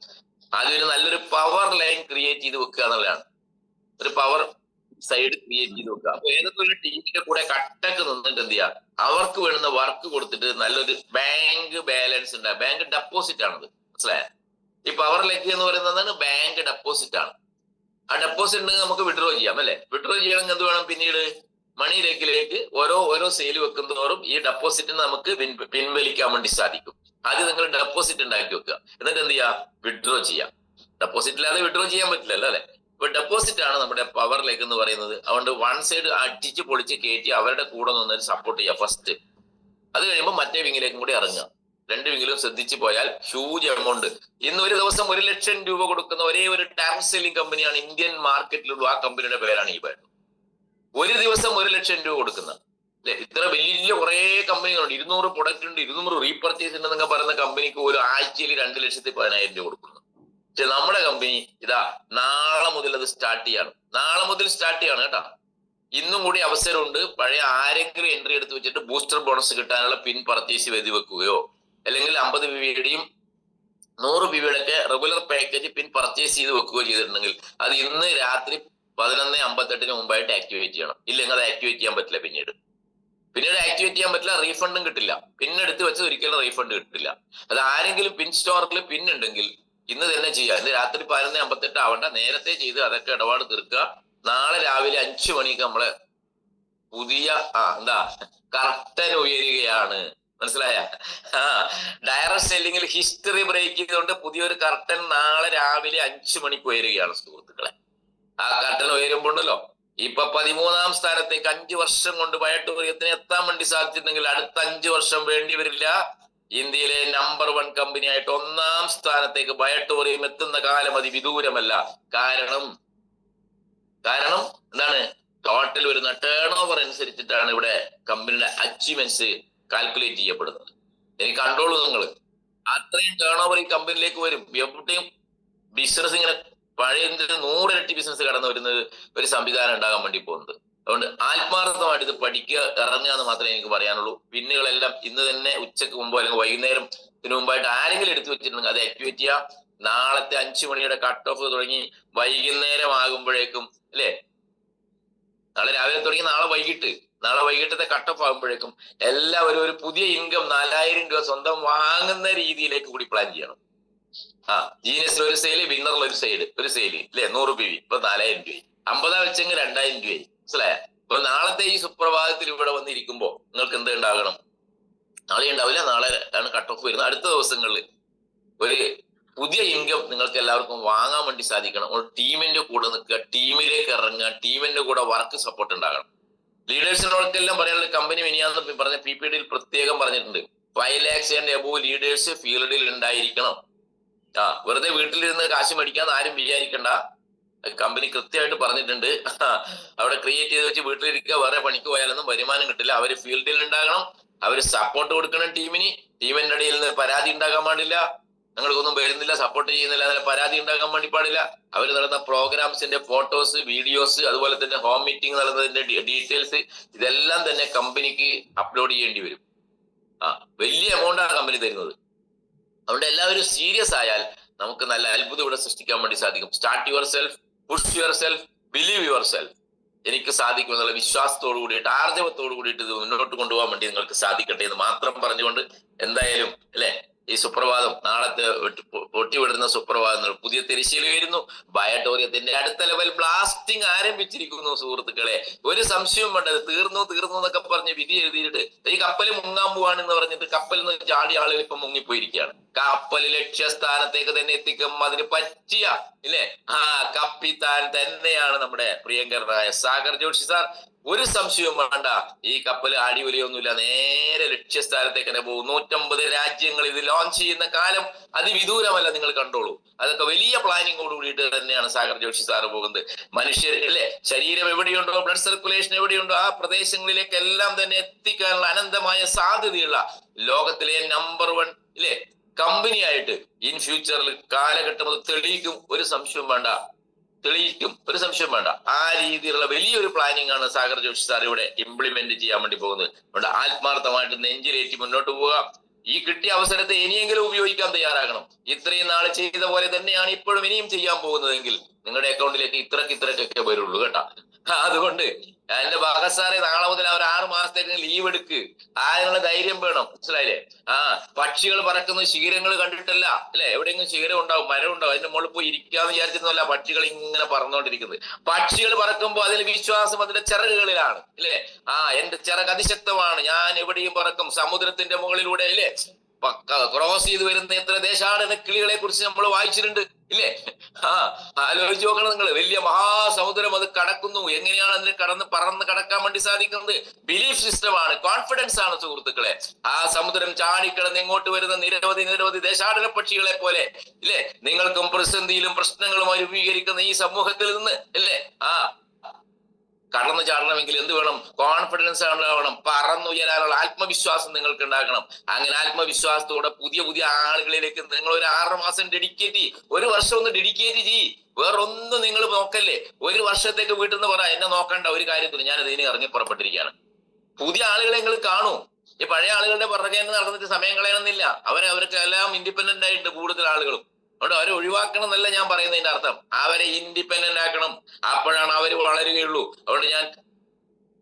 ആദ്യം ഒരു നല്ലൊരു പവർ ലൈൻ ക്രിയേറ്റ് ചെയ്ത് വെക്കുക എന്നുള്ളതാണ്. ഒരു പവർ സൈഡ് ക്രിയേറ്റ് ചെയ്ത് വെക്കുക. അപ്പൊ ഏതൊക്കെ ഒരു ടീമിന്റെ കൂടെ കട്ടക്ക് നിന്നിട്ട് എന്ത് ചെയ്യുക, അവർക്ക് വേണ്ടുന്ന വർക്ക് കൊടുത്തിട്ട് നല്ലൊരു ബാങ്ക് ബാലൻസ് ഉണ്ട്. ബാങ്ക് ഡെപ്പോസിറ്റ് ആണത്, മനസ്സിലായ? ഈ പവർ ലെഗ് എന്ന് പറയുന്നത് ബാങ്ക് ഡെപ്പോസിറ്റ് ആണ്. ആ ഡെപ്പോസിറ്റ് ഉണ്ടെങ്കിൽ നമുക്ക് വിഡ്രോ ചെയ്യാം, അല്ലെ? വിഡ്രോ ചെയ്യണമെങ്കിൽ എന്ത് വേണം? പിന്നീട് മണി ലെഗിലേക്ക് ഓരോ സെയിൽ വെക്കുന്നതോറും ഈ ഡെപ്പോസിറ്റിന് നമുക്ക് പിൻവലിക്കാൻ വേണ്ടി സാധിക്കും. ആദ്യം നിങ്ങൾ ഡെപ്പോസിറ്റ് ഉണ്ടാക്കി വെക്കുക, എന്നിട്ട് എന്ത് ചെയ്യാം? വിഡ്രോ ചെയ്യാം. ഡെപ്പോസിറ്റ് ഇല്ലാതെ വിഡ്രോ ചെയ്യാൻ പറ്റില്ലല്ലോ, അല്ലെ? ഇപ്പൊ ഡെപ്പോസിറ്റ് ആണ് നമ്മുടെ പവർ ലെഗ് എന്ന് പറയുന്നത്. അതുകൊണ്ട് വൺ സൈഡ് അടിച്ച് പൊളിച്ച് കയറ്റി അവരുടെ കൂടെ നിന്ന് സപ്പോർട്ട് ചെയ്യുക ഫസ്റ്റ്. അത് കഴിയുമ്പോൾ മറ്റേ വിങ്ങിലേക്കും കൂടി ഇറങ്ങുക. 2 വിങ്ങിലും ശ്രദ്ധിച്ചു പോയാൽ ഹ്യൂജ് എമൗണ്ട്. ഇന്ന് ഒരു ദിവസം 1 ലക്ഷം രൂപ കൊടുക്കുന്ന ഒരേ ഒരു ടാക്സ് സെല്ലിംഗ് കമ്പനിയാണ് ഇന്ത്യൻ മാർക്കറ്റിലുള്ള. ആ കമ്പനിയുടെ പേരാണ് ഈ ബയോട്ടോർ. ഒരു ദിവസം 1 ലക്ഷം രൂപ കൊടുക്കുന്ന, അല്ലെ? ഇത്ര വലിയ കുറെ കമ്പനികളുണ്ട്. 200 പ്രൊഡക്റ്റ് ഉണ്ട്, 200 റീപർച്ചേസ് ഉണ്ടെന്നൊക്കെ പറയുന്ന കമ്പനിക്ക് ഒരു ആഴ്ചയിൽ 2,10,000 രൂപ കൊടുക്കുന്നു. പക്ഷെ നമ്മുടെ കമ്പനി ഇതാ നാളെ മുതൽ അത് സ്റ്റാർട്ട് ചെയ്യാണ്. നാളെ മുതൽ സ്റ്റാർട്ട് ചെയ്യാണ് കേട്ടോ. ഇന്നും കൂടി അവസരമുണ്ട്. പഴയ ആരെങ്കിലും എൻട്രി എടുത്ത് വെച്ചിട്ട് ബൂസ്റ്റർ ബോണസ് കിട്ടാനുള്ള പിൻ പർച്ചേസ് എഴുതി വെക്കുകയോ അല്ലെങ്കിൽ 50 PVയുടെയും 100 PVയുടെ ഒക്കെ റെഗുലർ പാക്കേജ് പിൻ പർച്ചേസ് ചെയ്ത് വെക്കുകയോ ചെയ്തിട്ടുണ്ടെങ്കിൽ അത് ഇന്ന് രാത്രി 11:58 മുമ്പായിട്ട് ആക്ടിവേറ്റ് ചെയ്യണം. ഇല്ലെങ്കിൽ അത് ആക്ടിവേറ്റ് ചെയ്യാൻ പറ്റില്ല. പിന്നീട് ആക്ടിവേറ്റ് ചെയ്യാൻ പറ്റില്ല, റീഫണ്ടും കിട്ടില്ല. പിന്നെടുത്ത് വെച്ചത് ഒരിക്കലും റീഫണ്ട് കിട്ടില്ല. അത് ആരെങ്കിലും പിൻ സ്റ്റോറിൽ പിൻ ഉണ്ടെങ്കിൽ ഇന്ന് തന്നെ ചെയ്യുക. ഇന്ന് രാത്രി 11:58 ആവണ്ട, നേരത്തെ ചെയ്ത് അതൊക്കെ ഇടപാട് തീർക്കുക. നാളെ രാവിലെ 5 മണിക്ക് നമ്മളെ പുതിയ കർട്ടൻ ഉയരുകയാണ്, മനസ്സിലായ? ഡയറക്റ്റ് സെല്ലിംഗിൽ ഹിസ്റ്ററി ബ്രേക്ക് ചെയ്തുകൊണ്ട് പുതിയൊരു കർട്ടൻ നാളെ രാവിലെ 5 മണിക്ക് ഉയരുകയാണ് സുഹൃത്തുക്കളെ. ആ കർട്ടൻ ഉയരുമ്പോണ്ടല്ലോ ഇപ്പൊ 13ാം സ്ഥാനത്തേക്ക് 5 വർഷം കൊണ്ട് ബയോട്ടോറിയത്തിന് എത്താൻ വേണ്ടി സാധിച്ചിട്ടുണ്ടെങ്കിൽ അടുത്ത 5 വർഷം വേണ്ടി വരില്ല. ഇന്ത്യയിലെ നമ്പർ 1 കമ്പനിയായിട്ട് 1ാം സ്ഥാനത്തേക്ക് ബയോട്ടോറിയം എത്തുന്ന കാലം അതിവിദൂരമല്ല. കാരണം എന്താണ്? ടോട്ടൽ വരുന്ന ടേൺ ഓവർ അനുസരിച്ചിട്ടാണ് ഇവിടെ കമ്പനിയുടെ അച്ചീവ്മെന്റ്സ് കാൽക്കുലേറ്റ് ചെയ്യപ്പെടുന്നത്. എനിക്ക് കണ്ടോളൂ, നിങ്ങൾ അത്രയും ടേൺ ഓവർ ഈ കമ്പനിയിലേക്ക് വരും. എവിടെയും ബിസിനസ് ഇങ്ങനെ പഴയ 100 ഇരട്ടി ബിസിനസ് കടന്നു വരുന്നത് ഒരു സംവിധാനം ഉണ്ടാകാൻ വേണ്ടി പോകുന്നത്. അതുകൊണ്ട് ആത്മാർത്ഥമായിട്ട് ഇത് പഠിക്കുക, ഇറങ്ങുക എന്ന് മാത്രമേ എനിക്ക് പറയാനുള്ളൂ. പിന്നുകളെല്ലാം ഇന്ന് തന്നെ ഉച്ചക്ക് മുമ്പോ അല്ലെങ്കിൽ വൈകുന്നേരത്തിന് മുമ്പായിട്ട് ആരെങ്കിലും എടുത്തു വെച്ചിട്ടുണ്ടെങ്കിൽ അത് ആക്ടിവേറ്റ് ചെയ്യുക. നാളത്തെ 5 മണിയുടെ കട്ട് ഓഫ് തുടങ്ങി വൈകുന്നേരം ആകുമ്പോഴേക്കും, അല്ലെ, നാളെ രാവിലെ തുടങ്ങി നാളെ വൈകിട്ടത്തെ കട്ടപ്പ് ആകുമ്പോഴേക്കും എല്ലാവരും ഒരു പുതിയ ഇൻകം 4000 രൂപ സ്വന്തം വാങ്ങുന്ന രീതിയിലേക്ക് കൂടി പ്ലാൻ ചെയ്യണം. ജീനിയസിൽ ഒരു സെയില്, വിന്നറിൽ ഒരു സെയില് അല്ലെ 100 PV ഇപ്പൊ 4000 രൂപയായി. 50 വെച്ചെങ്കിൽ 2000 രൂപയായി. മനസ്സിലായ? അപ്പൊ നാളത്തെ ഈ സുപ്രഭാതത്തിൽ ഇവിടെ വന്നിരിക്കുമ്പോ നിങ്ങൾക്ക് എന്ത് ഉണ്ടാകണം? നാളെ ഉണ്ടാവില്ല, നാളെ ആണ് കട്ട് ഓഫ് വരുന്നത്. അടുത്ത ദിവസങ്ങളിൽ ഒരു പുതിയ ഇൻകം നിങ്ങൾക്ക് എല്ലാവർക്കും വാങ്ങാൻ വേണ്ടി സാധിക്കണം. ടീമിന്റെ കൂടെ നിൽക്കുക, ടീമിലേക്ക് ഇറങ്ങുക, ടീമിന്റെ കൂടെ വർക്ക് സപ്പോർട്ട് ഉണ്ടാകണം. ലീഡേഴ്സിനോടൊക്കെല്ലാം പറയാനുള്ള കമ്പനി മിനിയാന്ന് പറഞ്ഞ PPT പ്രത്യേകം പറഞ്ഞിട്ടുണ്ട്. 5 lakhs and above ലീഡേഴ്സ് ഫീൽഡിൽ ഉണ്ടായിരിക്കണം. വെറുതെ വീട്ടിലിരുന്ന് കാശ് മേടിക്കാന്ന് ആരും വിചാരിക്കണ്ട. കമ്പനി കൃത്യമായിട്ട് പറഞ്ഞിട്ടുണ്ട്. അവിടെ ക്രിയേറ്റ് ചെയ്ത് വെച്ച് വീട്ടിലിരിക്കുക, വേറെ പണിക്ക് പോയാലൊന്നും വരുമാനം കിട്ടില്ല. അവര് ഫീൽഡിൽ ഉണ്ടാകണം, അവര് സപ്പോർട്ട് കൊടുക്കണം ടീമിന്റെ ഇടയിൽ നിന്ന് പരാതി ഉണ്ടാകാൻ പാടില്ല. ഞങ്ങൾക്കൊന്നും വരുന്നില്ല, സപ്പോർട്ട് ചെയ്യുന്നില്ല, അതിന് പരാതി ഉണ്ടാകാൻ വേണ്ടി പാടില്ല. അവർ നടന്ന പ്രോഗ്രാംസിന്റെ ഫോട്ടോസ്, വീഡിയോസ്, അതുപോലെ തന്നെ ഹോം മീറ്റിംഗ് നടന്നതിന്റെ ഡീറ്റെയിൽസ് ഇതെല്ലാം തന്നെ കമ്പനിക്ക് അപ്ലോഡ് ചെയ്യേണ്ടി വരും. വലിയ എമൗണ്ടാണ് കമ്പനി തരുന്നത്. അതുകൊണ്ട് എല്ലാവരും സീരിയസ് ആയാൽ നമുക്ക് നല്ല അത്ഭുതം ഇവിടെ സൃഷ്ടിക്കാൻ വേണ്ടി സാധിക്കും. Start your self, push your self, believe your self. എനിക്ക് സാധിക്കും എന്നുള്ള വിശ്വാസത്തോടു കൂടിയിട്ട്, ആർജവത്തോടു കൂടിയിട്ട് ഇത് മുന്നോട്ട് കൊണ്ടുപോകാൻ വേണ്ടി നിങ്ങൾക്ക് സാധിക്കട്ടെ എന്ന് മാത്രം പറഞ്ഞുകൊണ്ട്, എന്തായാലും അല്ലെ ഈ സുപ്രഭാതം, നാളത്തെ പൊട്ടിവിടുന്ന സുപ്രഭാതങ്ങൾ പുതിയ തിരശ്ശീല വരുന്നു. ബയോട്ടോറിയത്തിന്റെ അടുത്ത ലെവൽ ബ്ലാസ്റ്റിംഗ് ആരംഭിച്ചിരിക്കുന്നു സുഹൃത്തുക്കളെ. ഒരു സംശയവും വേണ്ടത്. തീർന്നു എന്നൊക്കെ പറഞ്ഞ് വിധി എഴുതിയിട്ട് ഈ കപ്പൽ മുങ്ങാൻ പോവാണെന്ന് പറഞ്ഞിട്ട് കപ്പലിൽ നിന്ന് ചാടി ആളുകൾ ഇപ്പൊ മുങ്ങിപ്പോയിരിക്കുകയാണ്. കപ്പൽ ലക്ഷ്യസ്ഥാനത്തേക്ക് തന്നെ എത്തിക്കും. അതിന് പറ്റിയ ഇല്ലേ കപ്പിത്താൻ തന്നെയാണ് നമ്മുടെ പ്രിയങ്കരനായ സാഗർ ജോഷി സാർ. ഒരു സംശയവും വേണ്ട. ഈ കപ്പൽ അടിയൊലിയൊന്നുമില്ല, നേരെ ലക്ഷ്യസ്ഥാനത്തേക്ക് തന്നെ പോകും. 150 രാജ്യങ്ങൾ ഇത് ലോഞ്ച് ചെയ്യുന്ന കാലം അതിവിദൂരമല്ല, നിങ്ങൾ കണ്ടോളൂ. അതൊക്കെ വലിയ പ്ലാനിങ്ങോട് കൂടിയിട്ട് തന്നെയാണ് സാഗർ ജോഷി സാറ് പോകുന്നത്. മനുഷ്യർ അല്ലെ, ശരീരം എവിടെയുണ്ടോ, ബ്ലഡ് സർക്കുലേഷൻ എവിടെയുണ്ടോ ആ പ്രദേശങ്ങളിലേക്കെല്ലാം തന്നെ എത്തിക്കാനുള്ള അനന്തമായ സാധ്യതയുള്ള ലോകത്തിലെ നമ്പർ 1 ഇല്ലേ കമ്പനിയായിട്ട് ഇൻ ഫ്യൂച്ചറിൽ കാലഘട്ടം അത് തെളിയിക്കും. ഒരു സംശയവും വേണ്ട. ആ രീതിയിലുള്ള വലിയൊരു പ്ലാനിങ് ആണ് സാഗർ ജോഷി സാർ ഇവിടെ ഇംപ്ലിമെന്റ് ചെയ്യാൻ വേണ്ടി പോകുന്നത്. അതുകൊണ്ട് ആത്മാർത്ഥമായിട്ട് നെഞ്ചിലേറ്റി മുന്നോട്ട് പോവുക. ഈ കിട്ടിയ അവസരത്തെ ഇനിയെങ്കിലും ഉപയോഗിക്കാൻ തയ്യാറാകണം. ഇത്രയും നാൾ ചെയ്ത പോലെ തന്നെയാണ് ഇപ്പോഴും ഇനിയും ചെയ്യാൻ പോകുന്നതെങ്കിൽ നിങ്ങളുടെ അക്കൗണ്ടിലേക്ക് ഇത്രക്കൊക്കെ വരുള്ളൂ കേട്ടാ. അതുകൊണ്ട് എന്റെ ഭഗത് സാറെ നാളെ മുതൽ അവർ 6 മാസത്തേക്ക് ലീവ് എടുക്ക്. അതിനുള്ള ധൈര്യം വേണം. മനസ്സിലായില്ലേ? പക്ഷികൾ പറക്കുന്ന ശിഖരങ്ങൾ കണ്ടിട്ടല്ല അല്ലെ, എവിടെയെങ്കിലും ശിഖരം ഉണ്ടാവും, മരം ഉണ്ടാവും, അതിന്റെ മുകളിൽ പോയി ഇരിക്കാന്ന് വിചാരിച്ചിരുന്നല്ല പക്ഷികൾ ഇങ്ങനെ പറന്നുകൊണ്ടിരിക്കുന്നത്. പക്ഷികൾ പറക്കുമ്പോൾ അതിൽ വിശ്വാസം അതിന്റെ ചിറകുകളിലാണ് ഇല്ലേ. എന്റെ ചിറക് അതിശക്തമാണ്, ഞാൻ എവിടെയും പറക്കും, സമുദ്രത്തിന്റെ മുകളിലൂടെ ഇല്ലേ ക്രോസ് ചെയ്ത് വരുന്ന എത്ര ദേശാടന കിളികളെ കുറിച്ച് നമ്മൾ വായിച്ചിട്ടുണ്ട് ഇല്ലേ. ആലോചിച്ച് നോക്കണം നിങ്ങൾ. വലിയ മഹാസമുദ്രം അത് കടക്കുന്നു. എങ്ങനെയാണ് അതിന് പറന്ന് കടക്കാൻ വേണ്ടി സാധിക്കുന്നത്? ബിലീഫ് സിസ്റ്റമാണ്, കോൺഫിഡൻസ് ആണ് സുഹൃത്തുക്കളെ. ആ സമുദ്രം ചാടിക്കിടന്ന് ഇങ്ങോട്ട് വരുന്ന നിരവധി ദേശാടന പക്ഷികളെ പോലെ ഇല്ലേ നിങ്ങൾക്കും പ്രതിസന്ധിയിലും പ്രശ്നങ്ങളുമായി രൂപീകരിക്കുന്ന ഈ സമൂഹത്തിൽ നിന്ന് അല്ലേ കടന്നു ചാടണമെങ്കിൽ എന്ത് വേണം? കോൺഫിഡൻസ് ഉണ്ടാവണം. പറന്നുയരാനുള്ള ആത്മവിശ്വാസം നിങ്ങൾക്ക് ഉണ്ടാകണം. അങ്ങനെ ആത്മവിശ്വാസത്തോടെ പുതിയ ആളുകളിലേക്ക് നിങ്ങൾ ഒരു 6 മാസം ഡെഡിക്കേറ്റ് ചെയ്യ്. 1 വർഷം ഒന്ന് ഡെഡിക്കേറ്റ് ചെയ്യ്. വേറൊന്നും നിങ്ങൾ നോക്കല്ലേ. 1 വർഷത്തേക്ക് വീട്ടിൽ നിന്ന് പറ എന്നെ നോക്കണ്ട ഒരു കാര്യത്തിന്, ഞാൻ ഇതിന് ഇറങ്ങി പുറപ്പെട്ടിരിക്കുകയാണ്. പുതിയ ആളുകളെ നിങ്ങൾ കാണൂ. ഈ പഴയ ആളുകളുടെ പുറകെ നടന്നിട്ട് സമയം കളയണമെന്നില്ല. അവർക്ക് എല്ലാം ഇൻഡിപെൻഡന്റ് ആയിട്ട് കൂടുതൽ ആളുകളും. അതുകൊണ്ട് അവരെ ഒഴിവാക്കണം എന്നല്ല ഞാൻ പറയുന്നതിന്റെ അർത്ഥം. അവരെ ഇൻഡിപെൻഡന്റ് ആക്കണം. അപ്പോഴാണ് അവർ വളരുകയുള്ളൂ. അതുകൊണ്ട് ഞാൻ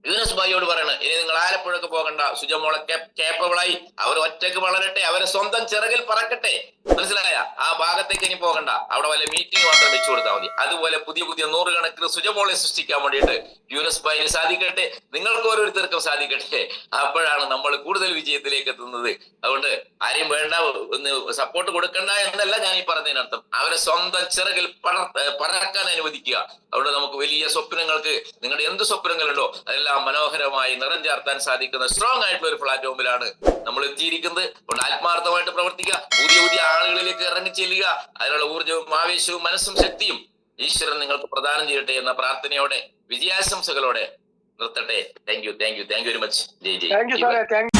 യൂനസ് ഭായിയോട് പറയണം, ഇനി നിങ്ങൾ ആലപ്പുഴക്ക് പോകണ്ട. സുജമോളെ കേപ്പബിളായി അവർ ഒറ്റക്ക് വളരട്ടെ, അവരെ സ്വന്തം ചിറകിൽ പറക്കട്ടെ. മനസ്സിലായ? ആ ഭാഗത്തേക്ക് ഇനി പോകണ്ട. അവിടെ വല്ല മീറ്റിംഗ് മാത്രം വെച്ചു കൊടുത്താൽ മതി. അതുപോലെ പുതിയ 100 കണക്കിന് സുജമോളെ സൃഷ്ടിക്കാൻ വേണ്ടിയിട്ട് യൂനസ് ഭായിന് സാധിക്കട്ടെ, നിങ്ങൾക്ക് ഓരോരുത്തർക്കും സാധിക്കട്ടെ. അപ്പോഴാണ് നമ്മൾ കൂടുതൽ വിജയത്തിലേക്ക് എത്തുന്നത്. അതുകൊണ്ട് ആരെയും വേണ്ട, ഒന്ന് സപ്പോർട്ട് കൊടുക്കണ്ട എന്നല്ല ഞാൻ ഈ പറഞ്ഞതിനർത്ഥം. അവരെ സ്വന്തം ചിറകിൽ പറക്കാൻ അനുവദിക്കുക. അതുകൊണ്ട് നമുക്ക് വലിയ സ്വപ്നങ്ങൾക്ക്, നിങ്ങളുടെ എന്ത് സ്വപ്നങ്ങളുണ്ടോ അതെല്ലാം മനോഹരമായി നിറം ചേർത്താൻ സാധിക്കുന്ന സ്ട്രോങ് ആയിട്ടുള്ള ഒരു പ്ലാറ്റ്ഫോമിലാണ് നമ്മൾ എത്തിയിരിക്കുന്നത്. അതുകൊണ്ട് ആത്മാർത്ഥമായിട്ട് പ്രവർത്തിക്കുക. പുതിയ ആളുകളിലേക്ക് ഇറങ്ങി ചെല്ലുക. അതിനുള്ള ഊർജ്ജവും ആവേശവും മനസ്സും ശക്തിയും ഈശ്വരൻ നിങ്ങൾക്ക് പ്രദാനം ചെയ്യട്ടെ എന്ന പ്രാർത്ഥനയോടെ വിജയാശംസകളോടെ നിർത്തട്ടെ. Thank you very much. Jai.